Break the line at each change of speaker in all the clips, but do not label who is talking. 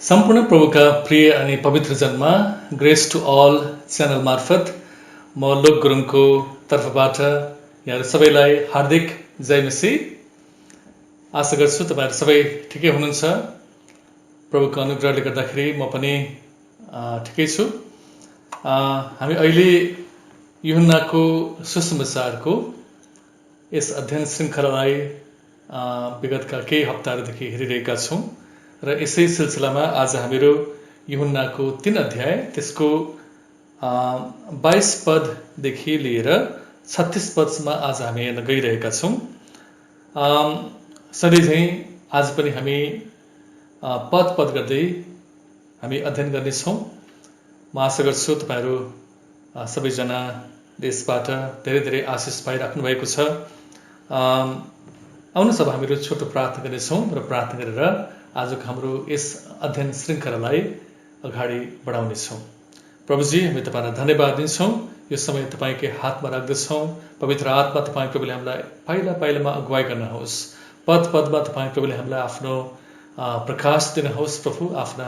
सम्पूर्ण प्रभुका प्रिय अनि पवित्र जनमा ग्रेस टु अल च्यानल मार्फत म लोक गुरुङको तर्फबाट यहाँहरू सबैलाई हार्दिक जय मसी। आशा गर्छु तपाईँहरू सबै ठिकै हुनुहुन्छ। प्रभुको अनुग्रहले गर्दाखेरि म पनि ठिकै छु। हामी अहिले यूहन्नाको सुसमाचारको यस अध्ययन श्रृङ्खलालाई विगतका केही हप्ताहरूदेखि हेरिरहेका छौँ र यसै सिलसिलामा आज हामीहरू यूहन्नाको 3 अध्याय त्यसको 22 पददेखि लिएर 36 पदसम्म आज हामी हेर्न गइरहेका छौँ। सधैँ झैँ आज पनि हामी पद गर्दै हामी अध्ययन गर्नेछौँ। म आशा गर्छु तपाईँहरू सबैजना यसबाट धेरै धेरै आशिष पाइराख्नु भएको छ। आउनुहोस् अब हामीहरू छोटो प्रार्थना गर्नेछौँ र प्रार्थना गरेर आजको हाम्रो यस अध्ययन श्रृङ्खलालाई अगाडि बढाउनेछौँ। प्रभुजी, हामी तपाईँलाई धन्यवाद दिन्छौँ। यो समय तपाईँकै हातमा राख्दछौँ। पवित्र आत्मा तपाईँ प्रभुले हामीलाई पाइला पाइलामा अगुवाई गर्नुहोस्। पदमा तपाईँ प्रभुले हामीलाई आफ्नो प्रकाश दिनुहोस्। प्रभु, आफ्ना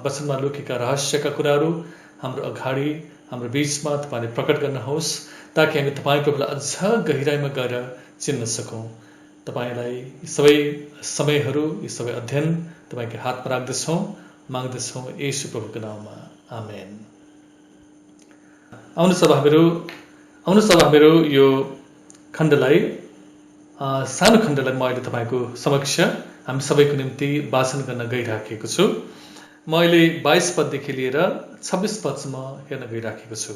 वचनमा लुकेका रहस्यका कुराहरू हाम्रो अगाडि हाम्रो बीचमा तपाईँले प्रकट गर्नुहोस्, ताकि हामी तपाईँ प्रभुलाई अझ गहिराइमा गएर चिन्न सकौँ। तपाईँलाई यी सबै समयहरू, यी सबै अध्ययन तपाईँकै हातमा राख्दछौँ, माग्दछौँ येशू प्रभुको नाममा, आमेन। आउनुहोस् अब हामीहरू यो खण्डलाई सानो खण्डलाई म अहिले तपाईँको समक्ष हामी सबैको निम्ति वाचन गर्न गइराखेको छु। म अहिले 22 पददेखि लिएर 26 पदसम्म हेर्न गइराखेको छु।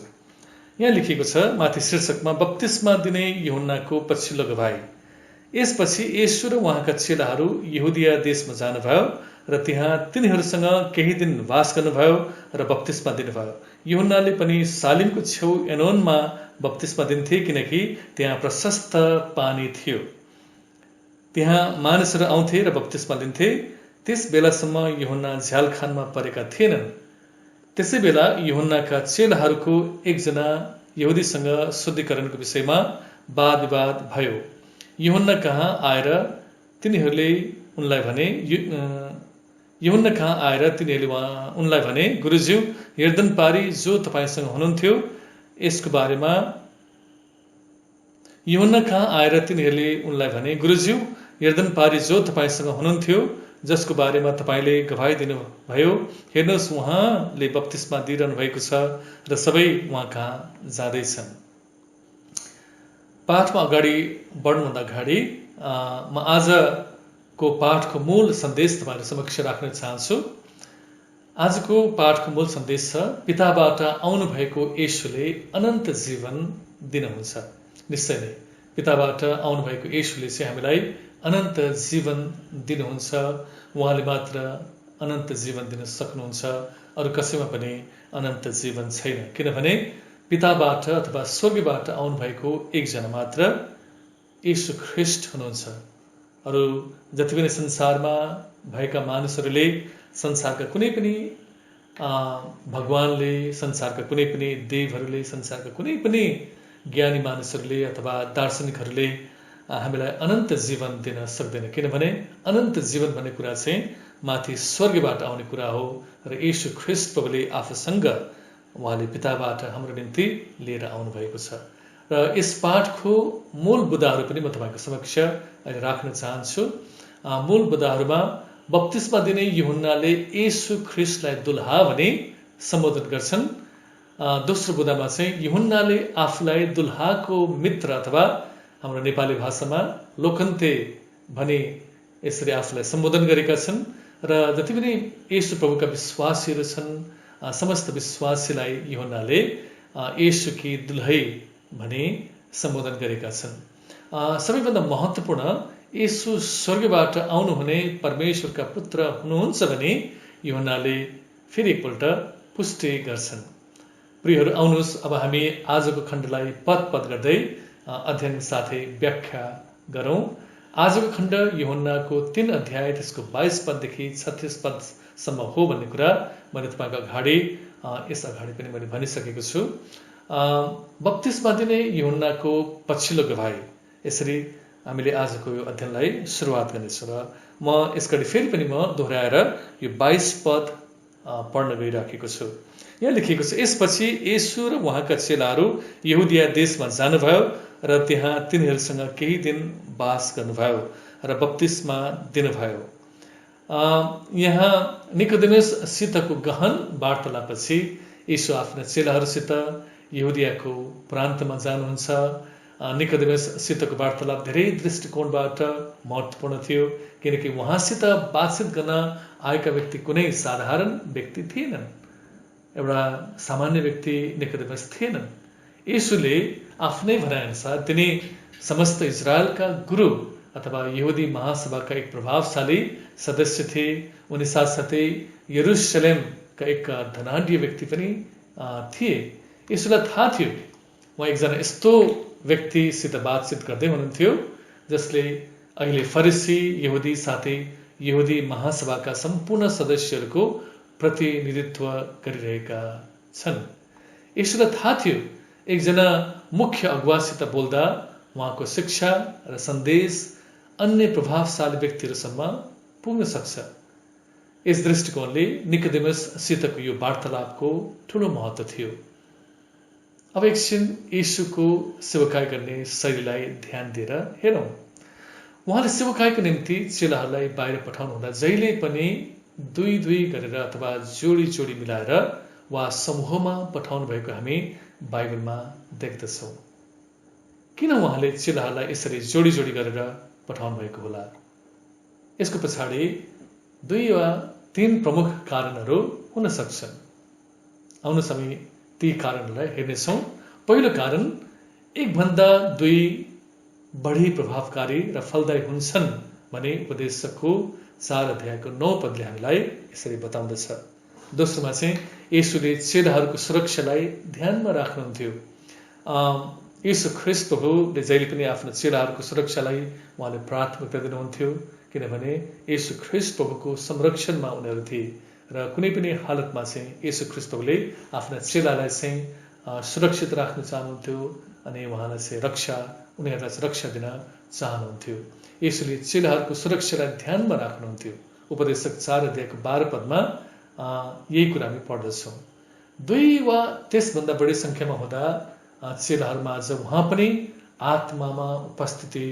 यहाँ लेखिएको छ, माथि शीर्षकमा बप्तिस्मा दिने यूहन्नाको पछिल्लो गवाही। यसपछि येशू र उहाँका चेलाहरू यहुदिया देशमा जानुभयो र त्यहाँ तिनीहरूसँग केही दिन वास गर्नुभयो र बप्तिस्मा दिनुभयो। यूहन्नाले पनि सालिमको छेउ एनोनमा बप्तिस्मा दिन्थे, किनकि त्यहाँ प्रशस्त पानी थियो। त्यहाँ मानिसहरू आउँथे र बप्तिस्मा लिन्थे। त्यस बेलासम्म यूहन्ना झ्यालखानमा परेका थिएनन्। त्यसै बेला यूहन्नाका चेलाहरूको एकजना यहुदीसँग शुद्धिकरणको विषयमा वाद विवाद भयो। यूहन्ना कहाँ आएर तिनीहरूले उनलाई भने, गुरुज्यू, यर्दन पारी जो तपाईँसँग हुनुहुन्थ्यो यसको बारेमा यूहन्ना कहाँ आएर तिनीहरूले उनलाई भने, गुरुज्यू, यर्दन पारी जो तपाईँसँग हुनुहुन्थ्यो जसको बारेमा तपाईँले गवाही दिनुभयो, हेर्नुहोस् उहाँले बप्तिस्मा दिइरहनु भएको छ र सबै उहाँ कहाँ जाँदैछन्। पाठमा अगाडि बढ्नुभन्दा अगाडि म आजको पाठको मूल सन्देश तपाईँहरू समक्ष राख्न चाहन्छु। आजको पाठको मूल सन्देश छ, पिताबाट आउनुभएको येशूले अनन्त जीवन दिनुहुन्छ। निश्चय नै पिताबाट आउनुभएको येशूले चाहिँ हामीलाई अनन्त जीवन दिनुहुन्छ। उहाँले मात्र अनन्त जीवन दिन सक्नुहुन्छ, अरू कसैमा पनि अनन्त जीवन छैन। किनभने पिताबाट अथवा स्वर्गबाट आउनुभएको एकजना मात्र येशू ख्रिस्ट हुनुहुन्छ। अरू जति पनि संसारमा भएका मानिसहरूले, संसारका कुनै पनि भगवानले, संसारका कुनै पनि देवहरूले, संसारका कुनै पनि ज्ञानी मानिसहरूले अथवा दार्शनिकहरूले हामीलाई अनन्त जीवन दिन सक्दैन। किनभने अनन्त जीवन भन्ने कुरा चाहिँ माथि स्वर्गबाट आउने कुरा हो र येशू ख्रिस्ट प्रभुले आफूसँग उहाँले पिताबाट हाम्रो निम्ति लिएर आउनुभएको छ। र यस पाठको मूल बुदाहरू पनि म तपाईँको समक्ष अहिले राख्न चाहन्छु। मूल बुदाहरूमा बप्तिस्मा दिने यूहन्नाले येशू ख्रिस्टलाई दुल्हा भनी सम्बोधन गर्छन्। दोस्रो बुदामा चाहिँ यूहन्नाले आफूलाई दुल्हाको मित्र अथवा हाम्रो नेपाली भाषामा लोकन्ते भनी यसरी आफूलाई सम्बोधन गरेका छन्। र जति पनि येशू प्रभुका विश्वासीहरू छन्, समस्त विश्वासीलाई यूहन्नाले येशूकी दुल्है भनी सम्बोधन गरेका छन्। सबैभन्दा महत्त्वपूर्ण, येशू स्वर्गबाट आउनुहुने परमेश्वरका पुत्र हुनुहुन्छ भने यूहन्नाले फेरि एकपल्ट पुष्टि गर्छन्। प्रियहरू, आउनुहोस् अब हामी आजको खण्डलाई पद गर्दै अध्ययन साथै व्याख्या गरौँ। आजको खण्ड यूहन्नाको 3 अध्याय त्यसको 22 पददेखि 36 पदसम्म हो भन्ने कुरा मैले तपाईँको अगाडि यस अगाडि पनि मैले भनिसकेको छु। बप्तिस्मा दिने यूहन्नाको पछिल्लो गवाही, यसरी हामीले आजको यो अध्ययनलाई सुरुवात गर्नेछौँ र म यसकडी फेरि पनि म दोहोऱ्याएर यो 22 पद पढ्न गइराखेको छु। यहाँ लेखिएको छ, यसपछि येशू र उहाँका चेलाहरू यहुदिया देशमा जानुभयो र त्यहाँ तिनीहरूसँग केही दिन वास गर्नुभयो र बप्तिस्मा दिनुभयो। यहाँ निकोदेमुससितको गहन वार्तालापपछि येशू आफ्ना चेलाहरूसित यहुदियाको प्रान्तमा जानुहुन्छ। निकोदेमुससितको वार्तालाप धेरै दृष्टिकोणबाट महत्त्वपूर्ण थियो, किनकि उहाँसित बातचित गर्न आएका व्यक्ति कुनै साधारण व्यक्ति थिएनन्, एउटा सामान्य व्यक्ति निकोदेमुस थिएनन्। येशूले आफ्नै भनाइअनुसार तिनी समस्त इजरायलका गुरु अथवा यहुदी महासभाका एक प्रभावशाली सदस्य थिए। उनी साथसाथै यरुशलेमका एक धनाढ्य व्यक्ति पनि थिए। येशूलाई थाहा थियो उहाँ एकजना यस्तो व्यक्तिसित बातचित गर्दै हुनुहुन्थ्यो जसले अहिले फरिसी यहुदी साथै यहुदी महासभाका सम्पूर्ण सदस्यहरूको प्रतिनिधित्व गरिरहेका छन्। येशूलाई थाहा थियो एकजना मुख्य अगुवासित बोल्दा उहाँको शिक्षा र सन्देश अन्य प्रभावशाली व्यक्तिहरूसम्म पुग्न सक्छ। यस दृष्टिकोणले निकोदेमुससितको यो वार्तालापको ठूलो महत्त्व थियो। अब एकछिन येशूको सेवकाई गर्ने शैलीलाई ध्यान दिएर हेरौँ। उहाँले सेवकाईको निम्ति चेलाहरूलाई बाहिर पठाउनु हुँदा जहिले पनि 2-2 गरेर अथवा जोडी मिलाएर वा समूहमा पठाउनु भएको हामी बाइबलमा देख्दछौँ। किन उहाँले चेलाहरूलाई यसरी जोडी गरेर पठाउनु भएको होला? यसको पछाडि 2 वा 3 प्रमुख कारणहरू हुन सक्छन्। आउनुहोस् हामी ती कारणहरूलाई हेर्नेछौँ। पहिलो कारण, 1 भन्दा 2 बढी प्रभावकारी र फलदायी हुन्छन् भने उपदेशकको 4 अध्यायको 9 पदले हामीलाई यसरी बताउँदछ। दोस्रोमा चाहिँ येशूले चेलाहरूको सुरक्षालाई ध्यानमा राख्नुहुन्थ्यो। येशू ख्रीष्ट प्रभुले जहिले पनि आफ्नो चेलाहरूको सुरक्षालाई उहाँले प्राथमिकता दिनुहुन्थ्यो, किनभने येशू ख्रीष्ट प्रभुको संरक्षणमा उनीहरू थिए र कुनै पनि हालतमा चाहिँ येशू ख्रीष्ट प्रभुले आफ्ना चेलालाई चाहिँ सुरक्षित राख्न चाहनुहुन्थ्यो अनि उहाँलाई चाहिँ उनीहरूलाई रक्षा दिन चाहनुहुन्थ्यो। येशूले चेलाहरूको सुरक्षालाई ध्यानमा राख्नुहुन्थ्यो। उपदेशक 4 अध्यायको 12 पदमा यही कुरा हामी पढ्दछौँ। 2 वा त्यसभन्दा बढी सङ्ख्यामा हुँदा चेलाहरूमा आज उहाँ पनि आत्मामा उपस्थिति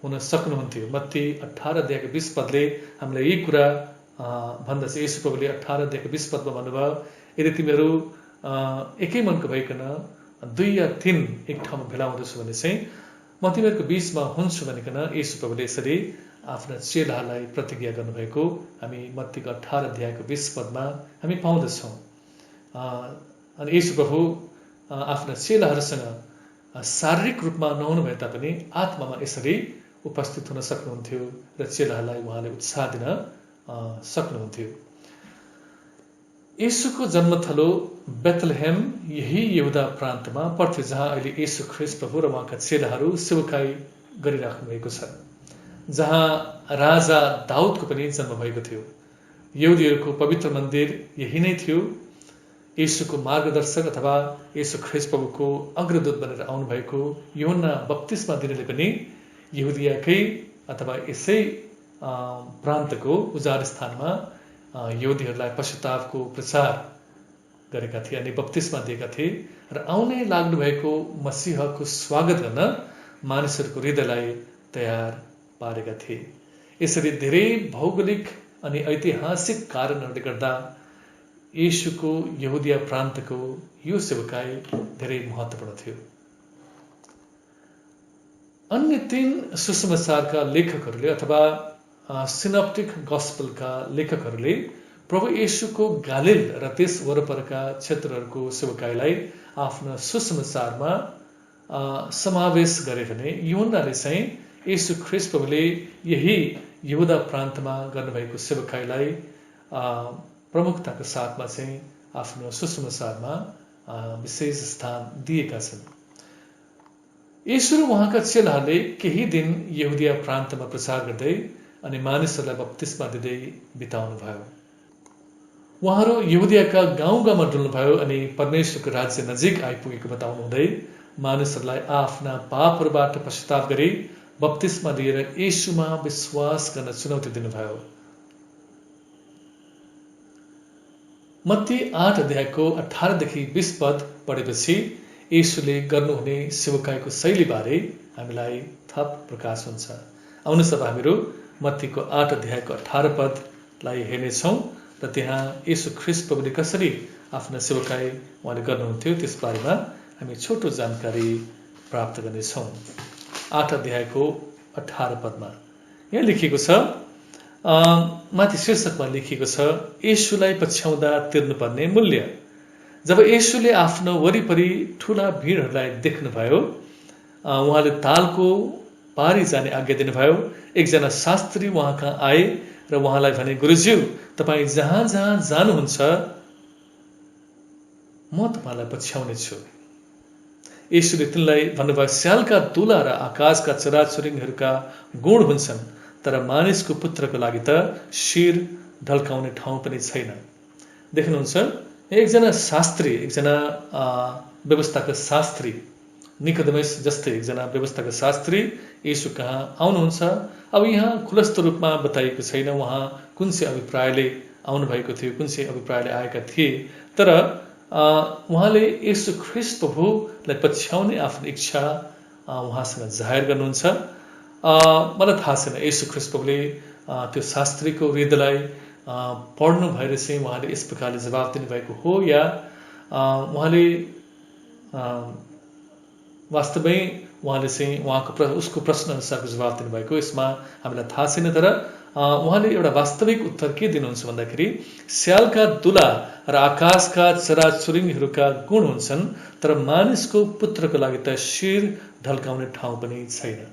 हुन सक्नुहुन्थ्यो। मत्ती 18 अध्यायको 20 पदले हामीलाई यही कुरा भन्दछ। येशू प्रभुले 18 अध्यायको 20 पदमा भन्नुभयो, यदि तिमीहरू एकै मनको भइकन 2 या 3 एक ठाउँमा भेला हुँदछु भने चाहिँ म तिमीहरूको बिचमा हुन्छु भनिकन येशू प्रभुले यसरी आफ्ना चेलाहरूलाई प्रतिज्ञा गर्नुभएको हामी मत्तीको 18 अध्यायको 20 पदमा हामी पाउँदछौँ। अनि येशू प्रभु आफ्ना चेलाहरूसँग शारीरिक रूपमा नहुनु भए तापनि आत्मामा यसरी उपस्थित हुन सक्नुहुन्थ्यो र चेलाहरूलाई उहाँले उत्साह दिन सक्नुहुन्थ्यो। येशूको जन्मथलो बेथलेहेम यही यहुदा प्रान्तमा पर्थ्यो, जहाँ अहिले येशू ख्रीष्ट प्रभु र उहाँका चेलाहरू सेवकाई गरिराख्नु भएको छ, जहाँ राजा दाउदको पनि जन्म भएको थियो। यहुदीहरूको पवित्र मन्दिर यही नै थियो। येशूको मार्गदर्शक अथवा येशू ख्रीष्ट प्रभुको अग्रदूत बनेर आउनुभएको यूहन्ना बप्तिस्मा दिनेले पनि यहुदियाकै अथवा यसै प्रान्तको उजाड स्थानमा यहुदीहरूलाई पश्चातापको प्रचार गरेका थिए अनि बप्तिस्मा दिएका थिए र आउनै लाग्नु भएको मसीहको स्वागत गर्न मानिसहरूको हृदयलाई तयार पारेका थिए। यसरी धेरै भौगोलिक अनि ऐतिहासिक कारणहरूले गर्दा येशूको यहुदिया प्रान्तको यो सेवकाई धेरै महत्त्वपूर्ण थियो। अन्य 3 सुसमाचारका लेखकहरूले अथवा सिनप्टिक गस्पलका लेखकहरूले प्रभु येशूको गालिल र त्यस वरपरका क्षेत्रहरूको सेवकाईलाई आफ्नो सुसमाचारमा समावेश गरे भने यूहन्नाले चाहिँ येशू ख्रीष्ट प्रभुले यही यहुदा प्रान्तमा गर्नुभएको सेवकाईलाई प्रमुखताको साथमा चाहिँ आफ्नो सुसमाचारमा विशेष स्थान दिएका छन्। येशू र उहाँका चेलाहरूले केही दिन यहुदिया प्रान्तमा प्रचार गर्दै अनि मानिसहरूलाई बप्तिस्मा दिँदै बिताउनु भयो। उहाँहरू यहुदियाका गाउँमा डुल्नुभयो अनि परमेश्वरको राज्य नजिक आइपुगेको बताउनु हुँदै मानिसहरूलाई आफ्ना पापहरूबाट पश्चाताप गरी बप्तिस्मा लिएर येशूमा विश्वास गर्न चुनौती दिनुभयो। मत्ती 8 अध्यायको 18 देखि 20 पद पढेपछि येशूले गर्नुहुने सेवकाईको शैलीबारे हामीलाई थप प्रकाश हुन्छ। आउनुहोस् अब हामीहरू मत्तीको 8 अध्यायको 18 पदलाई हेर्नेछौँ र त्यहाँ येशू ख्रीष्ट प्रभुले कसरी आफ्नो सेवकाई उहाँले गर्नुहुन्थ्यो त्यस बारेमा हामी छोटो जानकारी प्राप्त गर्नेछौँ। 8 अध्यायको 18 पदमा यहाँ लेखिएको छ, माथि शीर्षकमा लेखिएको छ, येशूलाई पछ्याउँदा तिर्नुपर्ने मूल्य। जब येशूले आफ्नो वरिपरि ठुला भिडहरूलाई देख्नुभयो, उहाँले तालको पारी जाने आज्ञा दिनुभयो। एकजना शास्त्री उहाँ कहाँ आए र उहाँलाई भने, गुरुज्यू, तपाईँ जहाँ जहाँ जानुहुन्छ म तपाईँलाई पछ्याउने छु। येशूले तिनलाई भन्नुभयो, स्यालका दुला र आकाशका चराचुरुङ्गीहरूका गुण हुन्छन्, तर मानिसको पुत्रको लागि त शिर ढल्काउने ठाउँ पनि छैन। देख्नुहुन्छ, एकजना शास्त्री, एकजना व्यवस्थाका शास्त्री, निकोदेमस जस्तै एकजना व्यवस्थाका शास्त्री येशू कहाँ आउनुहुन्छ। अब यहाँ खुलस्त रूपमा बताइएको छैन उहाँ कुन चाहिँ अभिप्रायले आउनुभएको थियो, कुन चाहिँ अभिप्रायले आएका थिए, तर उहाँले येशू ख्रीष्ट प्रभुलाई पछ्याउने आफ्नो इच्छा उहाँसँग जाहेर गर्नुहुन्छ। मलाई थाहा छैन येशू ख्रीष्ट प्रभुले त्यो शास्त्रीको हृदयलाई पढ्नु भएर चाहिँ उहाँले यस प्रकारले जवाब दिनुभएको हो या उहाँले वास्तवमै उहाँले चाहिँ उसको प्रश्न अनुसारको जवाब दिनुभएको, यसमा हामीलाई थाहा छैन। तर उहाँले एउटा वास्तविक उत्तर के दिनुहुन्छ भन्दाखेरि, स्यालका दुला र आकाशका चराचुरुङ्गीहरूका गुण हुन्छन्, तर मानिसको पुत्रको लागि त शिर ढल्काउने ठाउँ पनि छैन।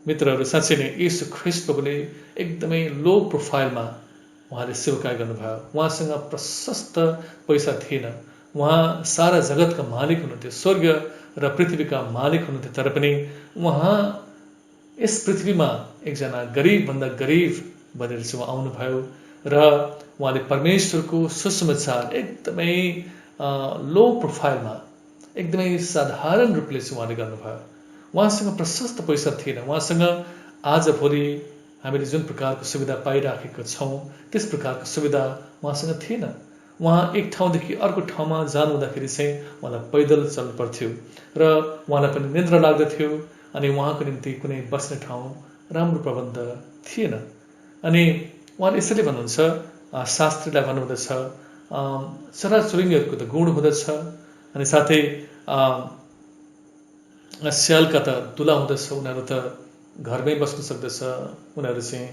मित्रहरू, साँच्चै नै येशू ख्रीष्ट प्रभुले एकदमै लो प्रोफाइलमा उहाँले सेवकाई गर्नुभयो। उहाँसँग प्रशस्त पैसा थिएन, उहाँ सारा जगतका मालिक हुनुहुन्थ्यो, स्वर्ग र पृथ्वीका मालिक हुनुहुन्थ्यो, तर पनि उहाँ यस पृथ्वीमा एकजना गरिबभन्दा गरिब बनेर चाहिँ उहाँ आउनुभयो र उहाँले परमेश्वरको सुसमाचार एकदमै लो प्रोफाइलमा, एकदमै साधारण रूपले चाहिँ उहाँले गर्नुभयो। उहाँसँग प्रशस्त पैसा थिएन, उहाँसँग आजभोलि हामीले जुन प्रकारको सुविधा पाइराखेका छौँ त्यस प्रकारको सुविधा उहाँसँग थिएन। उहाँ एक ठाउँदेखि अर्को ठाउँमा जानु हुँदाखेरि चाहिँ उहाँलाई पैदल चल्नु पर्थ्यो र उहाँलाई पनि निद्रा लाग्दथ्यो, अनि उहाँको निम्ति कुनै बस्ने ठाउँ राम्रो प्रबन्ध थिएन। अनि उहाँले यसरी भन्नुहुन्छ, शास्त्रीलाई भन्नुहुँदछ, चराचुरुङ्गीहरूको त गुण हुँदछ, अनि साथै स्यालका त दुला हुँदछ, उनीहरू त घरमै बस्न सक्दछ, उनीहरू चाहिँ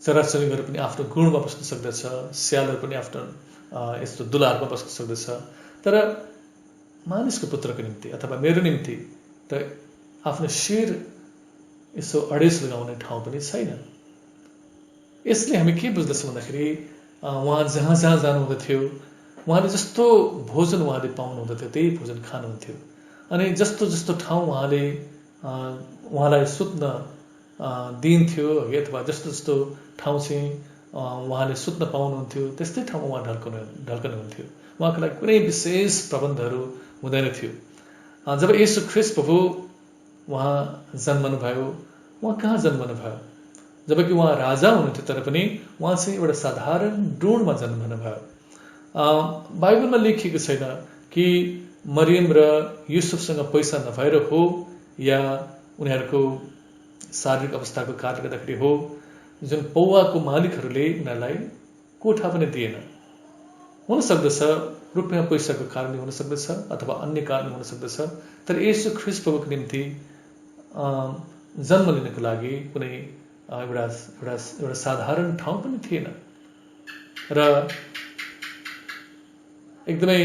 चराचुरुङ्गीहरू पनि आफ्नो गुणमा बस्न सक्दछ, स्यालहरू पनि आफ्नो यस्तो दुलाहरूमा बस्न सक्दछ, तर मानिसको पुत्रको निम्ति अथवा मेरो निम्ति त आफ्नो शिर यसो अडेस लगाउने ठाउँ पनि छैन। यसले हामी के बुझ्दछौँ भन्दाखेरि, उहाँ जहाँ जहाँ जानुहुँदथ्यो उहाँले जस्तो भोजन उहाँले पाउनुहुँदथ्यो त्यही भोजन खानुहुन्थ्यो, अनि जस्तो जस्तो ठाउँ उहाँलाई सुत्न दिइन्थ्यो अथवा जस्तो जस्तो ठाउँ चाहिँ उहाँले सुत्न पाउनुहुन्थ्यो त्यस्तै ठाउँमा उहाँ ढल्कनुहुन्थ्यो। उहाँको लागि कुनै विशेष प्रबन्धहरू हुँदैन थियो। जब येशू ख्रीष्ट प्रभु उहाँ जन्मनुभयो, उहाँ कहाँ जन्मनुभयो? जबकि उहाँ राजा हुनुहुन्थ्यो तर पनि उहाँ चाहिँ एउटा साधारण डुँडमा जन्मनुभयो। बाइबलमा लेखिएको छैन कि मरियम र युसुफसँग पैसा नभएर हो या उनीहरूको शारीरिक अवस्थाको कारणले गर्दाखेरि हो, जुन पौवाको मालिकहरूले उनीहरूलाई कोठा पनि दिएन। हुन सक्दछ रुपियाँ पैसाको कारणले हुन सक्दछ अथवा अन्य कारणले हुन सक्दछ, तर येशू ख्रीष्ट प्रभुको निम्ति जन्म लिनको लागि कुनै एउटा साधारण ठाउँ पनि थिएन र एकदमै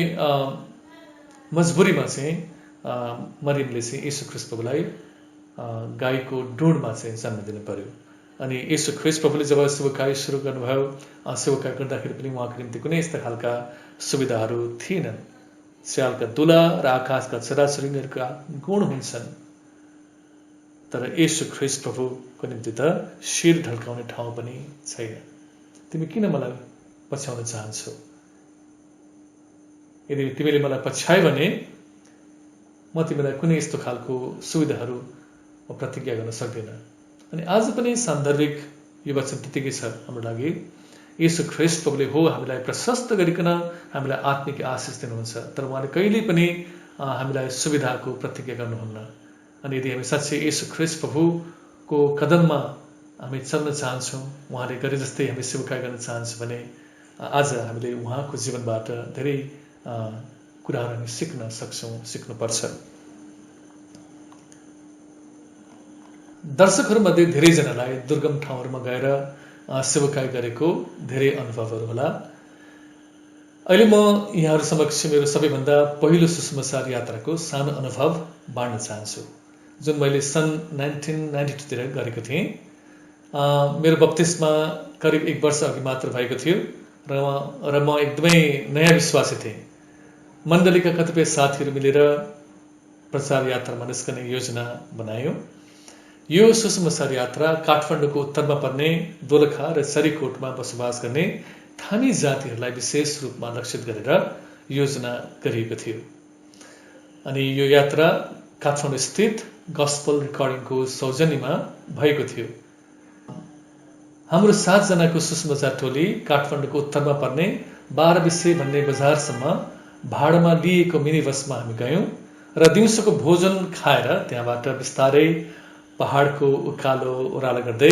मजबुरीमा चाहिँ मरियमले चाहिँ येशू ख्रीष्ट प्रभुलाई गाईको डुँडमा चाहिँ जन्म दिनु पर्यो। अनि येशू ख्रीष्ट प्रभुले जब सेवकाई सुरु गर्नुभयो, सेवकाई गर्दाखेरि पनि उहाँको निम्ति कुनै यस्ता खालका सुविधाहरू थिएनन्। स्यालका दुला र आकाशका चराचुरुङ्गीहरूका गुण हुन्छन्, तर येशू ख्रीष्ट प्रभुको निम्ति त शिर ढल्काउने ठाउँ पनि छैन। तिमी किन मलाई पछ्याउन चाहन्छौ? यदि तिमीले मलाई पछ्यायो भने म तिमीलाई कुनै यस्तो खालको सुविधाहरू प्रतिज्ञा गर्न सक्दिनँ। अनि आज पनि सान्दर्भिक यो वचन त्यतिकै छ हाम्रो लागि। येशू ख्रीष्ट प्रभुले हो हामीलाई प्रशस्त गरिकन हामीलाई आत्मिक आशिष दिनुहुन्छ, तर उहाँले कहिल्यै पनि हामीलाई सुविधाको प्रतिज्ञा गर्नुहुन्न। अनि यदि हामी साँच्चै येशू ख्रीष्ट प्रभुको कदममा हामी चल्न चाहन्छौँ, उहाँले गरे जस्तै हामी सेवकाई गर्न चाहन्छौँ भने आज हामीले उहाँको जीवनबाट धेरै कुराहरू हामी सिक्न सक्छौँ, सिक्नुपर्छ। दर्शकहरूमध्ये धेरैजनालाई दुर्गम ठाउँहरूमा गएर सेवकाई गरेको धेरै अनुभवहरू होला। अहिले म यहाँहरू समक्ष मेरो सबैभन्दा पहिलो सुसमाचार यात्राको सानो अनुभव बाँड्न चाहन्छु, जुन मैले सन् 1992 तिर गरेको थिएँ। मेरो बप्तिस्मा करिब 1 वर्ष अघि मात्र भएको थियो र म एकदमै नयाँ विश्वासी थिएँ। मण्डलीका कतिपय साथीहरू मिलेर प्रचार यात्रामा निस्कने योजना बनायौँ। यो सुसमाचार यात्रा काठमाडौँको उत्तरमा पर्ने दोलखा र चरीकोटमा बसोबास गर्ने थामी जातिहरूलाई विशेष रूपमा लक्षित गरेर योजना गरिएको थियो। अनि यो यात्रा काठमाडौँ स्थित गस्पल रेकर्डिङको सौजन्यमा भएको थियो। हाम्रो 7 जनाको सुसमाचार टोली काठमाडौँको उत्तरमा पर्ने 12 विषय भन्ने बजारसम्म भाडामा लिएको मिनी बसमा हामी गयौँ र दिउँसोको भोजन खाएर त्यहाँबाट बिस्तारै पहाडको उकालो ओह्रालो गर्दै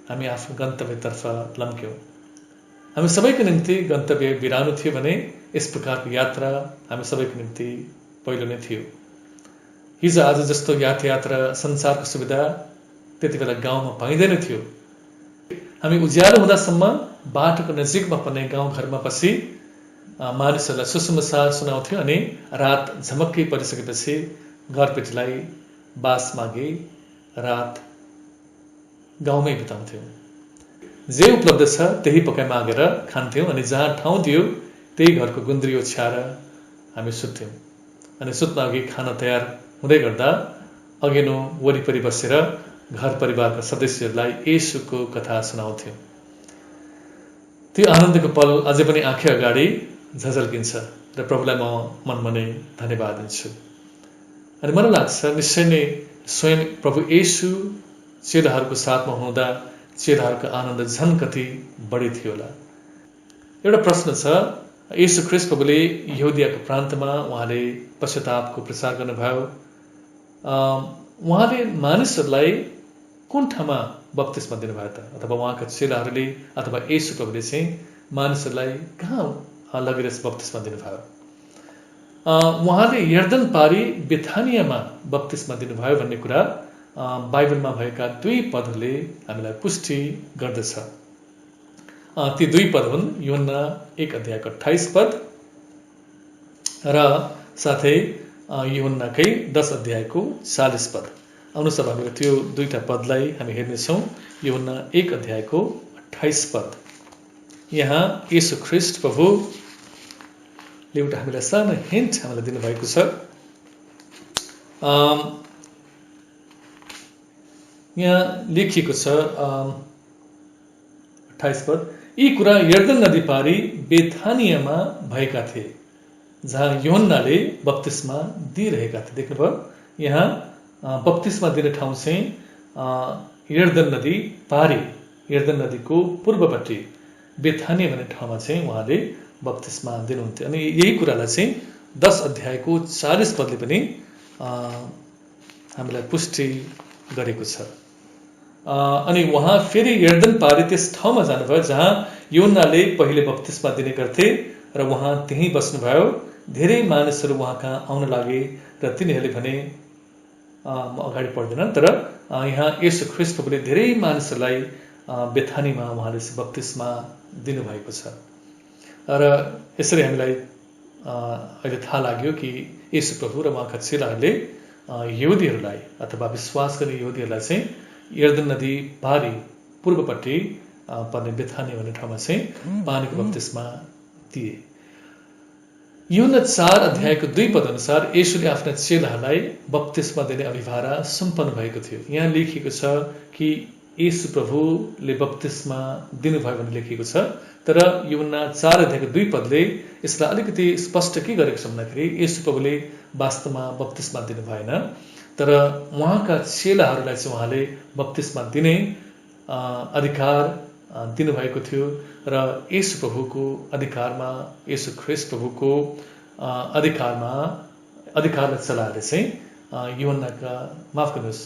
हामी आफ्नो गन्तव्यतर्फ लम्क्यौँ। हामी सबैको निम्ति गन्तव्य बिरानो थियो भने यस प्रकारको यात्रा हामी सबैको निम्ति पहिलो नै थियो। हिजो आज जस्तो यातायात र सञ्चारको सुविधा त्यति बेला गाउँमा पाइँदैन थियो। हामी उज्यालो हुँदासम्म बाटोको नजिकमा पर्ने गाउँघरमा पसी मानिसहरूलाई सुसमाचार सुनाउँथ्यौँ अनि रात झमक्कै परिसकेपछि घरपेटीलाई बास मागी रात गाउँमै बिताउँथ्यौँ। जे उपलब्ध छ त्यही पकाइ मागेर खान्थ्यौँ अनि जहाँ ठाउँ थियो त्यही घरको गुन्द्री ओछ्याएर हामी सुत्थ्यौँ। अनि सुत्न अघि खाना तयार हुँदै गर्दा अघिल्लो वरिपरि बसेर घर परिवारका सदस्यहरूलाई येशूको कथा सुनाउँथ्यौँ। त्यो आनन्दको पल अझै पनि आँखे अगाडि झझल्किन्छ र प्रभुलाई म मनमा नै धन्यवाद दिन्छु। अनि मलाई लाग्छ निश्चय नै स्वयं प्रभु येशू चेलाहरूको साथमा हुँदा चेलाहरूको आनन्द झन् कति बढी थियो होला। एउटा प्रश्न छ, येशू ख्रीष्ट प्रभुले यहुदियाको प्रान्तमा उहाँले पश्चातापको प्रचार गर्नुभयो। उहाँले मानिसहरूलाई कुन ठाउँमा बप्तिस्मा दिनुभयो त? अथवा उहाँका चेलाहरूले अथवा येशू प्रभुले चाहिँ मानिसहरूलाई कहाँ लगेर बप्तिस्मा दिनुभयो? उहाँले यर्दन पारी बेथानियामा बप्तिस्मा दिनुभयो भन्ने कुरा बाइबलमा भएका 2 पदहरूले हामीलाई पुष्टि गर्दछ। ती 2 पद हुन् यूहन्ना 1 अध्यायको 28 पद र साथै यूहन्नाकै 10 अध्यायको 40 पद। आउनुहोस् अब हामी त्यो 2टा पदलाई हामी हेर्नेछौँ। यूहन्ना 1 अध्यायको 28 पद। यहाँ येशू ख्रीष्ट प्रभुले एउटा हामीलाई सानो हिन्ट हामीलाई दिनुभएको छ। यहाँ लेखिएको छ 28 पद, यी कुरा यर्दन नदी पारी बेथानियामा भएका थिए जहाँ यूहन्नाले बप्तिस्मा दिइरहेका थिए। देख्नुभयो यहाँ बप्तिस्मा दिने ठाउँ चाहिँ यर्दन नदी पारी, यर्दन नदीको पूर्वपट्टि बेथानिया भन्ने ठाउँमा चाहिँ उहाँले बप्तिस्मा दिनुहुन्थ्यो। अनि यही कुरालाई चाहिँ 10 अध्यायको 40 पदले पनि हामीलाई पुष्टि गरेको छ। अनि उहाँ फेरि यर्दन पारी त्यस ठाउँमा जानुभयो जहाँ यूहन्नाले पहिले बप्तिस्मा दिने गर्थे र उहाँ त्यहीँ बस्नुभयो। धेरै मानिसहरू उहाँ कहाँ आउन लागे र तिनीहरूले भने म अगाडि पढ्दैन, तर यहाँ येशू ख्रीष्ट प्रभुले धेरै मानिसहरूलाई बेथानीमा उहाँले बप्तिस्मा दिनुभएको छ। र यसरी हामीलाई अहिले थाहा लाग्यो कि येशू प्रभु र उहाँका चेलाहरूले यहुदीहरूलाई अथवा विश्वास गर्ने यहुदीहरूलाई चाहिँ यर्दन नदी पारी पूर्वपट्टि पर्ने बेथानी भन्ने ठाउँमा चाहिँ पानीको बप्तिस्मा दिए। यूहन्ना 4 अध्यायको 2 पद अनुसार येशूले आफ्ना चेलाहरूलाई बप्तिस्मा दिने अभिभारा सुम्पनु भएको थियो। यहाँ लेखिएको छ कि येशू प्रभुले बप्तिस्मा दिनुभयो भनेर लेखिएको छ, तर यूहन्ना 4 अध्यायको 2 पदले यसलाई अलिकति स्पष्ट के गरेको छ भन्दाखेरि येशू प्रभुले वास्तवमा बप्तिस्मा दिनु भएन, तर उहाँका चेलाहरूलाई चाहिँ उहाँले बप्तिस्मा दिने अधिकार दिनुभएको थियो र येशू प्रभुको अधिकारमा, येशू ख्रीष्ट प्रभुको अधिकारलाई चलाएर चाहिँ यूहन्नाका, माफ गर्नुहोस्,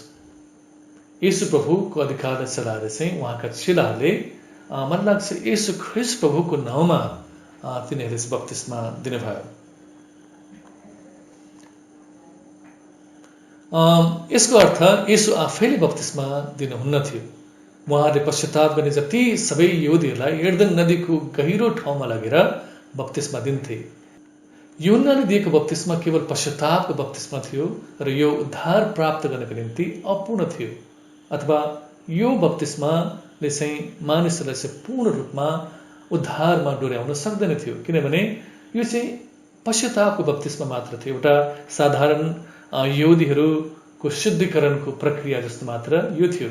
येशू प्रभुको अधिकारलाई चलाएर चाहिँ उहाँका चेलाहरूले मलाई लाग्छ येशू ख्रीष्ट प्रभुको नाउँमा तिनीहरूले चाहिँ बप्तिस्मा दिनुभयो। यसको अर्थ येशू आफैले बप्तिस्मा दिनुहुन्न थियो। उहाँले पश्चाताप गर्ने जति सबै यहुदीहरूलाई यर्दन नदीको गहिरो ठाउँमा लगेर बप्तिस्मा दिन्थे। यूहन्नाले दिएको बप्तिस्मा केवल पश्चातापको बप्तिस्मा थियो र यो उद्धार प्राप्त गर्नको निम्ति अपूर्ण थियो, अथवा यो बप्तिस्माले चाहिँ मानिसहरूलाई चाहिँ पूर्ण रूपमा उद्धारमा डोर्याउन सक्दैन थियो, किनभने यो चाहिँ पश्चातापको बप्तिस्मा मात्र थियो। एउटा साधारण यहुदीहरूको शुद्धिकरणको प्रक्रिया जस्तो मात्र यो थियो।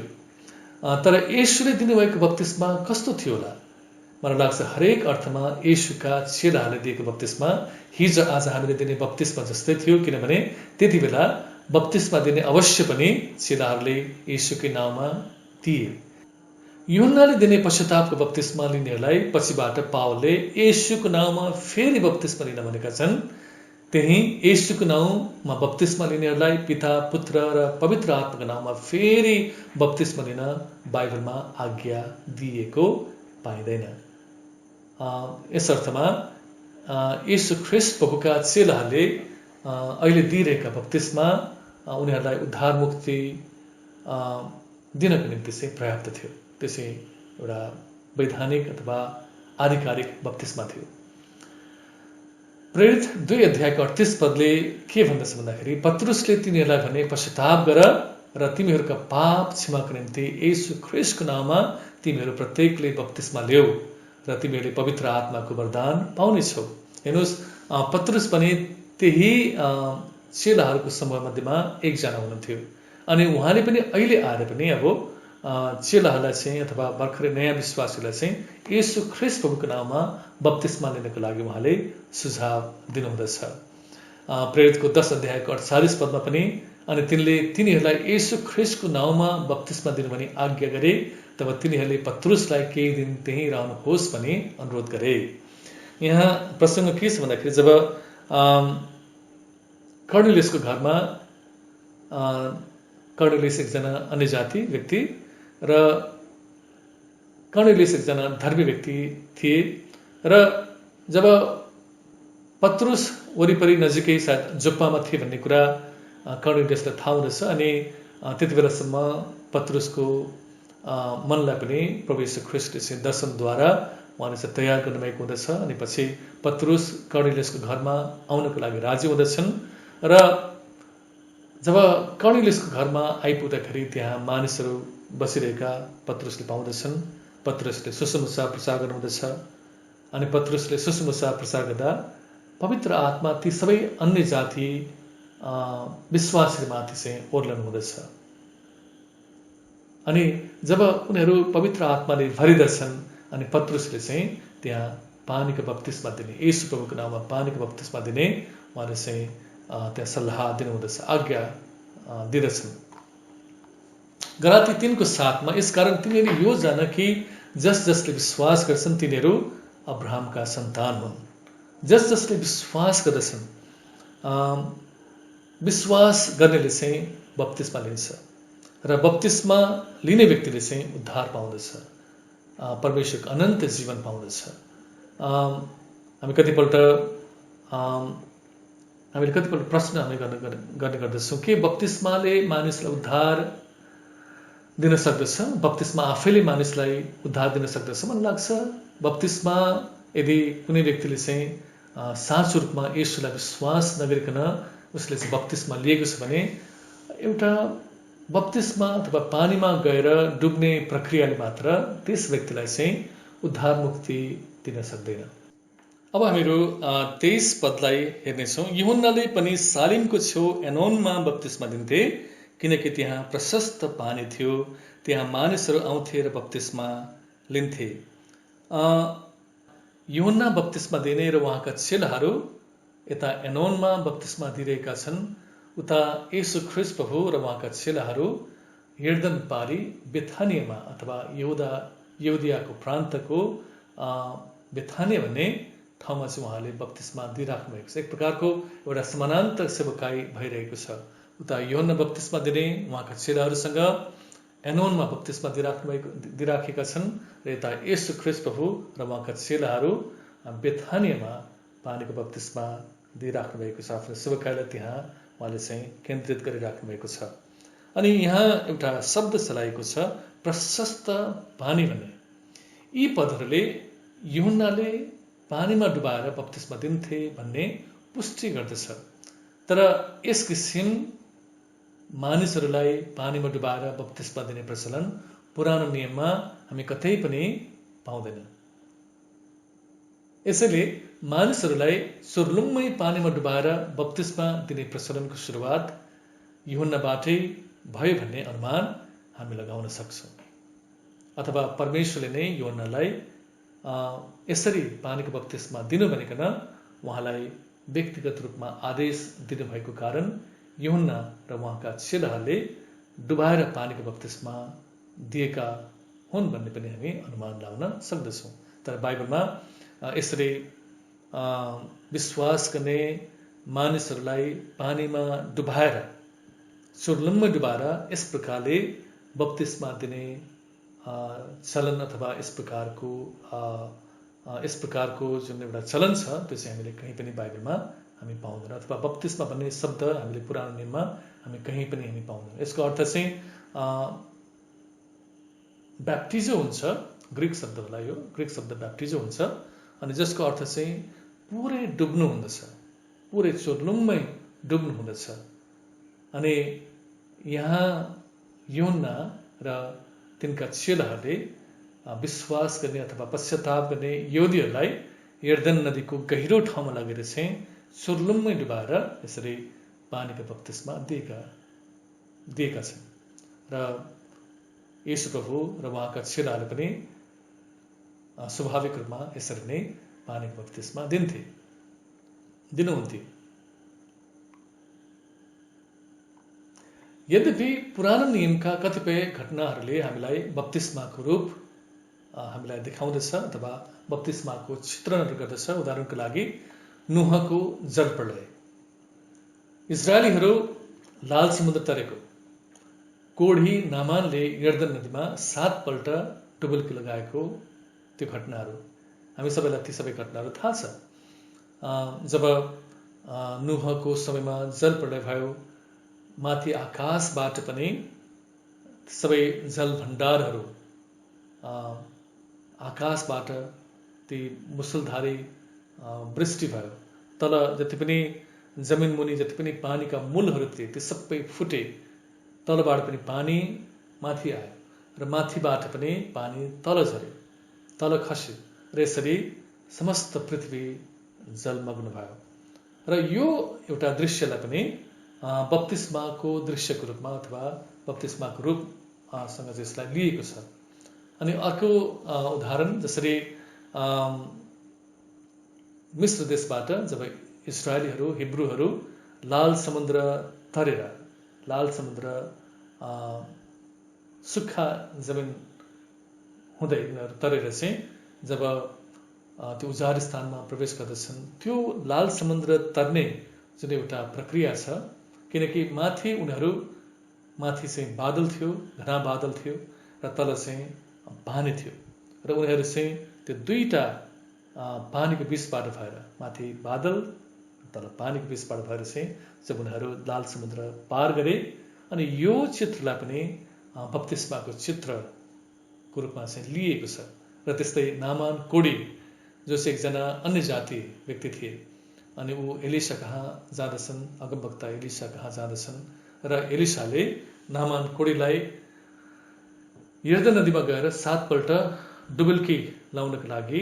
तर येशूले दिनुभएको बप्तिस्मा कस्तो थियो होला? मलाई लाग्छ हरेक अर्थमा येशूका चेलाहरूले दिएको बप्तिस्मा हिजो आज हामीले दिने बप्तिस्मा जस्तै थियो, किनभने त्यति बेला बप्तिस्मा दिने अवश्य पनि चेलाहरूले येशूकै नाउँमा दिए। यूहन्नाले दिने पश्चातापको बप्तिस्मा लिनेहरूलाई पछिबाट पावलले येशूको नाउँमा फेरि बप्तिस्मा लिन भनेका छन्। त्यही येशूको नाउँमा बप्तिस्मा लिनेहरूलाई पिता, पुत्र र पवित्र आत्माको नाउँमा फेरि बप्तिस्मा लिन बाइबलमा आज्ञा दिएको पाइँदैन। यस अर्थमा येशू ख्रीष्ट प्रभुका चेलाहरूले अहिले दिइरहेका बप्तिस्मा उनीहरूलाई उद्धार मुक्ति दिनको निम्ति चाहिँ पर्याप्त थियो। त्यो चाहिँ एउटा वैधानिक अथवा आधिकारिक बप्तिस्मा थियो। प्रेरित 2:38 के भन्दछ भन्दाखेरि, पत्रुसले तिनीहरूलाई भने, पश्चाताप गर र तिमीहरूका पाप क्षमाको निम्ति येशू ख्रीष्टको नाउँमा तिमीहरू प्रत्येकले बप्तिस्मा ल्याऊ र तिमीहरूले पवित्र आत्माको वरदान पाउनेछौ। हेर्नुहोस्, पत्रुस पनि त्यही चेलाहरूको समूह मध्येमा एकजना हुनुहुन्थ्यो अनि उहाँले पनि अहिले आएर पनि अब चेलाहरूलाई चाहिँ अथवा भर्खरै नयाँ विश्वासीलाई चाहिँ येशू ख्रीष्ट प्रभुको नाममा बप्तिस्मा लिनको लागि उहाँले सुझाव दिनुहुँदछ। प्रेरितको 10:48 पनि, अनि तिनीहरूलाई येशू ख्रीष्टको नाउँमा बप्तिस्मा दिनु भनी आज्ञा गरे, तब तिनीहरूले पत्रुसलाई केही दिन त्यहीँ रहनुहोस् भनी अनुरोध गरे। यहाँ प्रसङ्ग के छ भन्दाखेरि, जब कर्नेलियसको घरमा कर्नेलियस एकजना अन्य जाति व्यक्ति र कर्नेलियस एकजना धर्मी व्यक्ति थिए र जब पत्रुस वरिपरि नजिकै सायद जोप्पामा थिए भन्ने कुरा कर्नेलियसलाई थाहा हुँदछ अनि त्यति बेलासम्म पत्रुसको मनलाई पनि प्रभु येशू ख्रीष्टले चाहिँ दर्शनद्वारा उहाँले चाहिँ तयार गर्नुभएको हुँदछ। अनि पछि पत्रुस कर्नेलियसको घरमा आउनको लागि राजी हुँदछन् र जब कर्नेलियसको घरमा आइपुग्दाखेरि त्यहाँ मानिसहरू बसिरहेका पत्रुसले पाउँदछन्। पत्रुसले सुसमाचार प्रचार गर्नुहुँदछ अनि पत्रुसले सुसमाचार प्रचार गर्दा पवित्र आत्मा ती सबै अन्य जाति विश्वासीमाथि चाहिँ ओर्लनु हुँदछ। अनि जब उनीहरू पवित्र आत्माले भरिदछन् अनि पत्रुसले चाहिँ त्यहाँ पानीको बप्तिस्मा दिने, येशू प्रभुको नाममा पानीको बप्तिस्मा दिने उहाँले चाहिँ त्यहाँ सल्लाह दिनुहुँदछ, आज्ञा दिँदछन्। गलाती 3:7 यसकारण तिमीहरू यो जान कि जसले विश्वास गर्छन् तिनीहरू अब्राहमका सन्तान हुन्। जसले विश्वास गर्दछन्, विश्वास गर्नेले चाहिँ बप्तिस्मा लिन्छ र बप्तिस्मा लिने व्यक्तिले चाहिँ उद्धार पाउँदछ, परमेश्वरको अनन्त जीवन पाउँदछ। हामीले कतिपल्ट प्रश्न गर्ने गर्दछौँ के बप्तिस्माले मानिसलाई उद्धार दिन सक्दछ? बप्तिस्मा आफैले मानिसलाई उद्धार दिन सक्दछ? मलाई लाग्छ बप्तिस्मा यदि कुनै व्यक्तिले चाहिँ साँचो रूपमा येशूलाई विश्वास नगरिकन उसले चाहिँ बप्तिस्मा लिएको छ भने एउटा बप्तिस्मा अथवा पानीमा गएर डुब्ने प्रक्रियाले मात्र त्यस व्यक्तिलाई चाहिँ उद्धार मुक्ति दिन सक्दैन। अब हामीहरू 23 हेर्नेछौँ। यूहन्नाले पनि सालिमको छेउ एनोनमा बप्तिस्मा दिन्थे किनकि त्यहाँ प्रशस्त पानी थियो, त्यहाँ मानिसहरू आउँथे र बप्तिस्मा लिन्थे। यूहन्ना बप्तिस्मा दिने र उहाँका चेलाहरू यता एनोनमा बप्तिस्मा दिइरहेका छन्, उता येशू ख्रीष्ट प्रभु र उहाँका चेलाहरू यर्दन पारी बेथानियामा अथवा यहुदियाको प्रान्तको बेथानिया भन्ने ठाउँमा चाहिँ उहाँले बप्तिस्मा दिइराख्नु भएको छ। एक प्रकारको एउटा समानान्तर सेवकाई भइरहेको छ। उता योहन्ना बप्तिस्मा दिने उहाँका चेलाहरूसँग एनोनमा बप्तिस्मा दिइराखेका छन् र यता येशू ख्रीष्ट प्रभु र उहाँका चेलाहरू बेथानियामा पानीको बप्तिस्मा दिइराख्नु भएको छ। आफ्नो सेवकाईलाई त्यहाँ उहाँले चाहिँ केन्द्रित गरिराख्नु भएको छ। अनि यहाँ एउटा शब्द चलाएको छ प्रशस्त पानी भन्ने। यी पदहरूले यूहन्नाले पानीमा डुबाएर बप्तिस्मा दिन्थे भन्ने पुष्टि गर्दछ। तर यस किसिम मानिसहरूलाई पानीमा डुबाएर बप्तिस्मा दिने प्रचलन पुरानो नियममा हामी कतै पनि पाउँदैन। यसैले मानिसहरूलाई सुर्लुम्मै पानीमा डुबाएर बप्तिस्मा दिने प्रचलनको सुरुवात यूहन्नाबाटै भयो भन्ने अनुमान हामी लगाउन सक्छौँ। अथवा परमेश्वरले नै यूहन्नालाई यसरी पानीको बप्तिस्मा दिनु भनिकन उहाँलाई व्यक्तिगत रूपमा आदेश दिनुभएको कारण यूहन्ना र उहाँका चेलाहरूले डुबाएर पानीको बप्तिस्मा दिएका हुन् भन्ने पनि हामी अनुमान लगाउन सक्दछौँ। तर बाइबलमा यसरी विश्वास गर्ने मानिसहरूलाई पानीमा डुबाएर सुर्लुम्मै डुबाएर यस प्रकारले बप्तिस्मा दिने चलन अथवा यस प्रकारको जुन एउटा चलन छ त्यो चाहिँ हामीले कहीँ पनि बाइबलमा हामी पाउँदैन। अथवा बप्तिस्मा भन्ने शब्द हामीले पुरानो नियममा हामी कहीँ पनि हामी पाउँदैन। यसको अर्थ चाहिँ ब्याप्टिजो हुन्छ, ग्रिक शब्द होला यो, ग्रिक शब्द ब्याप्टिजो हुन्छ। अनि जसको अर्थ चाहिँ पुरै डुब्नु हुँदछ, पुरै चुर्लुम्मै डुब्नु हुँदछ। अनि यहाँ यूहन्ना र तिनका चेलाहरूले विश्वास गर्ने अथवा पश्चाताप गर्ने यहुदीहरूलाई यर्दन नदीको गहिरो ठाउँमा लगेर चाहिँ चुर्लुम्मै डुबाएर यसरी पानीको बप्तिस्मा दिएका छन्। र येशू प्रभु र उहाँका चेलाहरूले पनि स्वाभाविक रूपमा यसरी नै पानीको बप्तिस्मा दिनुहुन्थ्यो। यद्यपि पुरानो नियमका कतिपय घटनाहरूले हामीलाई बप्तिस्माको रूप हामीलाई देखाउँदछ अथवा बप्तिस्माको चित्रणहरू गर्दछ। उदाहरणको लागि नुहको जलप्रलय। इजरायलीहरू लाल समुद्र तरेको, कोढी नामानले यर्दन नदीमा 7 पल्ट डुबल्की लगाएको त्यो घटनाहरू हामी सबैलाई ती सबै घटनाहरू थाहा छ। जब नुहको समयमा जलप्रलय भयो, माथि आकाशबाट पनि सबै जल भण्डारहरू आकाशबाट ती मुसलधारे वृष्टि भयो। तल जति पनि जमिन मुनि जति पनि पानीका मूलहरू थिए ती सबै फुटे। तलबाट पनि पानी माथि आयो र माथिबाट पनि पानी तल झऱ्यो, तल खस्यो र यसरी समस्त पृथ्वी जलमग्न भयो। र यो एउटा दृश्यलाई पनि बप्तिस्माको दृश्यको रूपमा अथवा बप्तिस्माको रूपसँग चाहिँ यसलाई लिएको छ। अनि अर्को उदाहरण जसरी मिस्र देशबाट जब इजरायलीहरू हिब्रूहरू लाल समुद्र तरेर, लाल समुद्र सुक्खा जमिन हुँदै उनीहरू तरेर चाहिँ जब त्यो उजाड स्थानमा प्रवेश गर्दछन्, त्यो लाल समुद्र तर्ने जुन एउटा प्रक्रिया छ, किनकि माथि चाहिँ बादल थियो, घना बादल थियो र तल चाहिँ पानी थियो र उनीहरू चाहिँ त्यो दुईटा पानीको बीचबाट भएर, माथि बादल तल पानीको बीचबाट भएर चाहिँ जब उनीहरू लाल समुद्र पार गरे। अनि यो चित्रलाई पनि बप्तिस्माको चित्रको रूपमा चाहिँ लिएको छ। र त्यस्तै नामान कोडी जो चाहिँ एकजना अन्य जाति व्यक्ति थिए, अनि ऊ एलिसा कहाँ जाँदछन्, अगमवक्ता एलिसा कहाँ जाँदछन् र एलिसाले नामान कोडीलाई यर्दन नदीमा गएर 7 पल्ट डुबल्की लाउनको लागि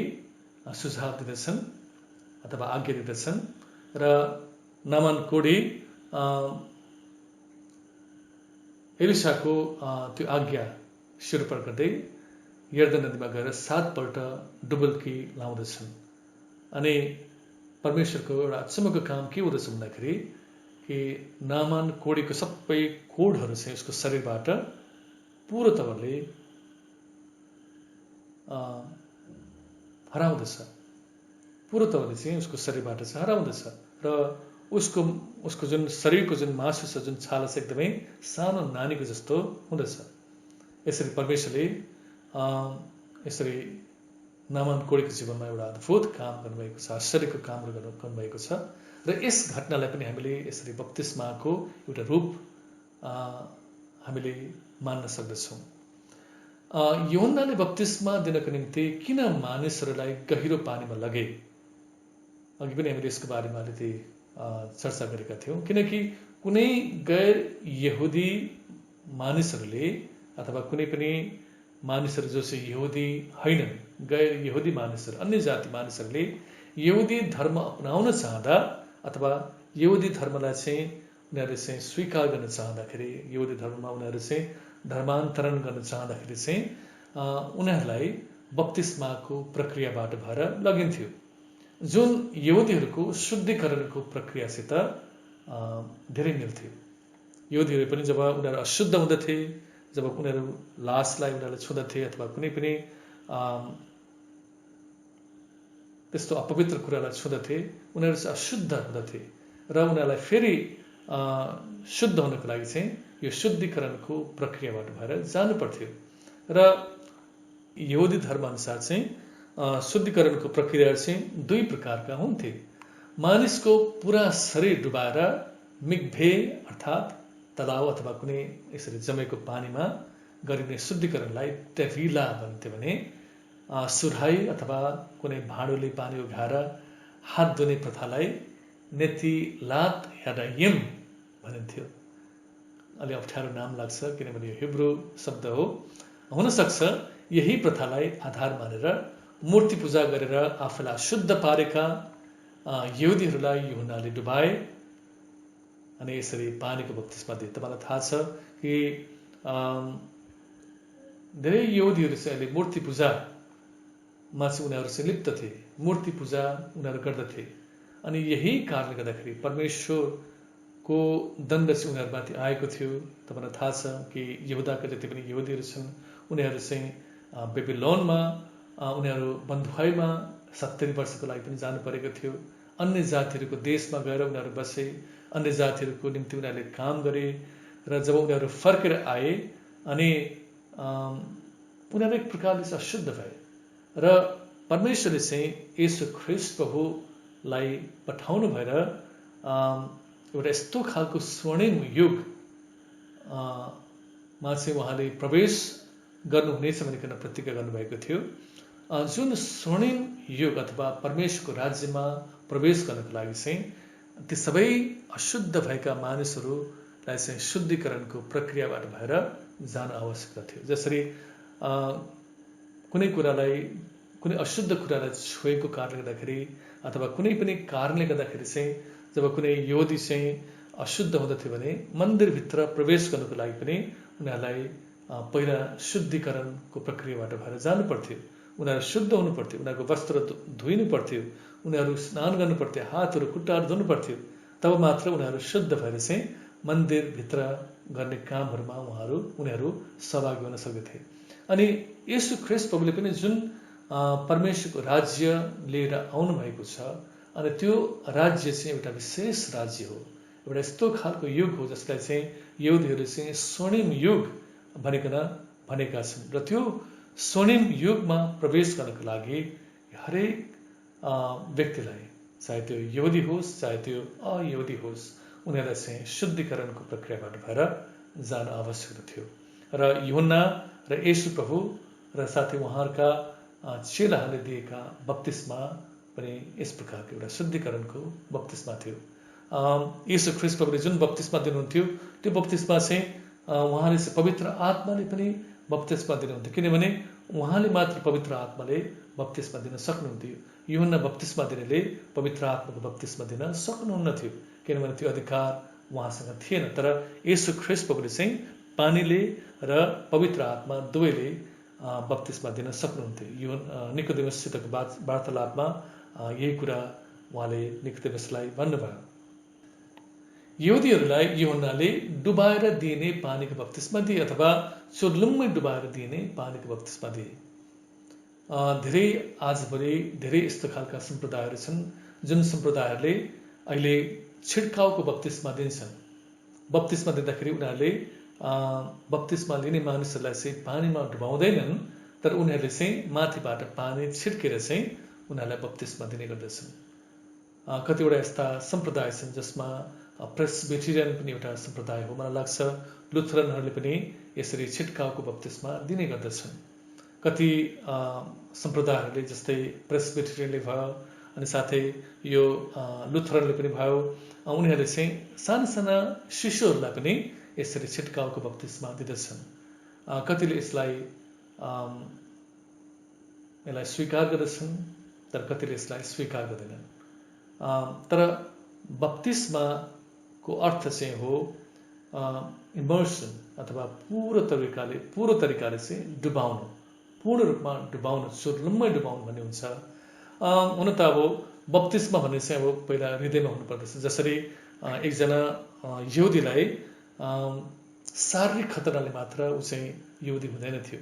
सुझाव दिँदछन् अथवा आज्ञा दिँदछन्। र नामान कोडी एलिसाको त्यो आज्ञा शिरपर गर्दै यर्दन नदीमा गएर 7 पल्ट डुबल्की लाउँदछन्। अनि परमेश्वरको एउटा अचम्मको काम के हुँदछ भन्दाखेरि कि नामान कोडीको सबै कोडहरू चाहिँ उसको शरीरबाट पूरो तवरले हराउँदछ। पूरो तवरले चाहिँ उसको शरीरबाट चाहिँ हराउँदछ र उसको जुन शरीरको जुन मासु छ, जुन छाला छ, एकदमै सानो नानीको जस्तो हुँदछ। यसरी परमेश्वरले यसरी नामान कोडीको जीवनमा एउटा अद्भुत काम गर्नुभएको छ, आश्चर्यको काम गर्नुभएको छ। र यस घटनालाई पनि हामीले यसरी बप्तिस्माको एउटा रूप हामीले मान्न सक्दछौँ। यूहन्नाले बप्तिस्मा दिनको निम्ति किन मानिसहरूलाई गहिरो पानीमा लगे, अघि पनि हामीले यसको बारेमा अलिकति चर्चा गरेका थियौँ। किनकि कुनै गैर यहुदी मानिसहरूले अथवा कुनै पनि मानिसहरू जो चाहिँ यहुदी होइनन्, गैर यहुदी मानिसहरू, अन्य जाति मानिसहरूले यहुदी धर्म अपनाउन चाहँदा अथवा यहुदी धर्मलाई चाहिँ उनीहरूले चाहिँ स्वीकार गर्न चाहँदाखेरि, यहुदी धर्ममा उनीहरू चाहिँ धर्मान्तरण गर्न चाहँदाखेरि चाहिँ उनीहरूलाई बप्तिस्माको प्रक्रियाबाट भएर लगिन्थ्यो, जुन यहुदीहरूको शुद्धिकरणको प्रक्रियासित धेरै मिल्थ्यो। यहुदीहरू पनि जब उनीहरू अशुद्ध हुँदथे, जब उनीहरू लासलाई उनीहरूले छुँदथे अथवा कुनै पनि त्यस्तो अपवित्र कुरालाई छुँदथे, उनीहरू चाहिँ अशुद्ध हुँदथे र उनीहरूलाई फेरि शुद्ध हुनको लागि चाहिँ यो शुद्धिकरणको प्रक्रियाबाट भएर जानु पर्थ्यो। र यहुदी धर्मअनुसार चाहिँ शुद्धिकरणको प्रक्रिया चाहिँ दुई प्रकारका हुन्थे। मानिसको पुरा शरीर डुबाएर मिग्भे अर्थात् तलाउ अथवा कुनै यसरी जमेको पानीमा गरिने शुद्धिकरणलाई तेविला भनिन्थ्यो भने सुराही अथवा कुनै भाँडोले पानी उघाएर हात धुने प्रथालाई नेतिलात यादायम भनिन्थ्यो। अलि अप्ठ्यारो नाम लाग्छ किनभने यो हिब्रू शब्द हो। हुनसक्छ यही प्रथालाई आधार मानेर मूर्ति पूजा गरेर आफूलाई शुद्ध पारेका यहुदीहरूलाई यूहन्नाले डुबाए अनि यसरी पानीको बप्तिस्मा दिए। तपाईँलाई थाहा छ कि धेरै यहुदीहरू चाहिँ अहिले मूर्ति पूजामा चाहिँ उनीहरू चाहिँ लिप्त थिए, मूर्ति पूजा उनीहरू गर्दथे। अनि यही कारणले गर्दाखेरि परमेश्वरको दण्ड चाहिँ उनीहरूमाथि आएको थियो। तपाईँलाई थाहा छ कि यहुदाका जति पनि यहुदीहरू छन् उनीहरू चाहिँ बेबिलोनमा उनीहरू बन्धुवाईमा 70 वर्षको लागि पनि जानु परेको थियो। अन्य जातिहरूको देशमा गएर उनीहरू बसे, अन्य जातिहरूको निम्ति उनीहरूले काम गरे र जब उनीहरू फर्केर आए अनि उनीहरू एक प्रकारले चाहिँ अशुद्ध भए र परमेश्वरले चाहिँ येशू ख्रीष्ट प्रभुलाई पठाउनु भएर एउटा यस्तो खालको स्वर्णिम युग मा चाहिँ उहाँले प्रवेश गर्नुहुनेछ भनिकन प्रतिज्ञा गर्नुभएको थियो। जुन स्वर्णिम युग अथवा परमेश्वरको राज्यमा प्रवेश गर्नको लागि चाहिँ ती सबै अशुद्ध भएका मानिसहरूलाई चाहिँ शुद्धिकरणको प्रक्रियाबाट भएर जान आवश्यकता थियो। जसरी कुनै अशुद्ध कुरालाई छोएको कारणले गर्दाखेरि अथवा कुनै पनि कारणले गर्दाखेरि चाहिँ जब कुनै यहुदी चाहिँ अशुद्ध हुँदथ्यो भने मन्दिरभित्र प्रवेश गर्नको लागि पनि उनीहरूलाई पहिला शुद्धिकरणको प्रक्रियाबाट भएर जानु पर्थ्यो। उनीहरू शुद्ध हुनु पर्थ्यो, उनीहरूको वस्त्र धोइनु पर्थ्यो, उनीहरू स्नान गर्नु पर्थ्यो, हातहरू खुट्टाहरू धुनु पर्थ्यो। तब मात्र उनीहरू शुद्ध भएर चाहिँ मन्दिरभित्र गर्ने कामहरूमा उनीहरू सहभागी हुन सक्दथे। अनि येशू ख्रीष्ट प्रभुले पनि जुन परमेश्वरको राज्य लिएर आउनु भएको छ अनि त्यो राज्य चाहिँ एउटा विशेष राज्य हो, एउटा यस्तो खालको युग हो जसलाई चाहिँ यहुदीहरूले चाहिँ स्वर्णिम युग भनिकन भनेका छन्। र त्यो स्वर्णिम युगमा प्रवेश गर्नको लागि हरेक व्यक्तिलाई, चाहे त्यो यहुदी होस् चाहे त्यो अयहुदी होस्, उनीहरूलाई चाहिँ शुद्धिकरणको प्रक्रियाबाट भएर जान आवश्यक थियो। र यूहन्ना र येशू प्रभु र साथै उहाँहरूका चेलाहरूले दिएका बप्तिस्मा पनि यस प्रकारको एउटा शुद्धिकरणको बप्तिस्मा थियो। येशू ख्रीष्ट प्रभुले जुन बप्तिस्मा दिनुहुन्थ्यो त्यो बप्तिस्मा चाहिँ उहाँले चाहिँ पवित्र आत्माले पनि बप्तिस्मा दिनुहुन्थ्यो, किनभने उहाँले मात्र पवित्र आत्माले बप्तिस्मा दिन सक्नुहुन्थ्यो। यूहन्ना बप्तिस्मा दिनेले पवित्र आत्माको बप्तिस्मा दिन सक्नुहुन्न थियो, किनभने त्यो अधिकार उहाँसँग थिएन। तर येशू ख्रीष्ट प्रभुले चाहिँ पानीले र पवित्र आत्मा दुवैले बप्तिस्मा दिन सक्नुहुन्थ्यो। निकोदेमुससितको वार्तालापमा यही कुरा उहाँले निकोदेमसलाई भन्नुभयो। यहुदीहरूलाई यूहन्नाले डुबाएर दिइने पानीको बप्तिस्मा दिए अथवा चुर्लुम्मै डुबाएर दिइने पानीको बप्तिस्मा दिए। धेरै आजभोलि धेरै यस्तो खालका सम्प्रदायहरू छन् जुन सम्प्रदायहरूले अहिले छिड्काउको बप्तिस्मा दिन्छन्। बप्तिस्मा दिँदाखेरि उनीहरूले बप्तिस्मा लिने मानिसहरूलाई चाहिँ पानीमा डुबाउँदैनन्, तर उनीहरूले चाहिँ माथिबाट पानी छिड्केर चाहिँ उनीहरूलाई बप्तिस्मा दिने गर्दछन्। कतिवटा यस्ता सम्प्रदाय छन् जसमा प्रेस्बिटेरियन पनि एउटा सम्प्रदाय हो मलाई लाग्छ। लुथरनहरूले पनि यसरी छिड्काउको बप्तिस्मा दिने गर्दछन्। कति सम्प्रदायहरूले जस्तै प्रेस्बिटेरियनले भयो अनि साथै यो लुथरनले पनि भयो, उनीहरूले चाहिँ साना साना शिशुहरूलाई पनि यसरी छिड्काउको बप्तिस्मा दिँदछन्। कतिले यसलाई स्वीकार गर्दछन् तर कतिले यसलाई स्वीकार गर्दैनन्। तर बप्तिस्माको अर्थ चाहिँ हो इमर्सन अथवा पूर्ण तरिकाले चाहिँ डुबाउनु, पूर्ण रूपमा डुबाउनु, चुर्लुम्मै डुबाउनु भन्ने हुन्छ। हुन त अब बप्तिस्मा भन्ने चाहिँ अब पहिला हृदयमा हुनुपर्दछ। जसरी एकजना यहुदीलाई शारीरिक खतराले मात्र ऊ चाहिँ यहुदी हुँदैन थियो।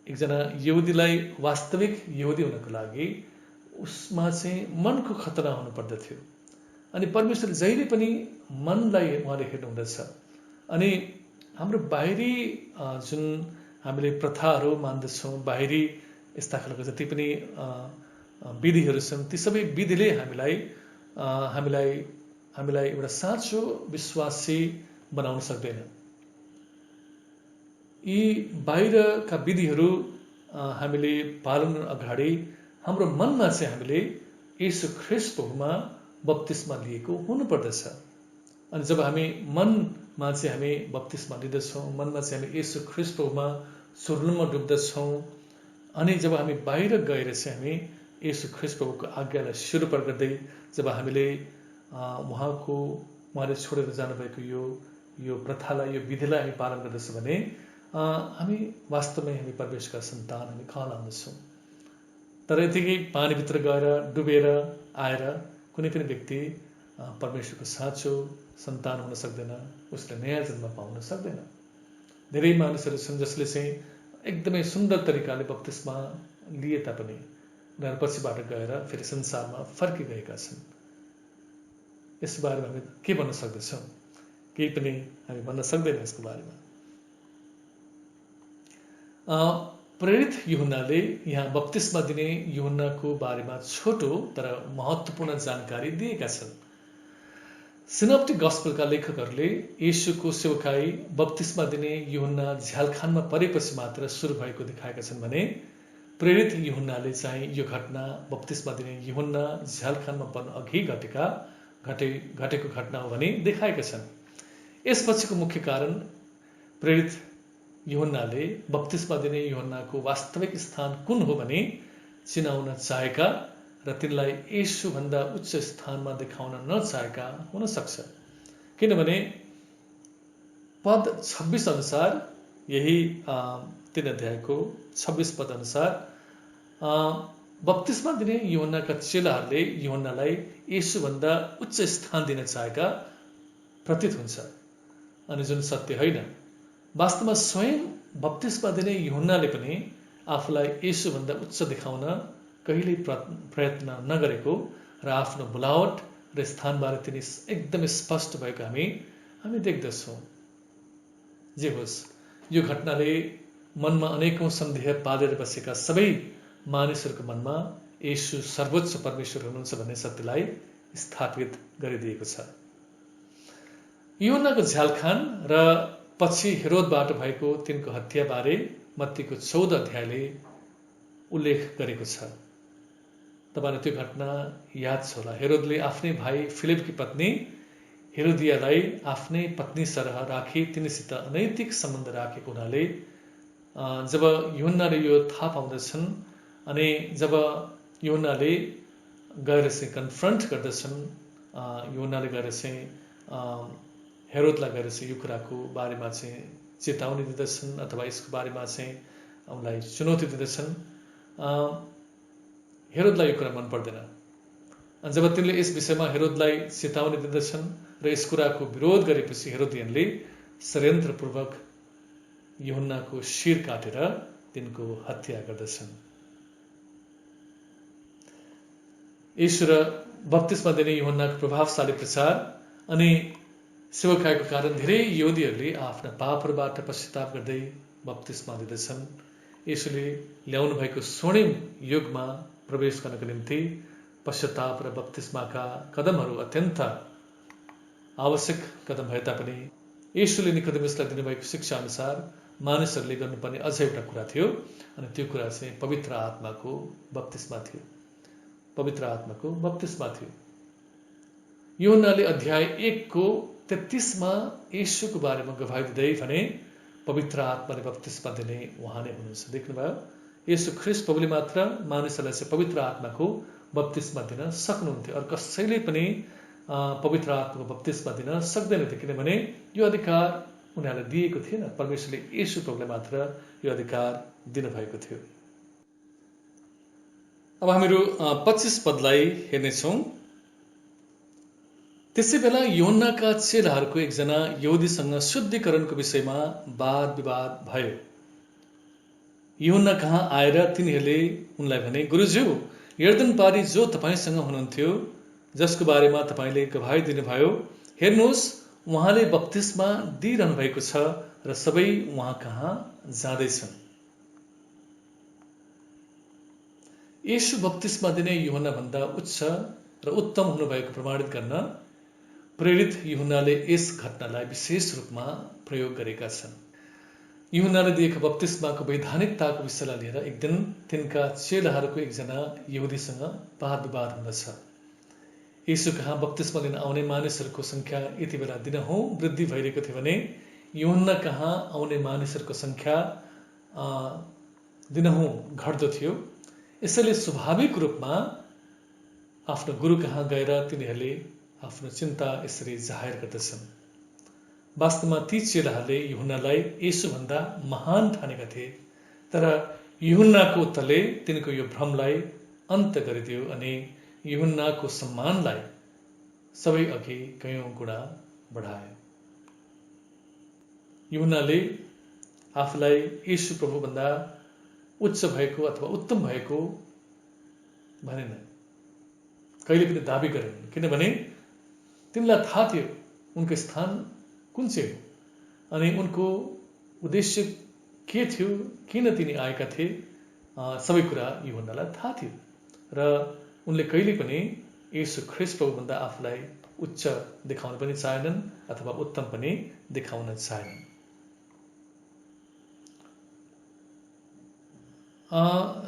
एकजना यहुदीलाई वास्तविक यहुदी हुनको लागि उसमा चाहिँ मनको खतरा हुनुपर्दथ्यो। अनि परमेश्वरले जहिले पनि मनलाई उहाँले हेर्नुहुँदछ। अनि हाम्रो बाहिरी जुन हामीले प्रथाहरू मान्दछौँ, बाहिरी यस्ता खालको जति पनि विधिहरू छन्, ती सबै विधिले हामीलाई एउटा साँचो विश्वासी बनाउन सक्दैन। यी बाहिरका विधिहरू हामीले पालन अगाडि हाम्रो मनमा चाहिँ हामीले येशू ख्रीष्टमा बप्तिस्मा लिएको हुनुपर्दछ। अनि जब हामी मनमा चाहिँ हामी बप्तिस्मा लिँदछौँ, मनमा चाहिँ हामी येशू ख्रीष्टमा चुर्लुम्मा डुब्दछौँ, अनि जब हामी बाहिर गएर चाहिँ हामी येशू ख्रीष्टको आज्ञालाई सिरोपर गर्दै जब हामीले उहाँले छोडेर जानुभएको यो प्रथालाई, यो विधिलाई हामी पालन गर्दछौँ भने हामी वास्तवमै हामी परमेश्वरका सन्तान, हामी कहलाउँदछौँ। तर यतिकै पानीभित्र गएर डुबेर आएर कुनै पनि व्यक्ति परमेश्वरको साँचो सन्तान हुन सक्दैन, उसले नयाँ जन्म पाउन सक्दैन। धेरै मानिसहरू छन् जसले चाहिँ एकदमै सुन्दर तरिकाले बप्तिस्मा लिए तापनि उनीहरू पछिबाट गएर फेरि संसारमा फर्किगएका छन्। यस बारेमा हामी के भन्न सक्दछौँ? केही पनि हामी भन्न सक्दैनौँ यसको बारेमा। प्रेरित यूहन्नाले यहाँ बप्तिस्मा दिने यूहन्नाको बारेमा छोटो तर महत्त्वपूर्ण जानकारी दिएका छन्। सिनोप्टिक गस्पेलका लेखकहरूले येशूको सेवकाई बप्तिस्मा दिने यूहन्ना झ्यालखानमा परेपछि मात्र सुरु भएको देखाएका छन् भने प्रेरित यूहन्नाले चाहिँ यो घटना बप्तिस्मा दिने यूहन्ना झ्यालखानमा पर्न अघि घटेको घटना हो भनी देखाएका छन्। यसपछिको मुख्य कारण प्रेरित यूहन्नाले बप्तिस्मा दिने यूहन्नाको वास्तविक स्थान कुन हो भनी चिनाउन चाहेका र तिनलाई येशूभन्दा उच्च स्थानमा देखाउन नचाहेका हुन सक्छ। किनभने पद 26 अनुसार, यही 3 अध्यायको 26 पद अनुसार बप्तिस्मा दिने यूहन्नाका चेलाहरूले यूहन्नालाई येशूभन्दा उच्च स्थान दिन चाहेका प्रतीत हुन्छ, अनि जुन सत्य होइन। वास्तवमा स्वयं बप्तिस्मा दिने यूहन्नाले पनि आफूलाई येशूभन्दा उच्च देखाउन कहिल्यै प्रयत्न नगरेको र आफ्नो बोलावट र स्थानबारे तिनी एकदमै स्पष्ट भएको हामी देख्दछौँ। जे होस्, यो घटनाले मनमा अनेकौं सन्देह पालेर बसेका सबै मानिसहरूको मनमा येशू सर्वोच्च परमेश्वर हुनुहुन्छ भन्ने सत्यलाई स्थापित गरिदिएको छ। यूहन्नाको झ्यालखान र पछि हेरोदबाट भएको तिनको हत्याबारे मत्तीको 14 अध्यायले उल्लेख गरेको छ। तपाईलाई त्यो घटना याद छ होला। हेरोदले आफ्नै भाइ फिलिपकी पत्नी हेरोदियालाई आफ्नै पत्नी सरह राखी तिनीसित अनैतिक सम्बन्ध राखेको हुनाले जब यूहन्नाले यो थाहा पाउँदछन् अनि जब यूहन्नाले गएर चाहिँ कन्फ्रन्ट गर्दछन्, यूहन्नाले गएर चाहिँ हेरोदलाई गएर चाहिँ यो कुराको बारेमा चाहिँ चेतावनी दिँदछन् अथवा यसको बारेमा चाहिँ उनलाई चुनौती दिँदछन्। हेरोदलाई यो कुरा मन पर्दैन जब तिनले यस विषयमा हेरोदलाई चेतावनी दिँदछन् र यस कुराको विरोध गरेपछि हेरोदियनले षड्यन्त्रपूर्वक यूहन्नाको शिर काटेर तिनको हत्या गर्दछन्। यीशु र बप्तिस्मा दिने यूहन्नाको प्रभावशाली प्रचार अनि सेवकाईको कारण धेरै यहुदीहरूले आफ्ना पापहरूबाट पश्चाताप गर्दै बप्तिस्मा दिँदछन्। यीशुले ल्याउनु भएको स्वर्णिम युगमा प्रवेश गर्नको निम्ति पश्चाताप र बप्तिस्माका कदमहरू अत्यन्त आवश्यक कदम भए तापनि यीशुले निकोदेमुसलाई दिनुभएको शिक्षा अनुसार मानिसहरूले गर्नुपर्ने अझै एउटा कुरा थियो अनि त्यो कुरा चाहिँ पवित्र आत्माको बप्तिस्मा थियो। पवित्र आत्माको बप्तिस्मा थियो। यूहन्नाले अध्याय 1:33 मा यीशुको बारेमा गवाही दिँदै भने पवित्र आत्माले बप्तिस्मा दिने उहाँ नै हुनुहुन्छ। देख्नुभयो, यीशु ख्रीष्ट प्रभुले मात्र मानिसहरूलाई चाहिँ पवित्र आत्माको बप्तिस्मा दिन सक्नुहुन्थ्यो। अरू कसैले पनि पवित्र आत्माको बप्तिस्मा दिन सक्दैनथ्यो, किनभने यो अधिकार उनीहरूलाई दिएको थिएन। परमेश्वरले यीशु प्रभुलाई मात्र यो अधिकार दिनुभएको थियो। अब हामीहरू 25 पदलाई हेर्नेछौँ। त्यसै बेला यूहन्नाका चेलाहरूको एकजना यहुदीसँग शुद्धिकरणको विषयमा वाद विवाद भयो। यूहन्ना कहाँ आएर तिनीहरूले उनलाई भने, गुरुज्यू, यर्दन पारी जो तपाईसँग हुनुहुन्थ्यो, जसको बारेमा तपाईँले गवाही दिनुभयो, हेर्नुहोस्, उहाँले बप्तिस्मा दिइरहनु भएको छ र सबै उहाँ कहाँ जाँदैछन्। यीशु बप्तिस्मा दिने यूहन्ना भन्दा उच्च र उत्तम हुनुभएको प्रमाणित गर्न प्रेरित यूहन्नाले यस घटनालाई विशेष रूपमा प्रयोग गरेका छन्। यूहन्नाले दिएको बप्तिस्माको वैधानिकताको विषयलाई लिएर एक दिन तिनका चेलाहरूको एकजना यहुदीसँग वाद विवाद हुँदछ। यीशु कहाँ बप्तिस्मा लिन आउने मानिसहरूको संख्या यति बेला दिनहुँ वृद्धि भइरहेको थियो भने यूहन्ना कहाँ आउने मानिसहरूको संख्या दिनहुँ घट्दो थियो। यसैले स्वाभाविक रूपमा आफ्नो गुरु कहाँ गएर तिनीहरूले आफ्नो चिन्ता यसरी जाहेर गर्दछन्। वास्तवमा ती चेलाहरूले यूहन्नालाई यीशुभन्दा महान ठानेका थिए, तर यूहन्नाको उत्तरले तिनको यो भ्रमलाई अन्त गरिदियो अनि यूहन्नाको सम्मानलाई सबै अघि कयौं गुणा बढायो। यूहन्नाले आफूलाई यीशु प्रभुभन्दा उच्च भएको अथवा उत्तम भएको भनेन, कहिले पनि दाबी गरेन, किनभने तिनलाई थाहा थियो उनको स्थान कुन चाहिँ हो अनि उनको उद्देश्य के थियो, किन तिनी आएका थिए, सबै कुरा यूहन्नालाई थाहा थियो र उनले कहिले पनि यीशु ख्रीष्ट प्रभुभन्दा आफूलाई उच्च देखाउन पनि चाहेनन् अथवा उत्तम पनि देखाउन चाहेनन्।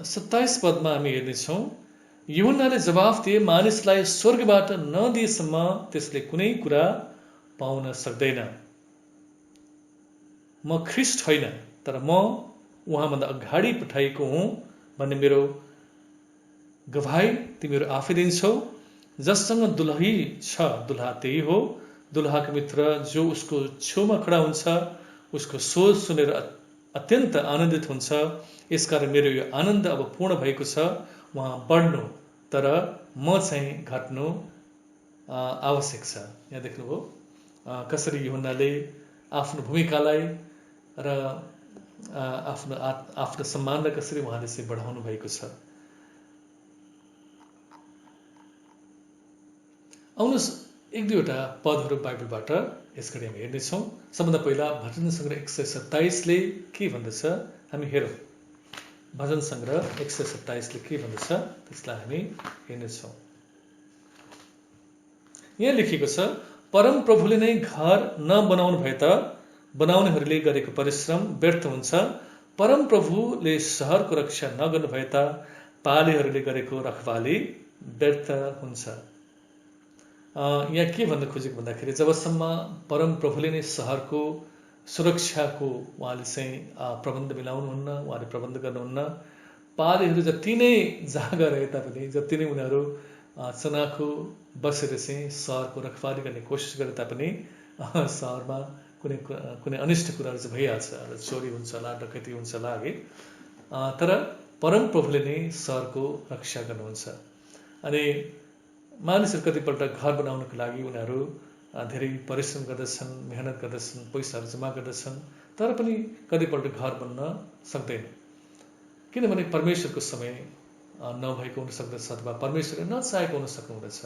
27 पदमा हामी हेर्नेछौँ। यूहन्नाले जवाफ दिए, मानिसलाई स्वर्गबाट नदिएसम्म त्यसले कुनै कुरा पाउन सक्दैन। म ख्रीष्ट होइन, तर म उहाँभन्दा अगाडि पठाइएको हुँ भन्ने मेरो गवाही तिमीहरू आफै दिन्छौ। जससँग दुलही छ, दुलहा त्यही हो। दुलहाको मित्र जो उसको छेउमा खडा हुन्छ उसको स्वर सुनेर अत्यन्त आनन्दित हुन्छ। यसकारण मेरो यो आनन्द अब पूर्ण भएको छ। उहाँ बढ्नु तर म चाहिँ घट्नु आवश्यक छ। यहाँ देख्नुभयो कसरी यूहन्नाले आफ्नो भूमिकालाई र आफ्नो सम्मानलाई कसरी उहाँले चाहिँ बढाउनु भएको छ। आउनुहोस् एक दुईवटा पदहरू बाइबलबाट यसरी हामी हेर्नेछौँ। सबभन्दा पहिला भजन सङ्ग्रह 127 ले के भन्दछ हामी हेरौँ। भजन सङ्ग्रह 127 ले के भन्दछ त्यसलाई हामी हेर्नेछौँ। यहाँ लेखिएको छ, परम प्रभुले नै घर नबनाउनु भए त बनाउनेहरूले गरेको परिश्रम व्यर्थ हुन्छ। परम प्रभुले सहरको रक्षा नगर्नु भए त पालेहरूले गरेको रखवाली व्यर्थ हुन्छ। यहाँ के भन्न खोजेको भन्दाखेरि जबसम्म परम प्रभुले नै सहरको सुरक्षाको उहाँले चाहिँ प्रबन्ध मिलाउनुहुन्न, उहाँले प्रबन्ध गर्नुहुन्न, पालेहरू जति नै जागा रहे तापनि, जति नै उनीहरू चनाखो बसेर चाहिँ सहरको रखवाली गर्ने कोसिस गरे तापनि सहरमा कुनै अनिष्ट कुराहरू चाहिँ भइहाल्छ, चोरी हुन्छ होला, डकैती हुन्छ होला है। तर परम प्रभुले नै सहरको रक्षा गर्नुहुन्छ। अनि मानिसहरू कतिपल्ट घर बनाउनको लागि उनीहरू धेरै परिश्रम गर्दछन्, मेहनत गर्दछन्, पैसाहरू जम्मा गर्दछन्, तर पनि कतिपल्ट घर बन्न सक्दैन। किनभने परमेश्वरको समय नभएको हुन सक्दछ अथवा परमेश्वरले नचाहेको हुन सक्नुहुँदछ।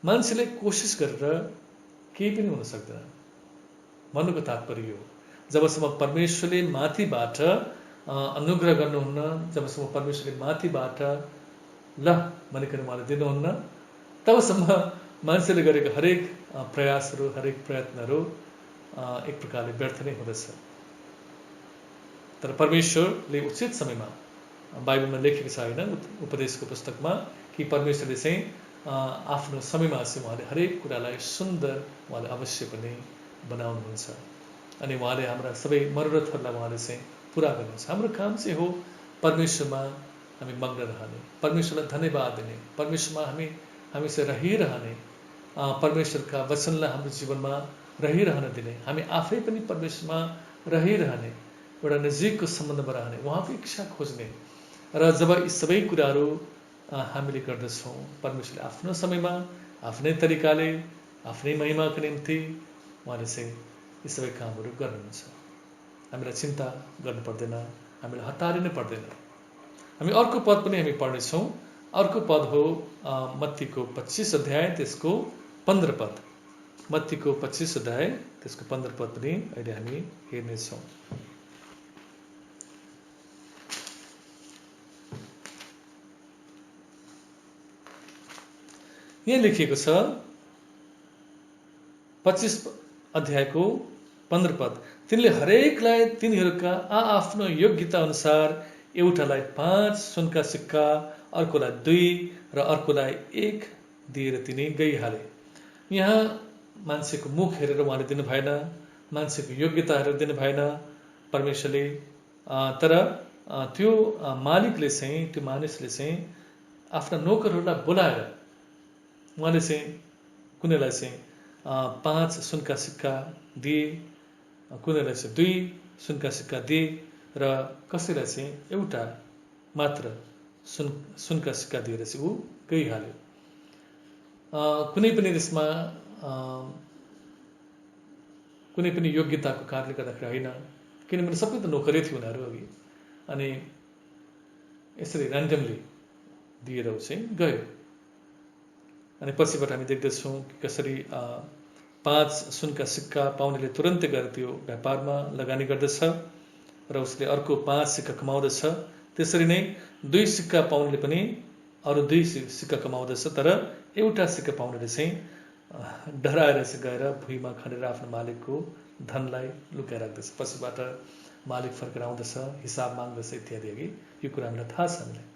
मान्छेले कोसिस गरेर केही पनि हुन सक्दैन। भन्नुको तात्पर्य हो, जबसम्म परमेश्वरले माथिबाट अनुग्रह गर्नुहुन्न, जबसम्म परमेश्वरले माथिबाट ल भनिकन उहाँले दिनुहुन्न, तबसम्म मान्छेले गरेको हरेक प्रयासहरू, हरेक प्रयत्नहरू एक प्रकारले व्यर्थ नै हुँदछ। तर परमेश्वरले उचित समयमा, बाइबलमा लेखेको छ होइन, उपदेशको पुस्तकमा, कि परमेश्वरले चाहिँ आफ्नो समयमा चाहिँ उहाँले हरेक कुरालाई सुन्दर उहाँले अवश्य पनि बनाउनुहुन्छ। अनि उहाँले हाम्रा सबै मनोरथहरूलाई उहाँले चाहिँ पुरा गर्नुहुन्छ। हाम्रो काम चाहिँ हो परमेश्वरमा हामी मग्न रहने, परमेश्वरलाई धन्यवाद दिने, परमेश्वरमा हामीसँग रहिरहने, परमेश्वरका वचनलाई हाम्रो जीवनमा रहिरहन दिने, हामी आफै पनि परमेश्वरमा रहिरहने, एउटा नजिकको सम्बन्धमा रहने, उहाँको इच्छा खोज्ने। र जब यी सबै कुराहरू हामीले गर्दछौँ, परमेश्वरले आफ्नो समयमा, आफ्नै तरिकाले, आफ्नै महिमाको निम्ति उहाँले चाहिँ यी सबै कामहरू गर्नुहुन्छ। हामीलाई चिन्ता गर्नु पर्दैन, हामीलाई हतारिनु पर्दैन। हामी अर्को पद पनि हामी पढ्नेछौँ। अर्को पद हो मत्तीको 25 अध्याय त्यसको 15 पद। मत्तीको 25 अध्याय त्यसको 15 पद पनि अहिले हामी हेर्नेछौँ। यहाँ लेखिएको छ 25 अध्यायको 15 पद, तिनले हरेकलाई तिनीहरूका आआफ्नो योग्यता अनुसार एउटालाई 5 सुनका सिक्का, अर्कोलाई 2 र अर्कोलाई 1 दिएर तिनी गइहाले। यहाँ मान्छेको मुख हेरेर उहाँले दिनु भएन, मान्छेको योग्यता हेरेर दिनु भएन परमेश्वरले, तर त्यो मालिकले चाहिँ, त्यो मानिसले चाहिँ आफ्ना नोकरहरूलाई बोलाएर उहाँले चाहिँ कुनैलाई चाहिँ 5 सुनका सिक्का दिए, कुनैलाई चाहिँ 2 सुनका सिक्का दिए र कसैलाई चाहिँ एउटा मात्र सुनका सिक्का दिएर चाहिँ ऊ गइहाल्यो। कुनै पनि त्यसमा कुनै पनि योग्यताको कारणले गर्दाखेरि होइन, किनभने सबै त नोकरै थियो उनीहरू अघि, अनि यसरी ऱ्यान्डमली दिएर चाहिँ गयो। अनि पछिबाट हामी देख्दछौँ कि कसरी 5 सुनका सिक्का पाउनेले तुरन्तै गएर त्यो व्यापारमा लगानी गर्दछ र उसले अर्को 5 सिक्का कमाउँदछ। त्यसरी नै 2 सिक्का पाउनेले पनि अरू 2 सिक्का कमाउँदछ, तर एउटा सिक्का पाउनेले चाहिँ डराएर चाहिँ गएर भुइँमा खनेर आफ्नो मालिकको धनलाई लुकाएर राख्दछ। पछिबाट मालिक फर्केर आउँदछ, हिसाब माग्दछ इत्यादि। अघि यो कुरा हामीलाई थाहा छ हामीलाई।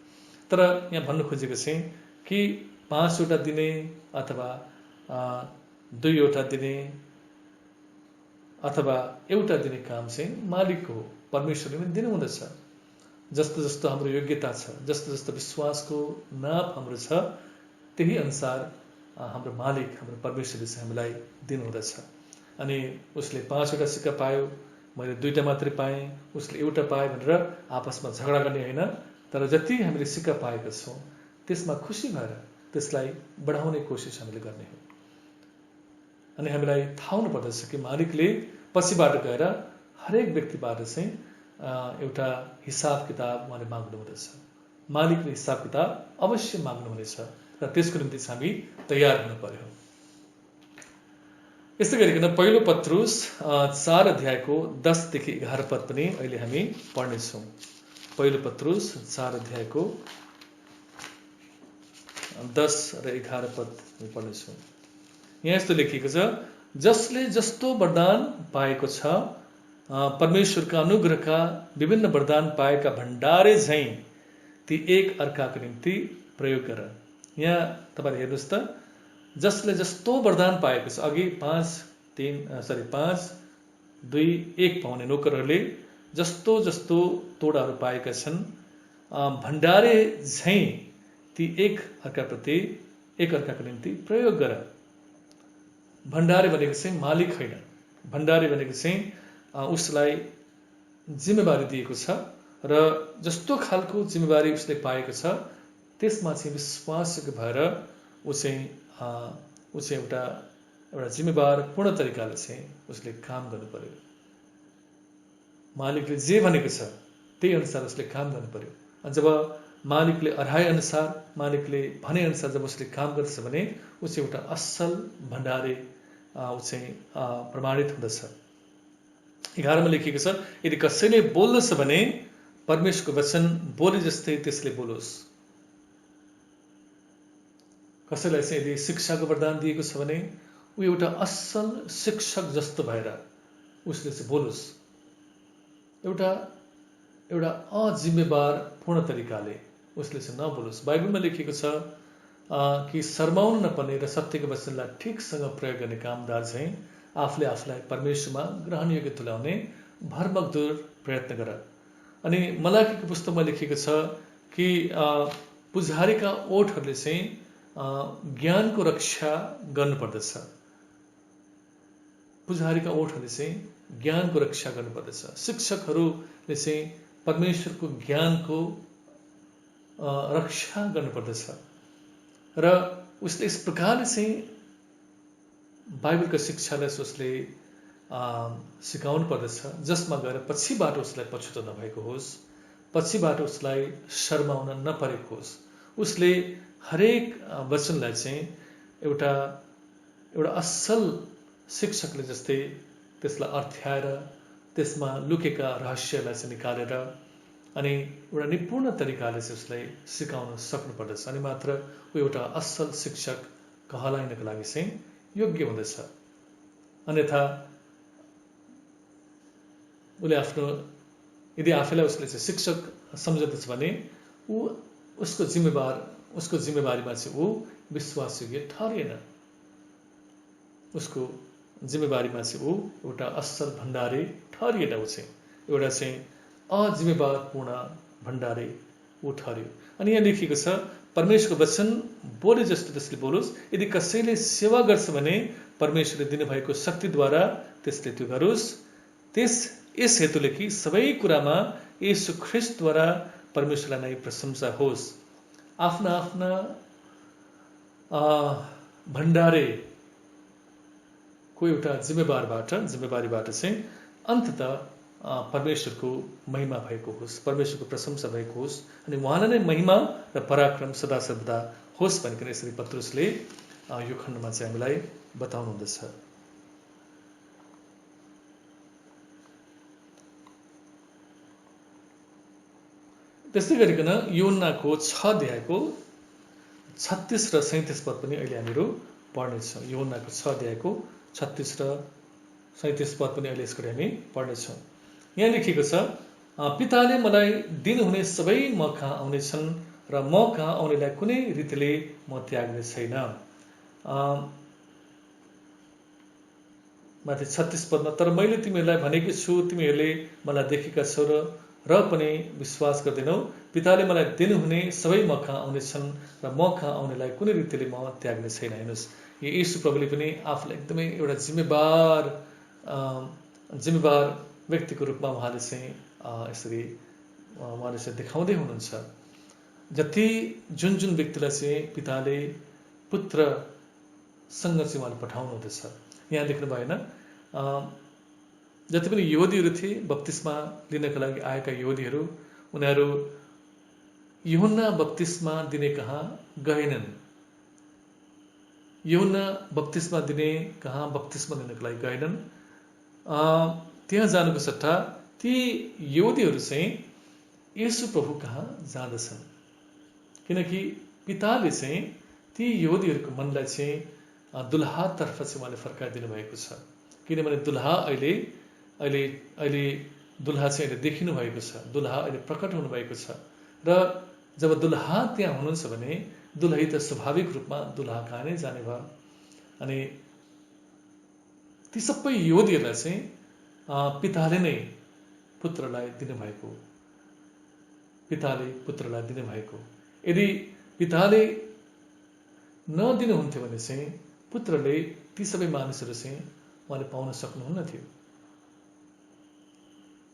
तर यहाँ भन्नु खोजेको चाहिँ कि 5 वटा दिने अथवा 2 वटा दिने अथवा एउटा दिने काम चाहिँ मालिकको हो, परमेश्वरले पनि दिनुहुँदछ। जस्तो जस्तो हाम्रो योग्यता छ, जस्तो जस्तो विश्वासको नाप हाम्रो छ, त्यही अनुसार हाम्रो मालिक, हाम्रो परमेश्वरले चाहिँ हामीलाई दिनुहुँदछ। अनि उसले 5 वटा सिक्का पायो, मैले 2टा मात्रै पाएँ, उसले एउटा पाएँ भनेर आपसमा झगडा गर्ने होइन, तर जति हामीले सिक्का पाएका छौँ त्यसमा खुसी भएर त्यसलाई बढाउने कोसिस हामीले गर्ने हो। अनि हामीलाई थाहा हुनुपर्दछ कि मालिकले पछिबाट गएर हरेक व्यक्तिबाट चाहिँ एउटा हिसाब किताब उहाँले माग्नुहुँदछ। मालिकले हिसाब किताब अवश्य माग्नुहुनेछ र त्यसको निम्ति चाहिँ हामी तयार हुनु पर्यो। यस्तै गरिकन पहिलो पत्रुस 4 अध्यायको 10 देखि 11 पद पनि अहिले हामी पढ्नेछौँ। पहिलो पत्रुस 4 अध्यायको 10 र 11 पद हामी पढ्नेछौँ। यहाँ यस्तो लेखिएको छ, जसले जस्तो वरदान पाएको छ, परमेश्वरका अनुग्रहका विभिन्न वरदान पाएका भण्डारे झैँ ती एक अर्काको निम्ति प्रयोग गर। यहाँ तपाईले हेर्नुहोस् त, जसले जस्तो वरदान पाएको छ, अघि 5 2 1 पाउने नोकरहरूले जस्तो जस्तो तोडाहरू पाएका छन्, भण्डारे झैँ ती एक अर्काको निम्ति प्रयोग गर। भण्डारे भनेको चाहिँ मालिक होइन, भण्डारे भनेको चाहिँ उसलाई जिम्मेवारी दिएको छ र जस्तो खालको जिम्मेवारी उसले पाएको छ त्यसमा चाहिँ विश्वासयोग्य भएर ऊ चाहिँ एउटा जिम्मेवार पूर्ण तरिकाले चाहिँ उसले काम गर्नु पर्यो। मालिकले जे भनेको छ त्यही अनुसार उसले काम गर्नु पर्यो। अनि जब मालिकले अराए अनुसार, मालिकले भने अनुसार जब उसले काम गर्छ भने ऊ चाहिँ एउटा असल भण्डारी ऊ चाहिँ प्रमाणित हुँदछ। 11 मा लेखिएको छ, यदि कसैले बोल्दछ भने परमेश्वरको वचन बोले जस्तै त्यसले बोलोस्। कसैलाई चाहिँ यदि शिक्षाको वरदान दिएको छ भने ऊ एउटा असल शिक्षक जस्तो भएर उसले चाहिँ बोलोस्। एउटा अजिम्मेवार पूर्ण तरिकाले उसले चाहिँ नबोलोस्। बाइबलमा लेखिएको छ कि शर्माउनु नपर्ने र सत्यको वचनलाई ठिकसँग प्रयोग गर्ने कामदार चाहिँ आफूले आफूलाई परमेश्वरमा ग्रहणयोग्य तुल्याउने भरमग्दुर प्रयत्न गर। अनि मलाकीको पुस्तकमा लेखिएको छ कि पुजारीका ओठहरूले चाहिँ ज्ञानको रक्षा गर्नुपर्दछ। पुजारीका ओठहरूले चाहिँ ज्ञानको रक्षा गर्नुपर्दछ। शिक्षकहरूले चाहिँ परमेश्वरको ज्ञानको रक्षा गर्नुपर्दछ र उसले यस प्रकारले चाहिँ बाइबलको शिक्षालाई उसले सिकाउनु पर्दछ जसमा गएर पछिबाट उसलाई पछुतो नभएको होस्, पछिबाट उसलाई शर्माउन नपरेको होस्। उसले हरेक वचनलाई चाहिँ एउटा असल शिक्षकले जस्तै त्यसलाई अर्थ्याएर त्यसमा लुकेका रहस्यलाई चाहिँ निकालेर अनि एउटा निपुण तरिकाले चाहिँ उसलाई सिकाउन सक्नुपर्दछ। अनि मात्र ऊ एउटा असल शिक्षक कहलाइनको लागि चाहिँ योग्य हुँदछ। अन्यथा उसले यदि आफैलाई उसले चाहिँ शिक्षक सम्झदछ भने उसको जिम्मेवारीमा चाहिँ ऊ विश्वासयोग्य ठहरिएन। उसको जिम्मेवारीमा चाहिँ ऊ एउटा असल भण्डारी ठहरिएन। ऊ चाहिँ एउटा चाहिँ अजिम्मेवारपूर्ण भण्डारी ऊ ठहरियो। अनि यहाँ लेखिएको छ, परमेश्वरको वचन बोले जस्तो त्यसले बोलोस्। यदि कसैले सेवा गर्छ भने परमेश्वरले दिनुभएको शक्तिद्वारा त्यसले त्यो गरोस्। यस हेतुले कि सबै कुरामा येशू ख्रिस्टद्वारा परमेश्वरलाई नै प्रशंसा होस्। आफ्ना आफ्ना भण्डारेको एउटा जिम्मेवारीबाट चाहिँ अन्ततः परमेश्वरको महिमा भएको होस्, परमेश्वरको प्रशंसा भएको होस् अनि उहाँलाई नै महिमा र पराक्रम सदा सर्वदा होस् भनिकन यसरी पत्रुसले यो खण्डमा चाहिँ हामीलाई बताउनुहुँदछ। त्यस्तै गरिकन यूहन्नाको 6 अध्यायको 36 र 37 पद पनि अहिले हामीहरू पढ्नेछौँ। यूहन्नाको 6 अध्यायको 36 र 37 पद पनि अहिले यसको हामी पढ्नेछौँ। यहाँ लेखिएको छ, पिताले मलाई दिनुहुने सबै म कहाँ आउनेछन् र म कहाँ आउनेलाई कुनै रीतिले म त्याग्ने छैन। माथि 36 पदमा, तर मैले तिमीहरूलाई भनेको छु, तिमीहरूले मलाई देखेका छौ र पनि विश्वास गर्दैनौ। पिताले मलाई दिनुहुने सबै म कहाँ आउनेछन् र म कहाँ आउनेलाई कुनै रीतिले म त्याग्ने छैन। हेर्नुहोस्, येशू प्रभुले पनि आफूलाई एकदमै एउटा जिम्मेवार व्यक्तिको रूपमा उहाँले चाहिँ यसरी उहाँले चाहिँ देखाउँदै हुनुहुन्छ। जुन व्यक्तिलाई चाहिँ पिताले पुत्रसँग चाहिँ उहाँले पठाउनु हुँदछ। यहाँ लेख्नु भएन, जति पनि यहुदीहरू थिए, बप्तिस्मा लिनका लागि आएका यहुदीहरू, उनीहरू यूहन्ना बप्तिस्मा दिने कहाँ गएनन्। यूहन्ना बप्तिस्मा दिने कहाँ बप्तिस्मा लिनका लागि गएनन्। त्यहाँ जानुको सट्टा ती यहुदीहरू चाहिँ येशू प्रभु कहाँ जाँदछन्, किनकि पिताले चाहिँ ती यहुदीहरूको मनलाई चाहिँ दुल्हातर्फ चाहिँ उहाँले फर्काइदिनु भएको छ। किनभने दुल्हा अहिले दुल्हा चाहिँ अहिले देखिनु भएको छ, दुल्हा अहिले प्रकट हुनुभएको छ। र जब दुल्हा त्यहाँ हुनुहुन्छ भने दुलही त स्वाभाविक रूपमा दुल्हा कहाँ नै जाने भयो। अनि ती सबै यहुदीहरूलाई चाहिँ पिताले नै पुत्रलाई दिनुभएको। यदि पिताले नदिनुहुन्थ्यो भने चाहिँ पुत्रले ती सबै मानिसहरू चाहिँ उहाँले पाउन सक्नुहुन्न थियो।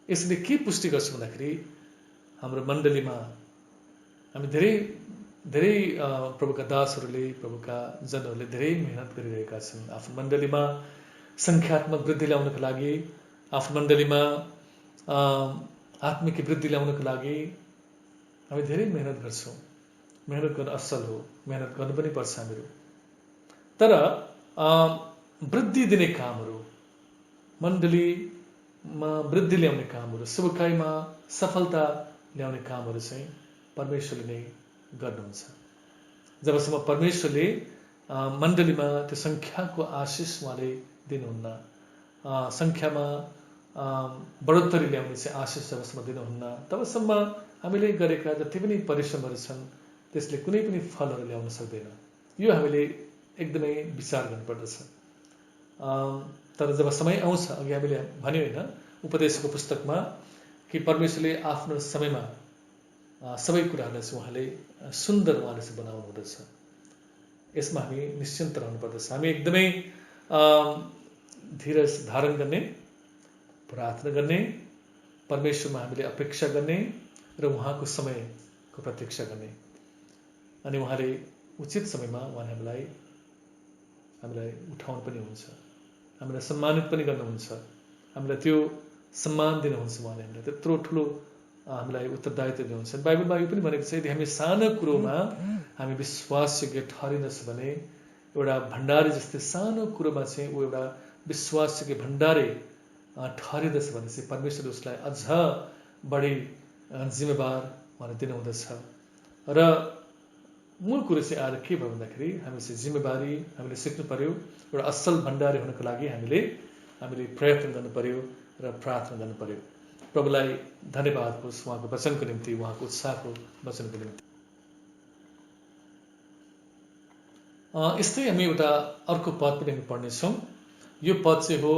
यसले के पुष्टि गर्छ भन्दाखेरि हाम्रो मण्डलीमा हामी धेरै धेरै प्रभुका दासहरूले प्रभुका जनहरूले धेरै मेहनत गरिरहेका छन्। आफ्नो मण्डलीमा सङ्ख्यात्मक वृद्धि ल्याउनको लागि, आफ्नो मण्डलीमा आत्मिक वृद्धि ल्याउनको लागि हामी धेरै मेहनत गर्छौँ। मेहनत गर्न असल हो, मेहनत गर्नु पनि पर्छ हामीहरू। तर वृद्धि दिने कामहरू, मण्डलीमा वृद्धि ल्याउने कामहरू, सेवकाईमा सफलता ल्याउने कामहरू चाहिँ परमेश्वरले नै गर्नुहुन्छ। जबसम्म परमेश्वरले मण्डलीमा त्यो सङ्ख्याको आशिष उहाँले दिनुहुन्न, सङ्ख्यामा बढोत्तरी ल्याउने चाहिँ आशिष जबसम्म दिनुहुन्न, तबसम्म हामीले गरेका जति पनि परिश्रमहरू छन् त्यसले कुनै पनि फलहरू ल्याउन सक्दैन। यो हामीले एकदमै विचार गर्नुपर्दछ। तर जब समय आउँछ, अघि हामीले भन्यो होइन उपदेशको पुस्तकमा, कि परमेश्वरले आफ्नो समयमा सबै कुराहरूलाई चाहिँ उहाँले सुन्दर उहाँले चाहिँ बनाउनु हुँदछ। यसमा हामी निश्चिन्त रहनुपर्दछ। हामी एकदमै धीरज धारण गर्ने, प्रार्थना गर्ने, परमेश्वरमा हामीले अपेक्षा गर्ने र उहाँको समयको प्रतीक्षा गर्ने। अनि उहाँले उचित समयमा उहाँले हामीलाई उठाउनु पनि हुन्छ, हामीलाई सम्मानित पनि गर्नुहुन्छ, हामीलाई त्यो सम्मान दिनुहुन्छ। उहाँले हामीलाई त्यत्रो ठुलो हामीलाई उत्तरदायित्व दिनुहुन्छ। बाइबलमा यो पनि भनेको छ, यदि हामी सानो कुरोमा हामी विश्वासयोग्य ठहरिँदछ भने, एउटा भण्डारी जस्तै सानो कुरोमा चाहिँ ऊ एउटा विश्वासयोग्य भण्डारी ठहरिँदछ भने चाहिँ परमेश्वरले उसलाई अझ बढी जिम्मेवार उहाँले दिनुहुँदछ। र मूल कुरो चाहिँ आएर के भयो भन्दाखेरि, हामी चाहिँ जिम्मेवारी हामीले सिक्नु पर्यो। एउटा असल भण्डारी हुनको लागि हामीले प्रयत्न गर्नु पर्यो र प्रार्थना गर्नु पर्यो। प्रभुलाई धन्यवाद होस् उहाँको वचनको निम्ति, उहाँको उत्साहको वचनको निम्ति। यस्तै हामी एउटा अर्को पद पनि हामी पढ्नेछौँ। यो पद चाहिँ हो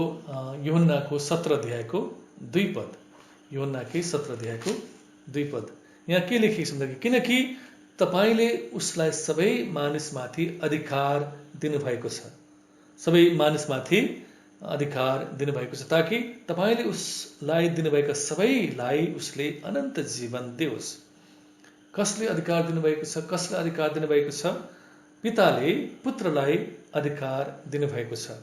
यूहन्नाको 17 अध्यायको 2 पद। यूहन्नाकै 17 अध्यायको 2 पद। यहाँ के लेखिएको छ भन्दाखेरि, किनकि तपाईले उसलाई सबै मानिसमाथि अधिकार दिनुभएको छ, सबै मानिसमाथि अधिकार दिनुभएको छ, ताकि तपाईले उसलाई दिनुभएका सबैलाई उसले अनन्त जीवन दियोस्। कसले अधिकार दिनुभएको छ? कसले अधिकार दिनुभएको छ? पिताले पुत्रलाई अधिकार दिनुभएको छ।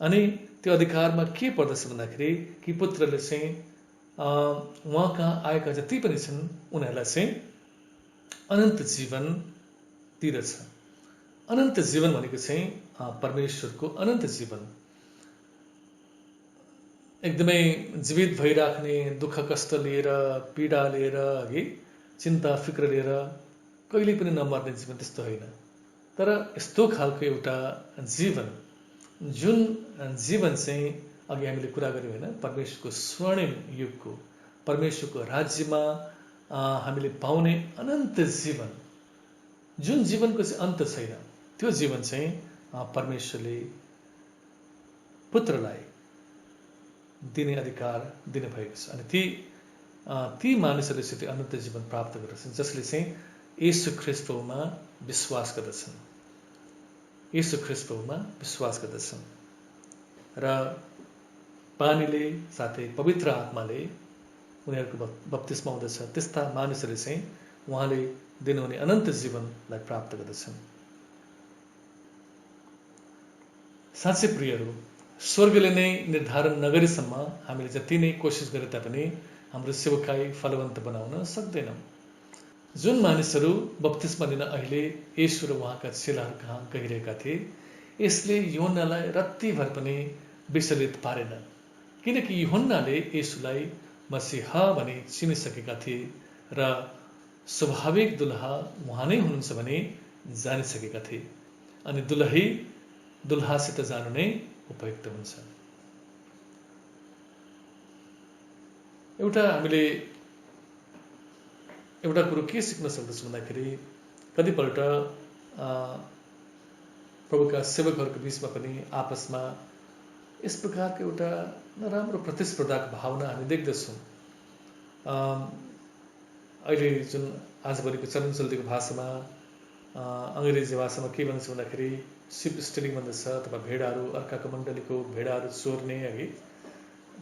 अनि त्यो अधिकारमा के पर्दछ भन्दाखेरि, कि पुत्रले चाहिँ उहाँ कहाँ आएका जति पनि छन् उनीहरूलाई चाहिँ अनन्त जीवन दिदछ। अनन्त जीवन भनेको चाहिँ परमेश्वरको अनन्त जीवन, एकदमै जीवित भइराख्ने, दुःख कष्ट लिएर, पीडा लिएर, है चिन्ता फिक्र लिएर कहिले पनि नमर्ने जीवन त्यस्तो होइन। तर यस्तो खालको एउटा जीवन, जुन जीवन चाहिँ अघि हामीले कुरा गर्यौँ होइन, परमेश्वरको स्वर्णिम युगको, परमेश्वरको राज्यमा हामीले पाउने अनन्त जीवन, जुन जीवनको चाहिँ अन्त छैन, त्यो जीवन चाहिँ परमेश्वरले पुत्रलाई दिने अधिकार दिनुभएको छ। अनि ती मानिसहरूले चाहिँ त्यो अनन्त जीवन प्राप्त गर्दछन्, जसले चाहिँ येशू ख्रीष्टमा विश्वास गर्दछन्, येशू ख्रीष्टमा विश्वास गर्दछन्। र पानीले साथै पवित्र आत्माले उनीहरूको बप्तिस्मा हुँदछ। त्यस्ता मानिसहरूले चाहिँ उहाँले दिनुहुने अनन्त जीवनलाई प्राप्त गर्दछन्। साँच्चै प्रियहरू, स्वर्गले नै निर्धारण नगरीसम्म हामीले जति नै कोसिस गरे तापनि हाम्रो सेवकाई फलवन्त बनाउन सक्दैनौँ। जुन मानिसहरू बप्तिस्मा लिन अहिले येशू र उहाँका चेलाहरू कहाँ गइरहेका थिए, यसले यूहन्नालाई रत्तिभर पनि विचलित पारेन, किनकि यूहन्नाले येशूलाई मसीहा भनी चिनिसकेका थिए र स्वाभाविक दुल्हा उहाँ नै हुनुहुन्छ भने जानिसकेका थिए। अनि दुल्हासित जानु नै उपयुक्त हुन्छ। हामीले एउटा कुरो के सिक्न सक्दछौँ भन्दाखेरि, कतिपल्ट प्रभुका सेवकहरूको बिचमा पनि आपसमा यस प्रकारको एउटा नराम्रो प्रतिस्पर्धाको भावना हामी देख्दछौँ। अहिले जुन आजभरिको चलनचल्तीको भाषामा, अङ्ग्रेजी भाषामा के भन्छ भन्दाखेरि सिप स्टिलिङ भन्दछ, अथवा भेडाहरू अर्काको मण्डलीको भेडाहरू चोर्ने, है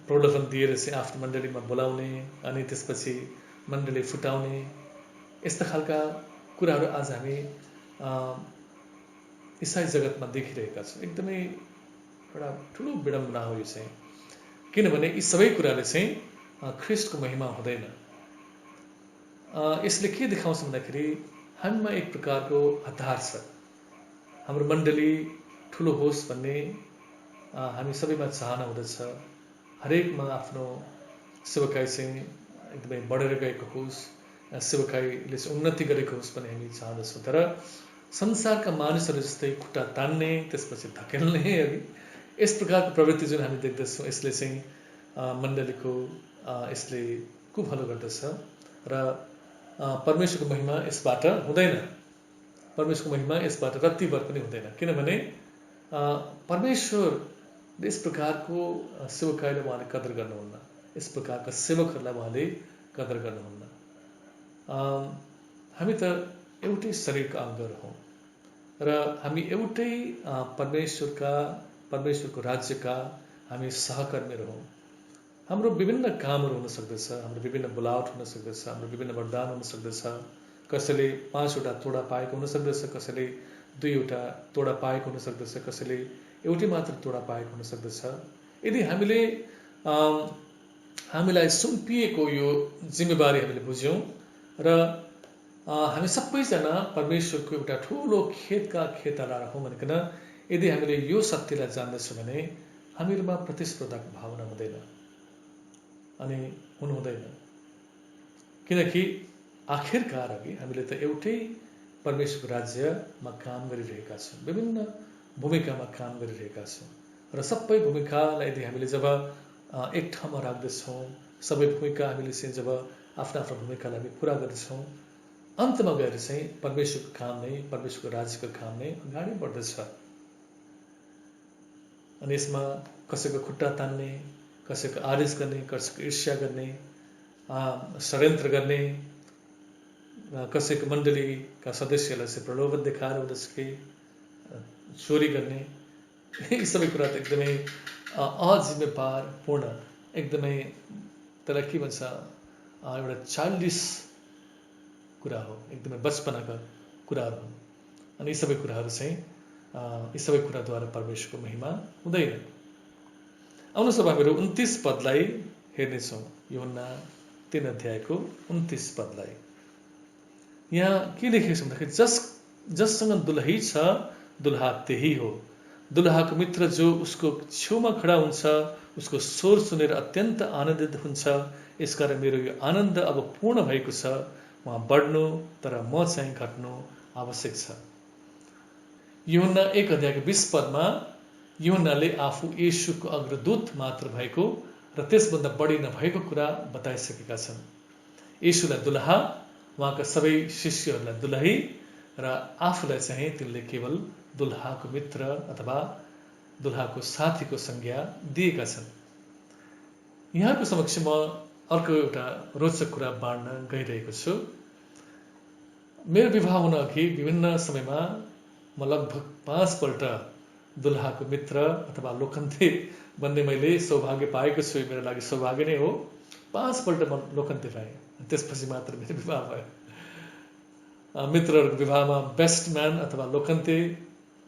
प्रलोभन दिएर चाहिँ आफ्नो मण्डलीमा बोलाउने अनि त्यसपछि मण्डली फुटाउने, यस्ता खालका कुराहरू आज हामी इसाई जगतमा देखिरहेका छौँ। एकदमै एउटा ठुलो विडम्बना हो यो चाहिँ, किनभने यी सबै कुराले चाहिँ ख्रिस्टको महिमा हुँदैन। यसले के देखाउँछ भन्दाखेरि हामीमा एक प्रकारको हतार छ। हाम्रो मण्डली ठुलो होस् भन्ने हामी सबैमा चाहना हुँदछ। हरेकमा आफ्नो सेवकाई चाहिँ एकदमै बढेर गएको होस्, सेवकाईले चाहिँ उन्नति गरेको होस् भन्ने हामी चाहँदछौँ। तर संसारका मानिसहरू जस्तै खुट्टा तान्ने, त्यसपछि धकेल्ने, यस प्रकारको प्रवृत्ति जुन हामी देख्दछौँ, यसले चाहिँ मण्डलीको यसले कुभलो गर्दछ र परमेश्वरको महिमा यसबाट हुँदैन। परमेश्वरको महिमा यसबाट रत्तिभर पनि हुँदैन, किनभने परमेश्वर यस प्रकारको सेवकाईलाई उहाँले कदर गर्नुहुन्न, यस प्रकारका सेवकहरूलाई उहाँले कदर गर्नुहुन्न। हामी त एउटै शरीरका अङ्गहरू हौँ र हामी एउटै परमेश्वरको राज्यका हामी सहकर्मीहरू हौँ। हाम्रो विभिन्न कामहरू हुन सक्दछ, हाम्रो विभिन्न बोलावट हुन सक्दछ, हाम्रो विभिन्न वरदान हुन सक्दछ। कसैले 5वटा तोडा पाएको हुन सक्दछ, कसैले 2वटा तोडा पाएको हुन सक्दछ, कसैले एउटै मात्र तोडा पाएको हुन सक्दछ। यदि हामीलाई सुम्पिएको यो जिम्मेवारी हामीले बुझ्यौँ र हामी सबैजना परमेश्वरको एउटा ठुलो खेतका खेताला हौँ भनिकन यदि हामीले यो सत्यलाई जान्दछौँ भने हामीहरूमा प्रतिस्पर्धाको भावना हुँदैन अनि हुनु हुँदैन। किनकि आखिरकार हामीले त एउटै परमेश्वरको राज्यमा काम गरिरहेका छौँ, विभिन्न भूमिकामा काम गरिरहेका छौँ र सबै भूमिकालाई यदि हामीले जब एक ठाउँमा राख्दछौँ, सबै भूमिका हामीले चाहिँ जब आफ्ना भूमिकालाई हामी पुरा गर्दछौँ, अन्तमा गएर चाहिँ परमेश्वरको काम नै, परमेश्वरको राज्यको काम नै अगाडि बढ्दछ। अनि यसमा कसैको खुट्टा तान्ने, कसैको आरिस गर्ने, कसैको ईर्ष्या गर्ने, षड्यन्त्र गर्ने, कसैको मण्डलीका सदस्यलाई चाहिँ प्रलोभन देखाएर हुँदछ कि चोरी गर्ने, यी सबै कुरा त एकदमै अजिम्मेवारपूर्ण, एकदमै त्यसलाई के भन्छ एउटा चाइल्डिस कुरा हो, एकदमै बचपनाका कुराहरू हुन्। अनि यी सबै कुराहरू चाहिँ यी सबै कुराद्वारा परमेश्वरको महिमा हुँदैन। आउनुहोस् अब हामीहरू 29 पदलाई हेर्नेछौँ, यूहन्ना 3 अध्यायको 29 पदलाई। यहाँ के लेखेको छ भन्दाखेरि जससँग दुलही छ दुल्हा त्यही हो। दुल्हाको मित्र जो उसको छेउमा खडा हुन्छ उसको स्वर सुनेर अत्यन्त आनन्दित हुन्छ। यसकारण मेरो यो आनन्द अब पूर्ण भएको छ। उहाँ बढ्नु तर म चाहिँ घट्नु आवश्यक छ। यूहन्ना 1 अध्यायको 20 पदमा यूहन्नाले आफू येशूको अग्रदूत मात्र भएको र त्यसभन्दा बढी नभएको कुरा बताइसकेका छन्। येशूलाई दुल्हा, उहाँका सबै शिष्यहरूलाई दुलही र आफूलाई चाहिँ तिनले केवल दुल्हाको मित्र अथवा दुल्हाको साथीको संज्ञा दिएका छन्। यहाँको समक्ष म अर्को एउटा रोचक कुरा बाँड्न गइरहेको छु। मेरो विवाह हुन अघि विभिन्न समयमा म लगभग 5 पल्ट दुल्हाको मित्र अथवा लोकन्ते बन्ने मैले सौभाग्य पाएको छु। मेरो लागि सौभाग्य नै हो। 5 पल्ट म लोकन्ते पाएँ, त्यसपछि मात्र मेरो विवाह भयो। मित्रहरूको विवाहमा बेस्ट म्यान अथवा लोकन्ते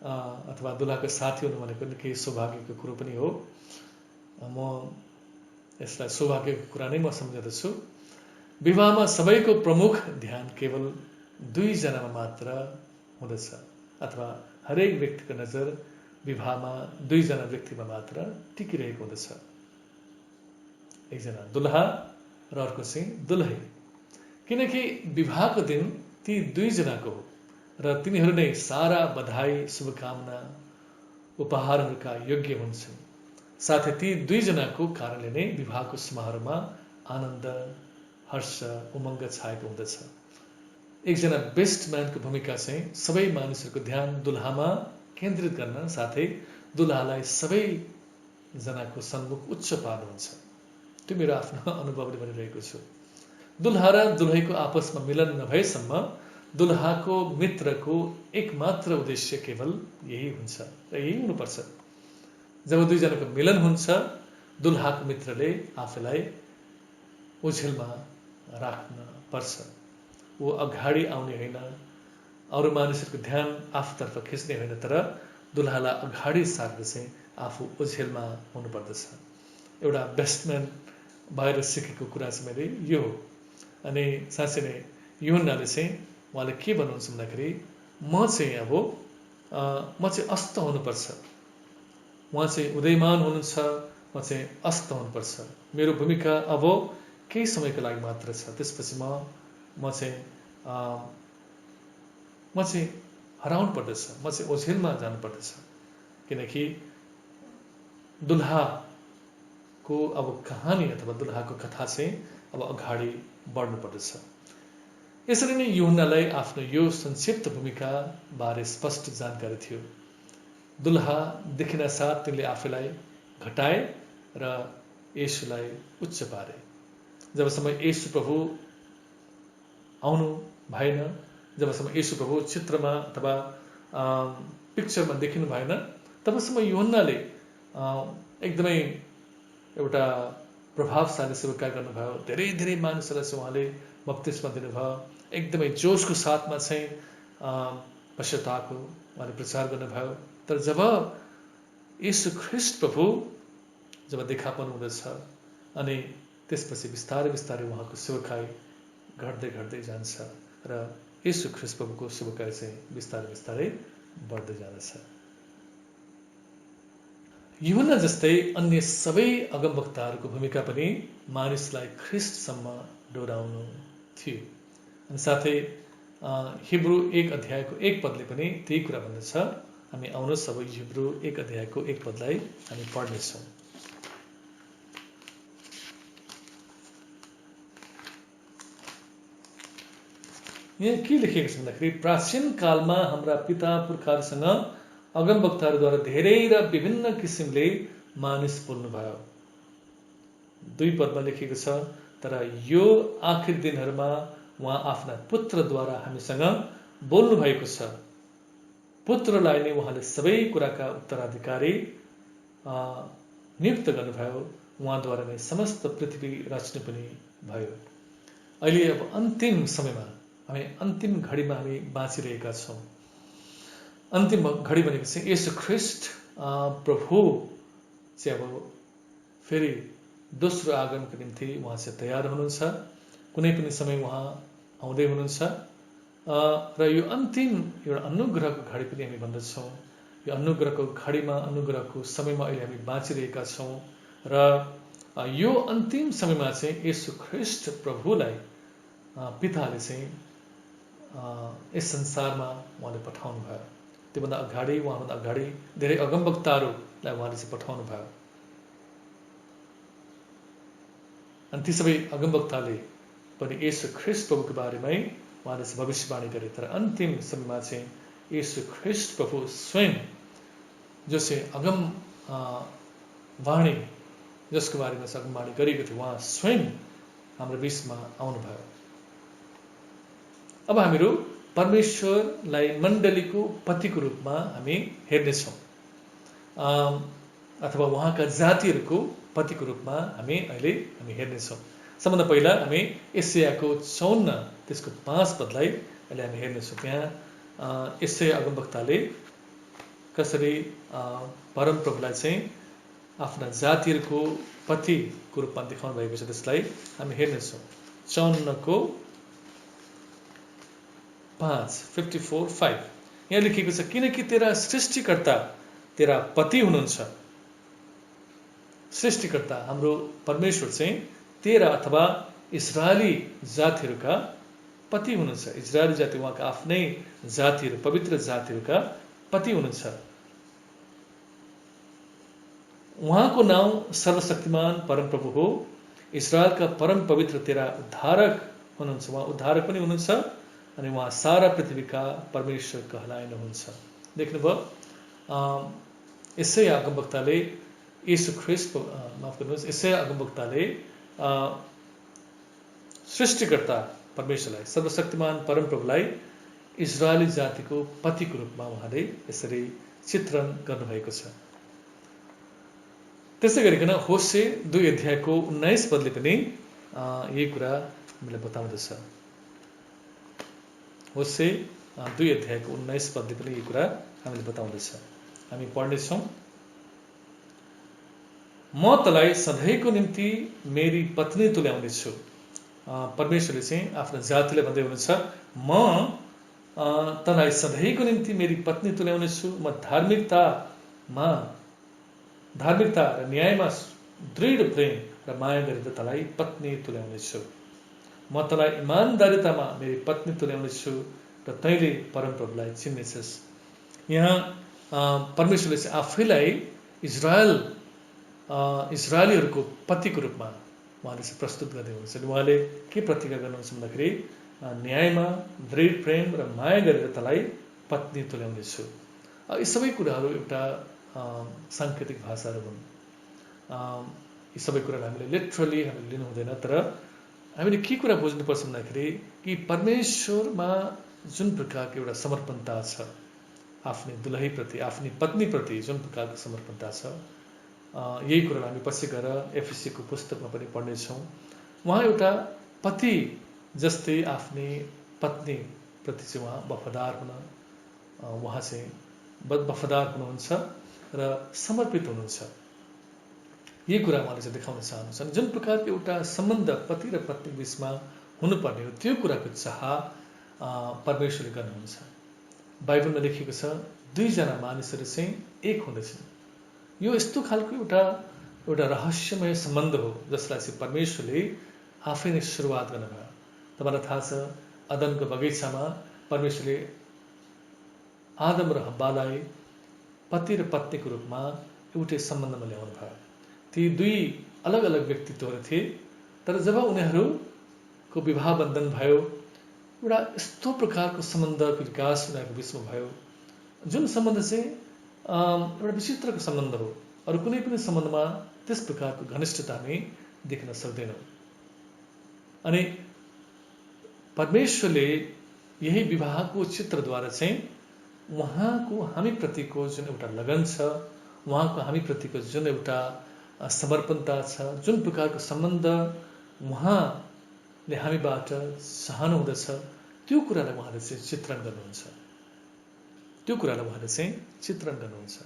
अथवा दुल्हाको साथी हुनु भनेको निकै सौभाग्यको कुरो पनि हो। म यसलाई सौभाग्यको कुरा नै म सम्झदछु। विवाहमा सबैको प्रमुख ध्यान केवल 2 जनामा मात्र हुँदछ अथवा हरेक व्यक्तिको नजर विवाहमा 2 जना व्यक्तिमा मात्र टिकिरहेको हुँदछ। एकजना दुल्हा र अर्को चाहिँ दुलही। किनकि विवाहको दिन ती 2 जनाको हो र तिनीहरू नै सारा बधाई, शुभकामना, उपहारहरूका योग्य हुन्छन्। साथै ती 2 जनाको कारणले नै विवाहको समारोहमा आनन्द, हर्ष, उमङ्ग छाएको हुँदछ। एकजना बेस्ट म्यानको भूमिका चाहिँ सबै मानिसहरूको ध्यान दुल्हामा केन्द्रित गर्न साथै दुल्हालाई सबै जनाको सन्मुख उच्च पार्नुहुन्छ। त्यो मेरो आफ्नो अनुभवले भनिरहेको छु। दुल्हा र दुलहीको आपसमा मिलन नभएसम्म दुल्हाको मित्रको एकमात्र उद्देश्य केवल यही हुन्छ र यही हुनुपर्छ। जब 2 जनाको मिलन हुन्छ, दुल्हाको मित्रले आफूलाई ओझेलमा राख्न पर्छ। ऊ अगाडि आउने होइन, अरू मानिसहरूको ध्यान आफूतर्फ खिच्ने होइन, तर दुलहालाई अगाडि सारेर चाहिँ आफू ओझेलमा हुनुपर्दछ। एउटा बेस्टम्यान भएर सिकेको कुरा चाहिँ मैले यो हो। अनि साँच्चै नै यूहन्नाले चाहिँ उहाँले के भन्नुहुन्छ भन्दाखेरि म चाहिँ अस्त हुनुपर्छ, उहाँ चाहिँ उदयमान हुनुहुन्छ, म चाहिँ अस्त हुनुपर्छ, मेरो भूमिका अब केही समयको लागि मात्र छ, त्यसपछि म चाहिँ हराउनु पर्दछ, म चाहिँ ओझेलमा जानुपर्दछ, किनकि दुल्हाको अब कहानी अथवा दुल्हाको कथा चाहिँ अब अगाडि बढ्नुपर्दछ। यसरी नै यूहन्नालाई आफ्नो यो संक्षिप्त भूमिका बारे स्पष्ट जानकारी थियो। दुल्हा देखिन साथ तिनले आफैलाई घटाए र येशूलाई उच्च पारे। जबसम्म येशू प्रभु आउनु भएन, जबसम्म येशू प्रभु चित्रमा अथवा पिक्चरमा देखिनु भएन, तबसम्म यूहन्नाले एकदमै एउटा प्रभावशाली सेवाकार्य गर्नुभयो। धेरै धेरै मानिसहरूलाई चाहिँ उहाँले बप्तिस्मा दिनुभयो। एकदमै जोसको साथमा चाहिँ पश्चातापको उहाँले प्रचार गर्नुभयो। तर जब येशू ख्रीष्ट प्रभु जब देखा पर्नुहुँदछ अनि त्यसपछि बिस्तारै बिस्तारै उहाँको सेवकाई घट्दै घट्दै जान्छ र येशू ख्रीष्ट प्रभुको सेवकाई चाहिँ बिस्तारै बिस्तारै बढ्दै जाँदछ। यूहन्ना जस्तै अन्य सबै अगमवक्ताहरूको भूमिका पनि मानिसलाई ख्रीष्टसम्म डोराउनु थियो। अनि साथै हिब्रू 1 अध्यायको 1 पदले पनि त्यही कुरा भन्दछ। हामी आउनुहोस् अब हिब्रू 1 अध्यायको 1 पदलाई हामी पढ्नेछौँ। यहाँ के लेखेको छ भन्दाखेरि प्राचीन कालमा हाम्रा पिता पुर्खाहरूसँग अगमवक्ताहरूद्वारा धेरै र विभिन्न किसिमले मानिस बोल्नुभयो। 2 पदमा लेखेको छ, तर यो आखिर दिनहरूमा उहाँ आफ्ना पुत्रद्वारा हामीसँग बोल्नु भएको छ। पुत्रलाई नै उहाँले सबै कुराका उत्तराधिकारी नियुक्त गर्नुभयो, उहाँद्वारा नै समस्त पृथ्वी रच्नु पनि भयो। अहिले अब अन्तिम समयमा हामी अन्तिम घडीमा हामी बाँचिरहेका छौँ। अन्तिम घडी भनेको चाहिँ येशू ख्रीष्ट प्रभु चाहिँ अब फेरि दोस्रो आगमनको निम्ति उहाँ चाहिँ तयार हुनुहुन्छ। कुनै पनि समय उहाँ आउँदै हुनुहुन्छ र यो अन्तिम एउटा अनुग्रहको घडी पनि हामी भन्दछौँ। यो अनुग्रहको घडीमा, अनुग्रहको समयमा अहिले हामी बाँचिरहेका छौँ र यो अन्तिम समयमा चाहिँ येशू ख्रीष्ट प्रभुलाई पिताले चाहिँ यस संसारमा उहाँले पठाउनु भयो। त्योभन्दा अगाडि, उहाँभन्दा अगाडि धेरै अगमवक्ताहरूलाई उहाँले चाहिँ पठाउनु भयो। अनि ती सबै अगमवक्ताले पनि येशू ख्रीष्ट प्रभुको बारेमै उहाँले चाहिँ भविष्यवाणी गरे। तर अन्तिम समयमा चाहिँ येशू ख्रीष्ट प्रभु स्वयं जो चाहिँ अगम वाणी जसको बारेमा चाहिँ अगमवाणी गरेको थियो, उहाँ स्वयं हाम्रो बिचमा आउनुभयो। अब हामीहरू परमेश्वरलाई मण्डलीको पतिको रूपमा हामी हेर्नेछौँ अथवा उहाँका जातिहरूको पतिको रूपमा हामी हेर्नेछौँ। सबभन्दा पहिला हामी यशायाको 54 त्यसको 5 पदलाई अहिले हामी हेर्नेछौँ। त्यहाँ यशाया अगमवक्ताले कसरी परमप्रभुलाई चाहिँ आफ्ना जातिहरूको पतिको रूपमा देखाउनु भएको छ, त्यसलाई हामी हेर्नेछौँ। 54को 54:5 यहाँ लेखिएको छ, किनकि तेरा सृष्टिकर्ता तेरा पति हुनुहुन्छ। सृष्टिकर्ता हाम्रो परमेश्वर चाहिँ तेरा अथवा इजरायली जातिहरूका पति हुनुहुन्छ। इजरायली जाति उहाँका आफ्नै जातिहरू, पवित्र जातिहरूका पति हुनुहुन्छ। उहाँको नाउँ सर्वशक्तिमान परमप्रभु हो। इजरायलका परम पवित्र तेरा उद्धारक हुनुहुन्छ। उहाँ उद्धारक पनि हुनुहुन्छ अनि उहाँ सारा पृथ्वीका परमेश्वर कहलाइनुहुन्छ। देख्नुभयो, यशाया अगमवक्ताले येशू ख्रीष्ट माफ गर्नुहोस्, यशाया अगमवक्ताले सृष्टिकर्ता परमेश्वरलाई, सर्वशक्तिमान परमप्रभुलाई इजरायली जातिको पतिको रूपमा उहाँले यसरी चित्रण गर्नुभएको छ। त्यसै गरिकन होशे 2 अध्यायको 19 पदले पनि यही कुरा हामीलाई बताउँदछ। होशे 2 अध्यायको 19 पदले पनि यो कुरा हामीले बताउँदैछ। हामी पढ्नेछौँ। म तँलाई सधैँको निम्ति मेरी पत्नी तुल्याउनेछु। परमेश्वरले चाहिँ आफ्नो जातिलाई भन्दै हुनुहुन्छ, म तँलाई सधैँको निम्ति मेरी पत्नी तुल्याउनेछु। म धार्मिकता र न्यायमा दृढ प्रेम र माया गरेर तँलाई पत्नी तुल्याउनेछु। म तँलाई इमान्दारितामा मेरी पत्नी तुल्याउनेछु र तैँले परमप्रभुलाई चिन्नेछस्। यहाँ परमेश्वरले चाहिँ आफैलाई इजरायलीहरूको पतिको रूपमा उहाँले चाहिँ प्रस्तुत गर्दै हुनुहुन्छ। उहाँले के प्रतिज्ञा गर्नुहुन्छ भन्दाखेरि न्यायमा दृढ प्रेम र माया गरेर तँलाई पत्नी तुल्याउनेछु। यी सबै कुराहरू एउटा साङ्केतिक भाषाहरू हुन्। यी सबै कुराहरू हामीले लिटरली हामीले लिनु हुँदैन, तर हामीले के कुरा बुझ्नुपर्छ भन्दाखेरि कि परमेश्वरमा जुन प्रकारको एउटा समर्पणता छ, आफ्नै दुलहीप्रति आफ्नै पत्नीप्रति जुन प्रकारको समर्पणता छ, यही कुरालाई हामी पछि गएर एफएसीको पुस्तकमा पनि पढ्नेछौँ। उहाँ एउटा पति जस्तै आफ्नै पत्नीप्रति चाहिँ उहाँ वफादार हुनुहुन्छ र समर्पित हुनुहुन्छ। यही कुरा उहाँले चाहिँ देखाउन चाहनुहुन्छ। जुन प्रकारको एउटा सम्बन्ध पति र पत्नी बिचमा हुनुपर्ने हो, त्यो कुराको चाह परमेश्वरले गर्नुहुन्छ। बाइबलमा लेखिएको छ 2 जना मानिसहरू चाहिँ एक हुँदैछन्। यो यस्तो खालको एउटा रहस्यमय सम्बन्ध हो जसलाई चाहिँ परमेश्वरले आफै नै सुरुवात गर्नुभयो। तपाईँलाई थाहा छ, अदनको बगैँचामा परमेश्वरले आदम र हब्बालाई पति र पत्नीको रूपमा एउटै सम्बन्धमा ल्याउनु भयो। ती 2 अलग अलग व्यक्तित्वहरू थिए, तर जब उनीहरूको विवाह बन्धन भयो, एउटा यस्तो प्रकारको सम्बन्धको विकास उनीहरूको बिचमा भयो, जुन सम्बन्ध चाहिँ एउटा विचित्रको सम्बन्ध हो। अरू कुनै पनि सम्बन्धमा त्यस प्रकारको घनिष्ठता हामी देख्न सक्दैनौँ। अनि परमेश्वरले यही विवाहको चित्रद्वारा चाहिँ उहाँको हामीप्रतिको जुन एउटा लगन छ, उहाँको हामीप्रतिको जुन एउटा समर्पणता छ, जुन प्रकारको सम्बन्ध उहाँले हामीबाट चाहनुहुँदछ, त्यो कुरालाई उहाँले चाहिँ चित्रण गर्नुहुन्छ।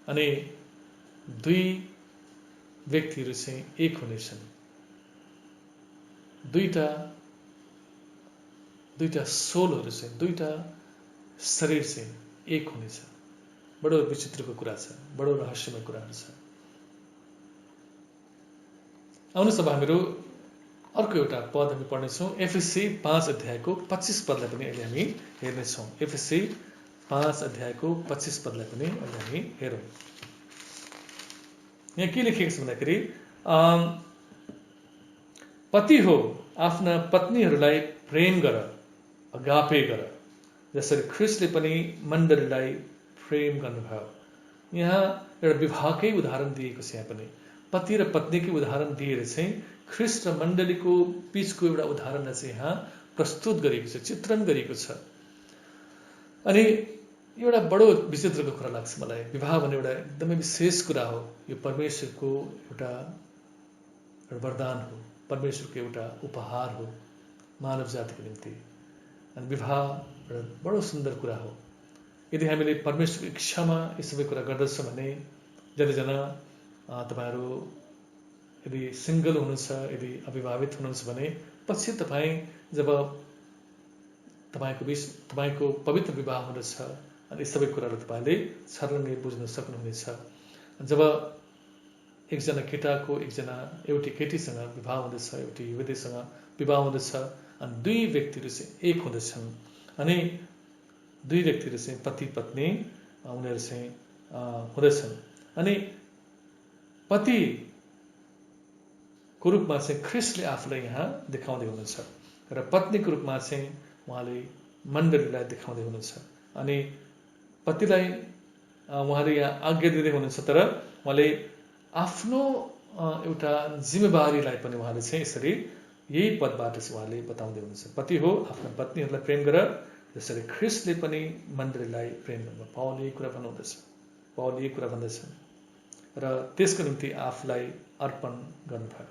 अनि 2 व्यक्तिहरू चाहिँ एक हुनेछन्। दुईटा सोलहरू चाहिँ, 2टा शरीर चाहिँ एक हुनेछ। बडो विचित्रको कुरा छ, बडो रहस्यमय कुराहरू छ। आउनुहोस् अब हामीहरू अर्को एउटा पद हामी पढ्नेछौँ। एफएसी 5 अध्यायको 25 पदलाई पनि अहिले हामी हेर्नेछौँ। एफएसी 5 अध्यायको 25 पदलाई पनि अहिले हामी हेरौँ। यहाँ के लेखिएको छ भन्दाखेरि, पति हो आफ्ना पत्नीहरूलाई प्रेम गर, अगापे गर, जसरी ख्रिस्टले पनि मण्डलीलाई प्रेम गर्नुभयो। यहाँ एउटा विवाहकै उदाहरण दिएको छ। यहाँ पनि पति र पत्नीकै उदाहरण दिएर चाहिँ ख्रिस्ट र मण्डलीको बीचको एउटा उदाहरणलाई चाहिँ यहाँ प्रस्तुत गरिएको छ, चित्रण गरिएको छ। अनि एउटा बडो विचित्रको कुरा लाग्छ मलाई। विवाह भन्ने एउटा एकदमै विशेष कुरा हो। यो परमेश्वरको एउटा वरदान हो, परमेश्वरको एउटा उपहार हो मानव जातिको निम्ति। अनि विवाह एउटा बडो सुन्दर कुरा हो। यदि हामीले परमेश्वरको इच्छामा यी सबै कुरा गर्दछौँ भने, जतिजना तपाईँहरू यदि सिङ्गल हुनुहुन्छ, यदि अविवाहित हुनुहुन्छ भने पछि तपाईँ जब तपाईँको पवित्र विवाह हुँदछ, अनि यी सबै कुराहरू तपाईँले छर्लङ्गै बुझ्न सक्नुहुनेछ। जब एकजना केटाको एउटी केटीसँग विवाह हुँदछ, एउटी युवतीसँग विवाह हुँदछ, अनि 2 व्यक्तिहरू चाहिँ एक हुँदछन्। अनि 2 व्यक्तिहरू चाहिँ पति पत्नी उनीहरू चाहिँ हुँदछन्। अनि पतिको रूपमा चाहिँ ख्रिस्टले आफूलाई यहाँ देखाउँदै हुनुहुन्छ र पत्नीको रूपमा चाहिँ उहाँले मण्डलीलाई देखाउँदै हुनुहुन्छ। अनि पतिलाई उहाँले यहाँ आज्ञा दिँदै हुनुहुन्छ, तर उहाँले आफ्नो एउटा जिम्मेवारीलाई पनि उहाँले चाहिँ यसरी यही पदबाट चाहिँ उहाँले बताउँदै हुनुहुन्छ। पति हो आफ्ना पत्नीहरूलाई प्रेम गर, जसरी ख्रिस्टले पनि मण्डलीलाई प्रेम गर्नु। पावल यही कुरा भन्दछन् र त्यसको निम्ति आफूलाई अर्पण गर्नुभयो।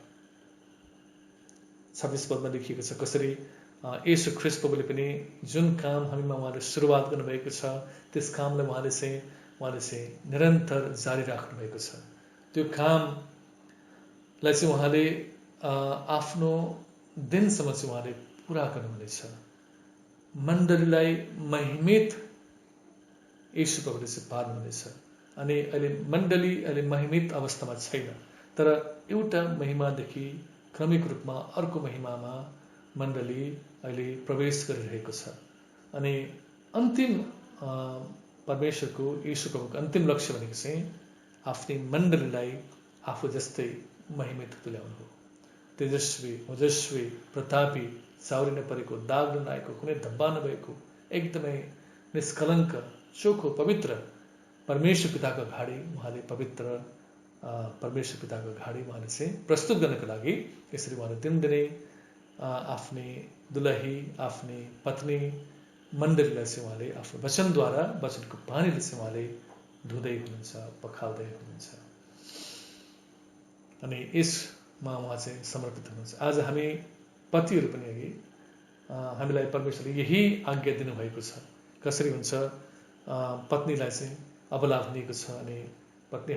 26 पदमा लेखिएको छ, कसरी येशू ख्रीष्ट प्रभुले पनि जुन काम हामीमा उहाँले सुरुवात गर्नुभएको छ त्यस कामलाई उहाँले चाहिँ निरन्तर जारी राख्नु भएको छ। त्यो कामलाई चाहिँ उहाँले आफ्नो दिनसम्म चाहिँ उहाँले पुरा गर्नुहुनेछ। मण्डलीलाई महिमित येशू प्रभुले चाहिँ पार्नुहुनेछ। अनि अहिले मण्डली अहिले महिमित अवस्थामा छैन, तर एउटा महिमादेखि क्रमिक रूपमा अर्को महिमामा मण्डली अहिले प्रवेश गरिरहेको छ। अनि अन्तिम परमेश्वरको येशू प्रभुको अन्तिम लक्ष्य भनेको चाहिँ आफ्नै मण्डलीलाई आफू जस्तै महिमित तुल्याउनु हो। तेजस्वी, ओजस्वी, प्रतापी, चाउरिन परेको, दाग नआएको, कुनै धब्बा नभएको, एकदमै निष्कलङ्क, चोखो, पवित्र परमेश्वर पिताको अगाडि उहाँले पवित्र परमेश्वर पिताको अगाडि उहाँले चाहिँ प्रस्तुत गर्नको लागि यसरी उहाँले दिनदिनै आफ्नै दुलही, आफ्नै पत्नी मण्डलीलाई चाहिँ उहाँले आफ्नो वचनद्वारा, वचनको पानीले चाहिँ उहाँले धुँदै हुनुहुन्छ, पखाल्दै हुनुहुन्छ। अनि यसमा उहाँ चाहिँ समर्पित हुनुहुन्छ। आज हामी पतिहरू पनि अघि हामीलाई परमेश्वरले यही आज्ञा दिनुभएको छ। कसरी हुन्छ पत्नीलाई चाहिँ अबला भनिएको छ। अनि पत्नी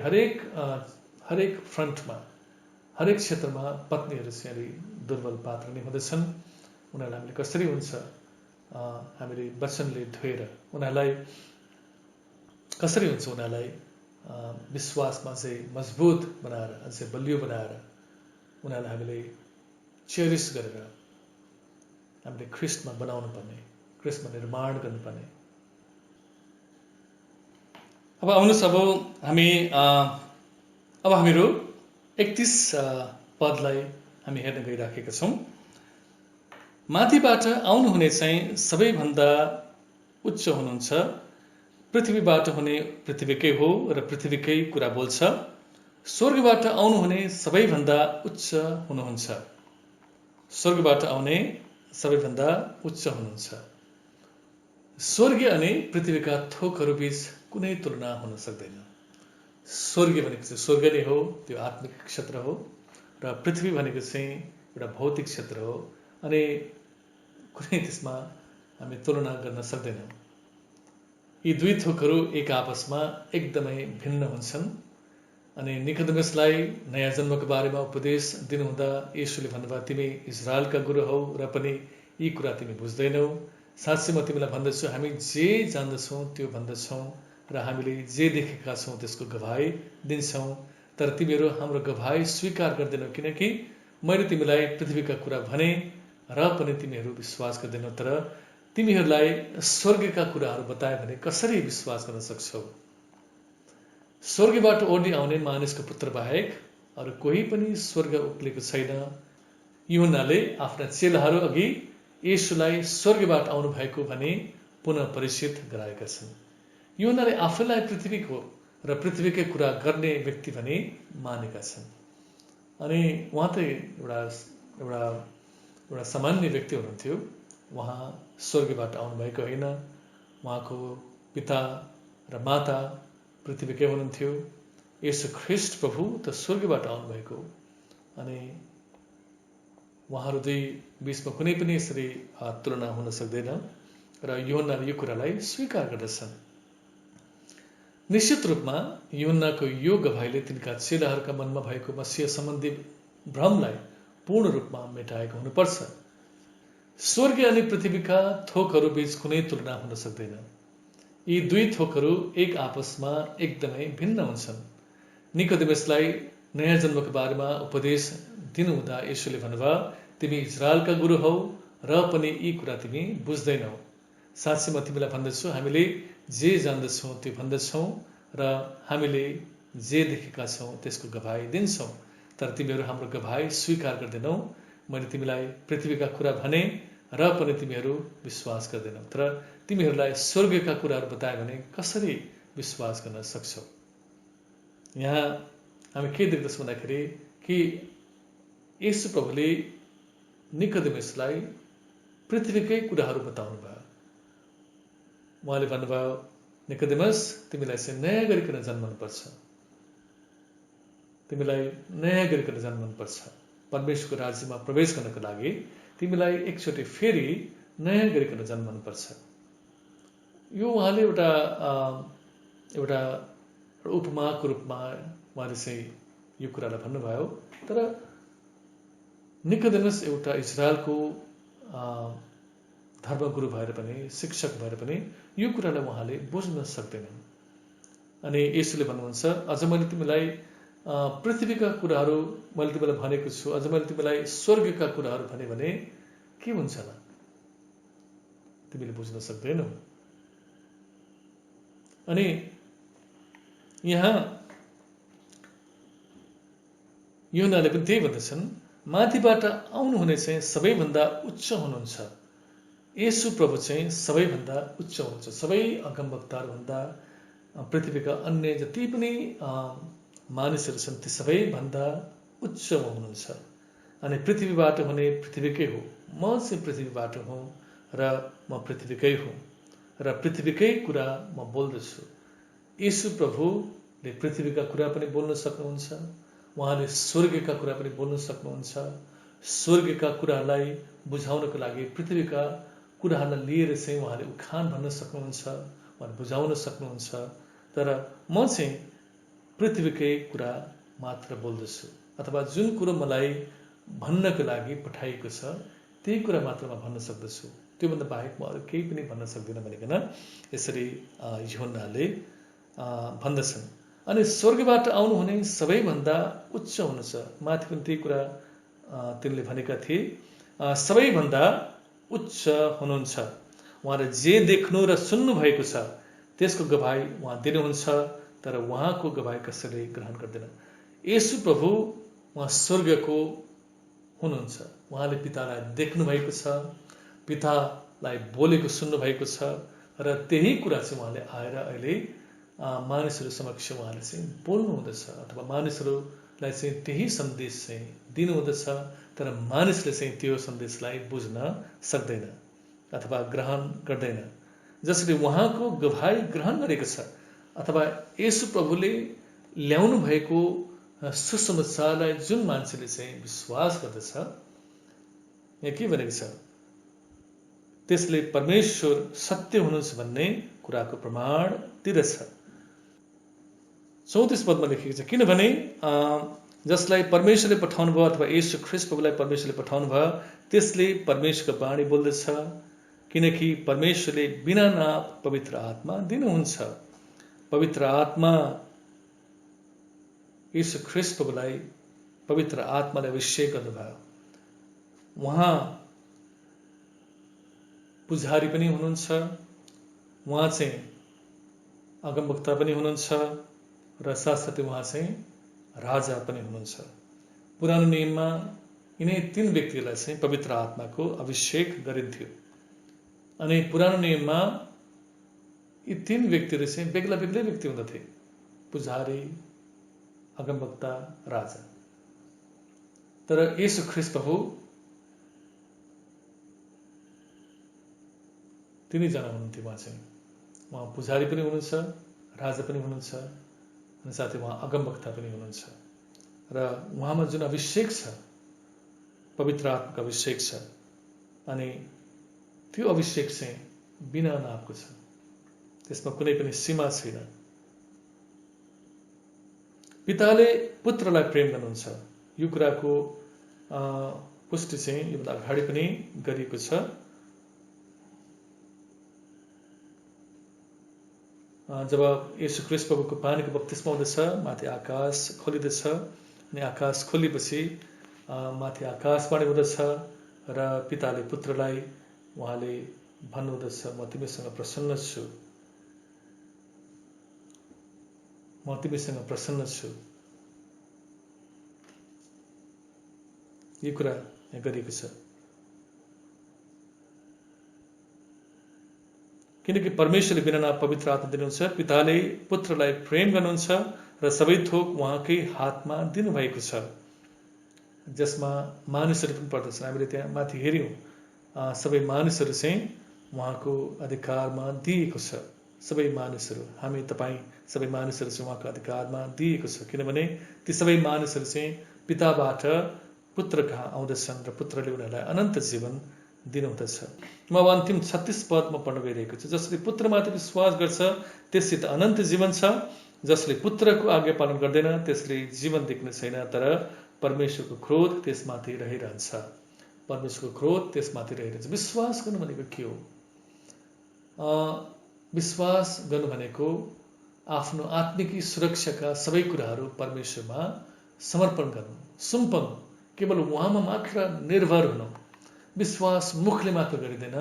हरेक फ्रन्टमा, हरेक क्षेत्रमा पत्नीहरू चाहिँ अलि दुर्बल पात्र नै हुँदछन्। उनीहरूलाई हामीले कसरी हुन्छ हामीले वचनले धोएर उनीहरूलाई कसरी हुन्छ उनीहरूलाई विश्वासमा चाहिँ मजबुत बनाएर, अझै बलियो बनाएर उनीहरूलाई हामीले चेरिस गरेर हामीले ख्रिस्टमा बनाउनु पर्ने, ख्रिस्टमा निर्माण गर्नुपर्ने। अब आउनुहोस्, अब हामीहरू 31 पदलाई हामी हेर्न गइराखेका छौँ। माथिबाट आउनुहुने चाहिँ सबैभन्दा उच्च हुनुहुन्छ। पृथ्वीबाट हुने पृथ्वीकै हो र पृथ्वीकै कुरा बोल्छ। स्वर्गबाट आउनुहुने सबैभन्दा उच्च हुनुहुन्छ। स्वर्गबाट आउने सबैभन्दा उच्च हुनुहुन्छ। स्वर्गीय अनि पृथ्वीका थोकहरू बीच कुनै तुलना हुन सक्दैन। स्वर्गीय भनेको चाहिँ स्वर्ग नै हो, त्यो आत्मिक क्षेत्र हो, र पृथ्वी भनेको चाहिँ एउटा भौतिक क्षेत्र हो। अनि कुनै त्यसमा हामी तुलना गर्न सक्दैनौँ। यी दुई थोकहरू एक आपसमा एकदमै भिन्न हुन्छन्। अनि निकोदेमसलाई नयाँ जन्मको बारेमा उपदेश दिनुहुँदा येशूले भन्नुभयो, तिमी इजरायलका गुरु हौ र पनि यी कुरा तिमी बुझ्दैनौ। साँच्चै म तिमीलाई भन्दछु, हामी जे जान्दछौँ त्यो भन्दछौँ र हामीले जे देखेका छौँ त्यसको गवाही दिन्छौँ, तर तिमीहरू हाम्रो गवाही स्वीकार गर्दैनौ, किनकि मैले तिमीलाई पृथ्वीका कुरा भने र पनि तिमीहरू विश्वास गर्दैनौ। तर तिमीहरूलाई स्वर्गका कुराहरू बताए भने कसरी विश्वास गर्न सक्छौ? स्वर्गबाट ओर्ली आउने मानिसको पुत्र बाहेक अरू कोही पनि स्वर्ग उक्लेको छैन। यूहन्नाले आफ्ना चेलाहरू अघि येशूलाई स्वर्गबाट आउनु भएको भनी पुनः परिचित गराएका छन्। यूहन्नाले आफैलाई पृथ्वीको र पृथ्वीकै कुरा गर्ने व्यक्ति भनी मानेका छन्। अनि उहाँ त एउटा सामान्य व्यक्ति हुनुहुन्थ्यो। उहाँ स्वर्गबाट आउनुभएको होइन। उहाँको पिता र माता पृथ्वीकै हुनुहुन्थ्यो। येशू ख्रिस्ट प्रभु त स्वर्गबाट आउनुभएको। अनि उहाँहरू दुई बीचमा कुनै पनि यसरी तुलना हुन सक्दैन र यूहन्नाले यो कुरालाई स्वीकार गर्दछन्। निश्चित रूपमा यूहन्नाको यो गवाहीले तिनका चेलाहरूका मनमा भएको मसीह सम्बन्धी भ्रमलाई पूर्ण रूपमा मेटाएको हुनुपर्छ। स्वर्ग अनि पृथ्वीका थोकहरू बीच कुनै तुलना हुन सक्दैन। यी दुई थोकहरू एक आपसमा एकदमै भिन्न हुन्छन्। निकोदेमसलाई नयाँ जन्मको बारेमा उपदेश दिनुहुँदा येशूले भन्नुभयो, तिमी इजरायलका गुरु हौ र पनि यी कुरा तिमी बुझ्दैनौ। साँच्चै म तिमीलाई भन्दछु, हामीले जे जान्दछौँ त्यो भन्दछौँ र हामीले जे देखेका छौँ त्यसको गवाही दिन्छौँ, तर तिमीहरू हाम्रो गवाही स्वीकार गर्दैनौ। मैले तिमीलाई पृथ्वीका कुरा भने र पनि तिमीहरू विश्वास गर्दैनौ। तर तिमीहरूलाई स्वर्गका कुराहरू बताए भने कसरी विश्वास गर्न सक्छौ? यहाँ हामी के देख्दछौँ भन्दाखेरि कि येशू प्रभुले निकोदेमसलाई पृथ्वीकै कुराहरू बताउनु भयो। उहाँले भन्नुभयो, निकोदेमस, तिमीलाई चाहिँ नयाँ गरिकन जन्मनुपर्छ। तिमीलाई नयाँ गरिकन जन्मनुपर्छ। परमेश्वरको राज्यमा प्रवेश गर्नको लागि तिमीलाई एकचोटि फेरि नयाँ गरिकन जन्मनुपर्छ। यो उहाँले एउटा उपमाको रूपमा उहाँले चाहिँ यो कुरालाई भन्नुभयो। तर निकोदेमस एउटा इजरायलको धर्मगुरु भएर पनि, शिक्षक भएर पनि यो कुरालाई उहाँले बुझ्न सक्दैनन्। अनि येशूले भन्नुहुन्छ, अझ मैले तिमीलाई पृथ्वीका कुराहरू मैले तिमीलाई भनेको छु, अझ मैले तिमीलाई स्वर्गका कुराहरू भने के हुन्छ होला, तिमीले बुझ्न सक्दैनौ। अनि यहाँ यूहन्नाले पनि त्यही भन्दछन्, माथिबाट आउनुहुने चाहिँ सबैभन्दा उच्च हुनुहुन्छ। येशू प्रभु चाहिँ सबैभन्दा उच्च हुनुहुन्छ। सबै अगमवक्ताहरूभन्दा, पृथ्वीका अन्य जति पनि मानिसहरू छन् ती सबैभन्दा उच्च हुनुहुन्छ। अनि पृथ्वीबाट हुने पृथ्वीकै हो, म चाहिँ पृथ्वीबाट हुँ र म पृथ्वीकै हुँ र पृथ्वीकै कुरा म बोल्दछु। येशू प्रभुले पृथ्वीका कुरा पनि बोल्न सक्नुहुन्छ, उहाँले स्वर्गका कुरा पनि बोल्न सक्नुहुन्छ। स्वर्गका कुराहरूलाई बुझाउनको लागि पृथ्वीका कुराहरूलाई लिएर चाहिँ उहाँले उखान भन्न सक्नुहुन्छ, उहाँले बुझाउन सक्नुहुन्छ। तर म चाहिँ पृथ्वीकै कुरा मात्र बोल्दछु, अथवा जुन कुरो मलाई भन्नको लागि पठाइएको छ त्यही कुरा मात्र म भन्न सक्दछु, त्योभन्दा बाहेक म अरू केही पनि भन्न सक्दिनँ भनिकन यसरी यूहन्नाले भन्दछन्। अनि स्वर्गबाट आउनुहुने सबैभन्दा उच्च हुनुहुन्छ। माथि पनि त्यही कुरा तिनले भनेका थिए, सबैभन्दा उच्च हुनुहुन्छ। उहाँले जे देख्नु र सुन्नु भएको छ त्यसको गवाही उहाँ दिनुहुन्छ, तर उहाँको गवाही कसैले ग्रहण गर्दैन। येशू प्रभु उहाँ स्वर्गको हुनुहुन्छ। उहाँले पितालाई देख्नु भएको छ, पितालाई बोलेको सुन्नु भएको छ र त्यही कुरा चाहिँ उहाँले आएर अहिले मानिसहरू समक्ष उहाँले चाहिँ बोल्नु हुँदछ, अथवा मानिसहरूलाई चाहिँ त्यही सन्देश चाहिँ दिनुहुँदछ। तर मानिसले चाहिँ त्यो सन्देशलाई बुझ्न सक्दैन अथवा ग्रहण गर्दैन। जसले उहाँको गवाही ग्रहण गरेको छ अथवा येशू प्रभुले ल्याउनु भएको सुसमाचारलाई जुन मान्छेले चाहिँ विश्वास गर्दछ, यहाँ के भनेको छ, त्यसले परमेश्वर सत्य हुनुहुन्छ भन्ने कुराको प्रमाण दिदछ। 34 पदमा लेखिएको छ, किनभने जसलाई परमेश्वरले पठाउनु भयो अथवा येशू ख्रीष्ट प्रभुलाई परमेश्वरले पठाउनु भयो त्यसले परमेश्वरको बाणी बोल्दछ, किनकि परमेश्वरले बिना नाप पवित्र आत्मा दिनुहुन्छ। पवित्र आत्मा येशू ख्रीष्ट प्रभुलाई पवित्र आत्माले अभिषेक गर्नुभयो। उहाँ पुजारी पनि हुनुहुन्छ, उहाँ चाहिँ अगमवक्ता पनि हुनुहुन्छ र साथसाथै उहाँ चाहिँ राजा पनि हुनुहुन्छ। पुरानो नियममा यिनै 3 व्यक्तिलाई चाहिँ पवित्र आत्माको अभिषेक गरिन्थ्यो। अनि पुरानो नियममा यी 3 व्यक्तिहरू चाहिँ बेग्ला बेग्लै व्यक्ति हुँदथे, पुजारी, अगमवक्ता, राजा। तर येशू ख्रीष्ट प्रभु तिनैजना हुनुहुन्थ्यो। उहाँ पुजारी पनि हुनुहुन्छ, राजा पनि हुनुहुन्छ, अनि साथै उहाँ अगमवक्ता पनि हुनुहुन्छ। र उहाँमा जुन अभिषेक छ, पवित्र आत्माको अभिषेक छ, अनि त्यो अभिषेक चाहिँ बिना नापको छ, त्यसमा कुनै पनि सीमा छैन। पिताले पुत्रलाई प्रेम गर्नुहुन्छ, यो कुराको पुष्टि चाहिँ योभन्दा अगाडि पनि गरिएको छ। जब येशू ख्रीष्ट प्रभुको पानीको बप्तिस्मा हुँदछ, माथि आकाश खोलिँदछ, अनि आकाश खोलिएपछि माथि आकाशवाणी हुँदछ र पिताले पुत्रलाई उहाँले भन्नुहुँदछ, म तिमीसँग प्रसन्न छु, म तिमीसँग प्रसन्न छु। यो कुरा यहाँ गरिएको छ। किनकि परमेश्वरले बिना नाप पवित्र आत्मा दिनुहुन्छ, पिताले पुत्रलाई प्रेम गर्नुहुन्छ र सबै थोक उहाँकै हातमा दिनुभएको छ, जसमा मानिसहरू पनि पर्दछन्। हामीले त्यहाँ माथि हेऱ्यौँ, सबै मानिसहरू चाहिँ उहाँको अधिकारमा दिएको छ। सबै मानिसहरू, हामी तपाईँ सबै मानिसहरू चाहिँ उहाँको अधिकारमा दिएको छ, किनभने ती सबै मानिसहरू चाहिँ पिताबाट पुत्र कहाँ आउँदछन् र पुत्रले उनीहरूलाई अनन्त जीवन दिनुहुँदछ। म अब अन्तिम 36 पदमा पढ्न गइरहेको छु। जसले पुत्रमाथि विश्वास गर्छ त्यससित अनन्त जीवन छ, जसले पुत्रको आज्ञा पालन गर्दैन त्यसले जीवन देख्ने छैन, तर परमेश्वरको क्रोध त्यसमाथि रहिरहन्छ। परमेश्वरको क्रोध त्यसमाथि रहिरहन्छ। विश्वास गर्नु भनेको के हो? विश्वास गर्नु भनेको आफ्नो आत्मिकी सुरक्षाका सबै कुराहरू परमेश्वरमा समर्पण गर्नु, सुम्पनु, केवल उहाँमा मात्र निर्भर हुनु। विश्वास मुखले मात्र गरिँदैन,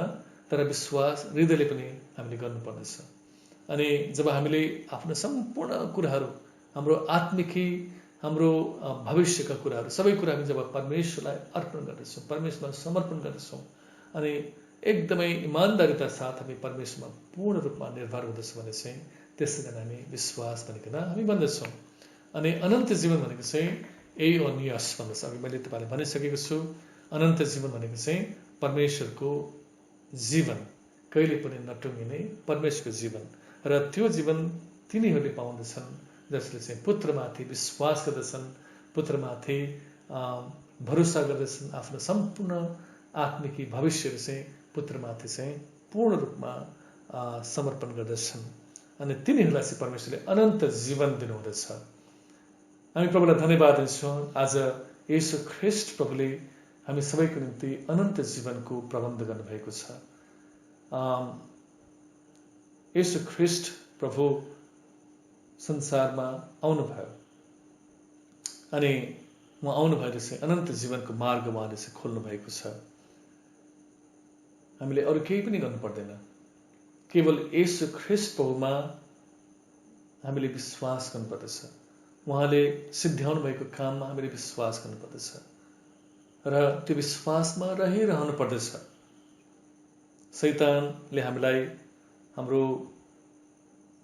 तर विश्वास हृदयले पनि हामीले गर्नुपर्नेछ। अनि जब हामीले आफ्नो सम्पूर्ण कुराहरू, हाम्रो आत्मिकी, हाम्रो भविष्यका कुराहरू, सबै कुरा हामी जब परमेश्वरलाई अर्पण गर्दछौँ, परमेश्वरमा समर्पण गर्दछौँ, अनि एकदमै इमान्दारिता साथ हामी परमेश्वरमा पूर्ण रूपमा निर्भर हुँदछौँ भने चाहिँ त्यसैले हामी विश्वास भनेको हामी भन्दछौँ। अनि अनन्त जीवन भनेको चाहिँ यही अनियस भन्दछ। अघि मैले तपाईँलाई भनिसकेको छु, अनन्त जीवन भनेको चाहिँ परमेश्वरको जीवन, कहिले पनि नटुङ्गिने परमेश्वरको जीवन। र त्यो जीवन तिनीहरूले पाउँदछन् जसले चाहिँ पुत्रमाथि विश्वास गर्दछन्, पुत्रमाथि भरोसा गर्दछन्, आफ्नो सम्पूर्ण आत्मिकी भविष्यहरू चाहिँ पुत्रमाथि चाहिँ पूर्ण रूपमा समर्पण गर्दछन्। अनि तिनीहरूलाई चाहिँ परमेश्वरले अनन्त जीवन दिनुहुँदछ। हामी प्रभुलाई धन्यवाद दिन्छौँ। आज येशू ख्रीष्ट प्रभुले हामी सबैको निम्ति अनन्त जीवनको प्रबन्ध गर्नुभएको छ। येशू ख्रीष्ट प्रभु संसारमा आउनुभयो अनि उहाँ आउनुभएर चाहिँ अनन्त जीवनको मार्ग उहाँले चाहिँ खोल्नु भएको छ। हामीले अरू केही पनि गर्नु पर्दैन, केवल येशू ख्रीष्ट प्रभुमा हामीले विश्वास गर्नुपर्दछ। उहाँले सिद्ध्याउनु भएको काममा हामीले विश्वास गर्नुपर्दछ र त्यो विश्वासमा रहिरहनु पर्दछ। शैतानले हामीलाई हाम्रो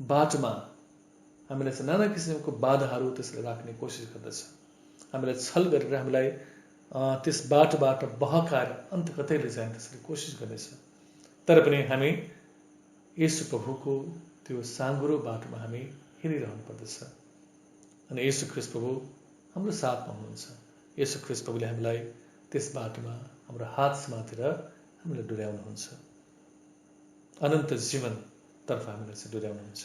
बाटोमा हामीलाई चाहिँ नाना किसिमको बाधाहरू त्यसले राख्ने कोसिस गर्दछ। हामीलाई छल गरेर हामीलाई त्यस बाटोबाट बहकाएर अन्त कतै लैजाने त्यसले कोसिस गर्नेछ। तर पनि हामी येशू प्रभुको त्यो साँघुरो बाटोमा हामी हिँडिरहनु पर्दछ। अनि येशू ख्रीष्ट प्रभु हाम्रो साथमा हुनुहुन्छ। येशू ख्रीष्ट प्रभुले हामीलाई त्यस बाटोमा हाम्रो हात समातेर हामीलाई डोर्याउनुहुन्छ, अनन्त जीवनतर्फ हामीलाई चाहिँ डोर्याउनुहुन्छ।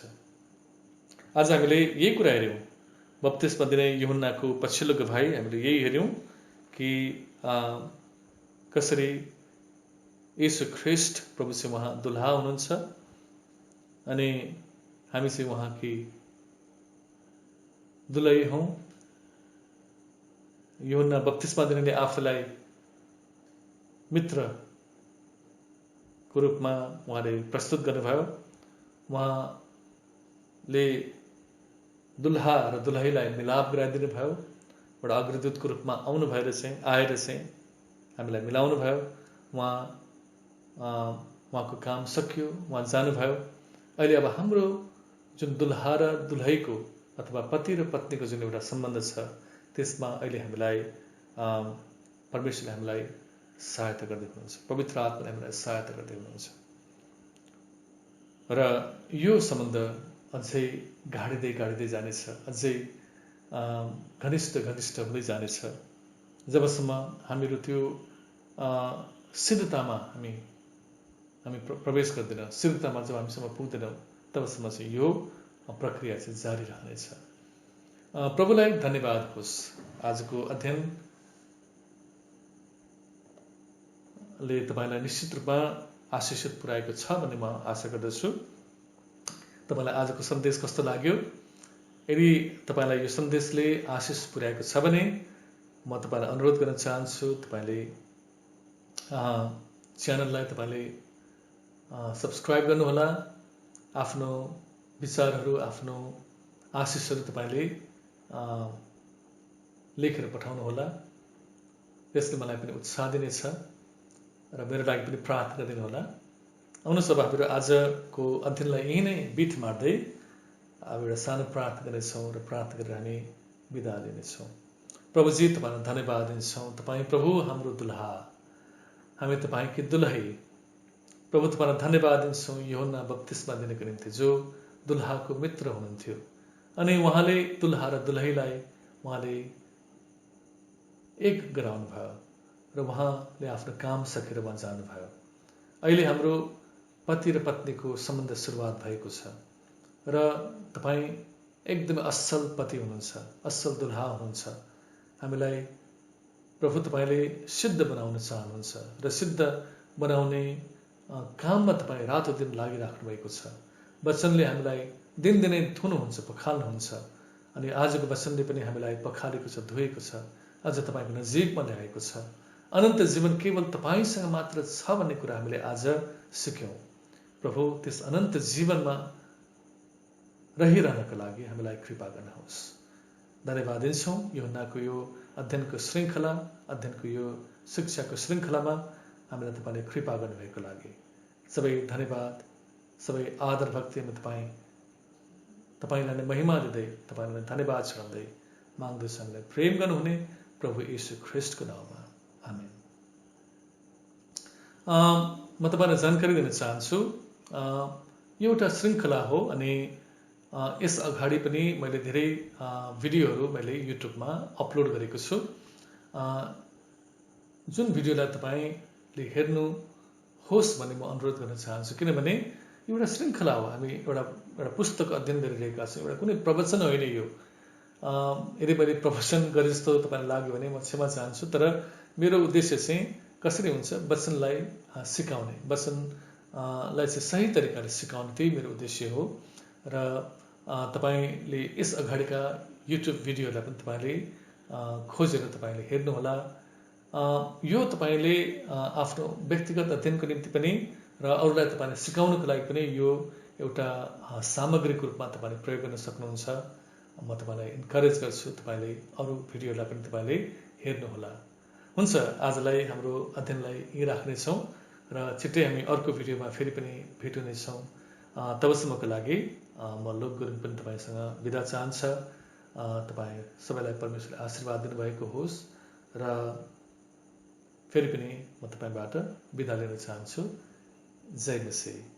आज हामीले यही कुरा हेऱ्यौँ। बप्तिस्मा दिने यूहन्नाको पछिल्लो गवाही हामीले यही हेऱ्यौँ कि कसरी येशू ख्रीष्ट प्रभु चाहिँ उहाँ दुल्हा हुनुहुन्छ अनि हामी चाहिँ उहाँकी दुलही हौँ। यूहन्ना बप्तिस्मा दिनेले आफूलाई मित्रको रूपमा उहाँले प्रस्तुत गर्नुभयो। उहाँले दुल्हा र दुलहीलाई मिलाप गराइदिनु भयो। एउटा अग्रदूतको रूपमा आउनु भएर चाहिँ आएर चाहिँ हामीलाई मिलाउनु भयो। उहाँको काम सकियो, उहाँ जानुभयो। अहिले अब हाम्रो जुन दुल्हा र दुलहीको अथवा पति र पत्नीको जुन एउटा सम्बन्ध छ त्यसमा अहिले हामीलाई परमेश्वरले हामीलाई सहायता गर्दै हुनुहुन्छ, पवित्र आत्माले हामीलाई सहायता गर्दै हुनुहुन्छ र यो सम्बन्ध अझै गाडिँदै जानेछ, अझै घनिष्ठ हुँदै जानेछ जबसम्म हामीहरू त्यो सिद्धतामा हामी प्रवेश गर्दैनौँ, सिद्धतामा जब हामीसम्म पुग्दैनौँ तबसम्म चाहिँ यो प्रक्रिया चाहिँ जारी रहनेछ। प्रभुलाई धन्यवाद होस्। आजको अध्ययनले तपाईँलाई निश्चित रूपमा आशिषित पुर्याएको छ भन्ने म आशा गर्दछु। तपाईँलाई आजको सन्देश कस्तो लाग्यो? यदि तपाईँलाई यो सन्देशले आशिष पुर्याएको छ भने म तपाईँलाई अनुरोध गर्न चाहन्छु, तपाईँले च्यानललाई तपाईँले सब्सक्राइब गर्नुहोला। आफ्नो विचारहरू, आफ्नो आशिषहरू तपाईँले लेखेर पठाउनुहोला। त्यसले मलाई पनि उत्साह दिनेछ र मेरो लागि पनि प्रार्थना दिनुहोला। आउनुहोस् अब हामीहरू आजको अध्ययनलाई यही नै बिट मार्दै अब एउटा सानो प्रार्थना गर्नेछौँ र प्रार्थना गरेर हामी बिदा लिनेछौँ। प्रभुजी, तपाईँलाई धन्यवाद दिन्छौँ। तपाईँ प्रभु हाम्रो दुल्हा, हामी तपाईँकी दुलही। प्रभु तपाईँलाई धन्यवाद दिन्छौँ यूहन्ना बप्तिस्मा दिनको निम्ति जो दुल्हाको मित्र हुनुहुन्थ्यो अनि उहाँले दुल्हा र दुलहीलाई उहाँले एक गराउनु भयो र उहाँले आफ्नो काम सकेर उहाँ जानुभयो। अहिले हाम्रो पति र पत्नीको सम्बन्ध सुरुवात भएको छ र तपाईँ एकदमै असल पति हुनुहुन्छ, असल दुल्हा हुनुहुन्छ। हामीलाई प्रभु तपाईँले सिद्ध बनाउन चाहनुहुन्छ र सिद्ध बनाउने काममा तपाईँ रातो दिन लागिराख्नु भएको छ। वचनले हामीलाई दिनदिनै धुनुहुन्छ, पखाल्नुहुन्छ अनि आजको वचनले पनि हामीलाई पखालेको छ, धोएको छ, अझ तपाईँको नजिकमा ल्याएको छ। अनन्त जीवन केवल तपाईँसँग मात्र छ भन्ने कुरा हामीले आज सिक्यौँ। प्रभु त्यस अनन्त जीवनमा रहिरहनको लागि हामीलाई कृपा गर्नुहोस्। धन्यवाद दिन्छौँ यूहन्नाको यो अध्ययनको श्रृङ्खला, अध्ययनको यो शिक्षाको श्रृङ्खलामा हामीलाई तपाईँले कृपा गर्नुभएको लागि सबै धन्यवाद, सबै आदर भक्ति तपाईँलाई नै महिमा दिँदै, तपाईँलाई धन्यवाद चढाउँदै माग्दछु। हामीलाई प्रेम गर्नुहुने प्रभु येशू ख्रिस्टको नाममा, आमेन। म तपाईँलाई जानकारी दिन चाहन्छु, यो एउटा श्रृङ्खला हो अनि यस अगाडि पनि मैले धेरै भिडियोहरू मैले युट्युबमा अपलोड गरेको छु। जुन भिडियोलाई तपाईँले हेर्नुहोस् भन्ने म अनुरोध गर्न चाहन्छु, किनभने एउटा श्रृङ्खला हो। हामी एउटा पुस्तक अध्ययन गरिरहेका छौँ, एउटा कुनै प्रवचन होइन यो। यदि मैले प्रवचन गरे जस्तो तपाईँलाई लाग्यो भने म क्षमा चाहन्छु, तर मेरो उद्देश्य चाहिँ कसरी हुन्छ वचनलाई सिकाउने, वचनलाई चाहिँ सही तरिकाले सिकाउने, त्यही मेरो उद्देश्य हो। र तपाईँले यस अगाडिका युट्युब भिडियोलाई पनि तपाईँले खोजेर तपाईँले हेर्नुहोला। यो तपाईँले आफ्नो व्यक्तिगत अध्ययनको निम्ति पनि र अरूलाई तपाईँले सिकाउनको लागि पनि यो एउटा सामग्रीको रूपमा तपाईँले प्रयोग गर्न सक्नुहुन्छ। म तपाईँलाई इन्करेज गर्छु, तपाईँले अरू भिडियोलाई पनि तपाईँले हेर्नुहोला। हुन्छ, आजलाई हाम्रो अध्ययनलाई यहीँ राख्नेछौँ र छिट्टै हामी अर्को भिडियोमा फेरि पनि भेट हुनेछौँ। तबसम्मको लागि म लोक गुरुङ पनि तपाईँसँग बिदा चाहन्छ। तपाईँ सबैलाई परमेश्वरले आशीर्वाद दिनुभएको होस् र फेरि पनि म तपाईँबाट बिदा लिन चाहन्छु। जय मसीह।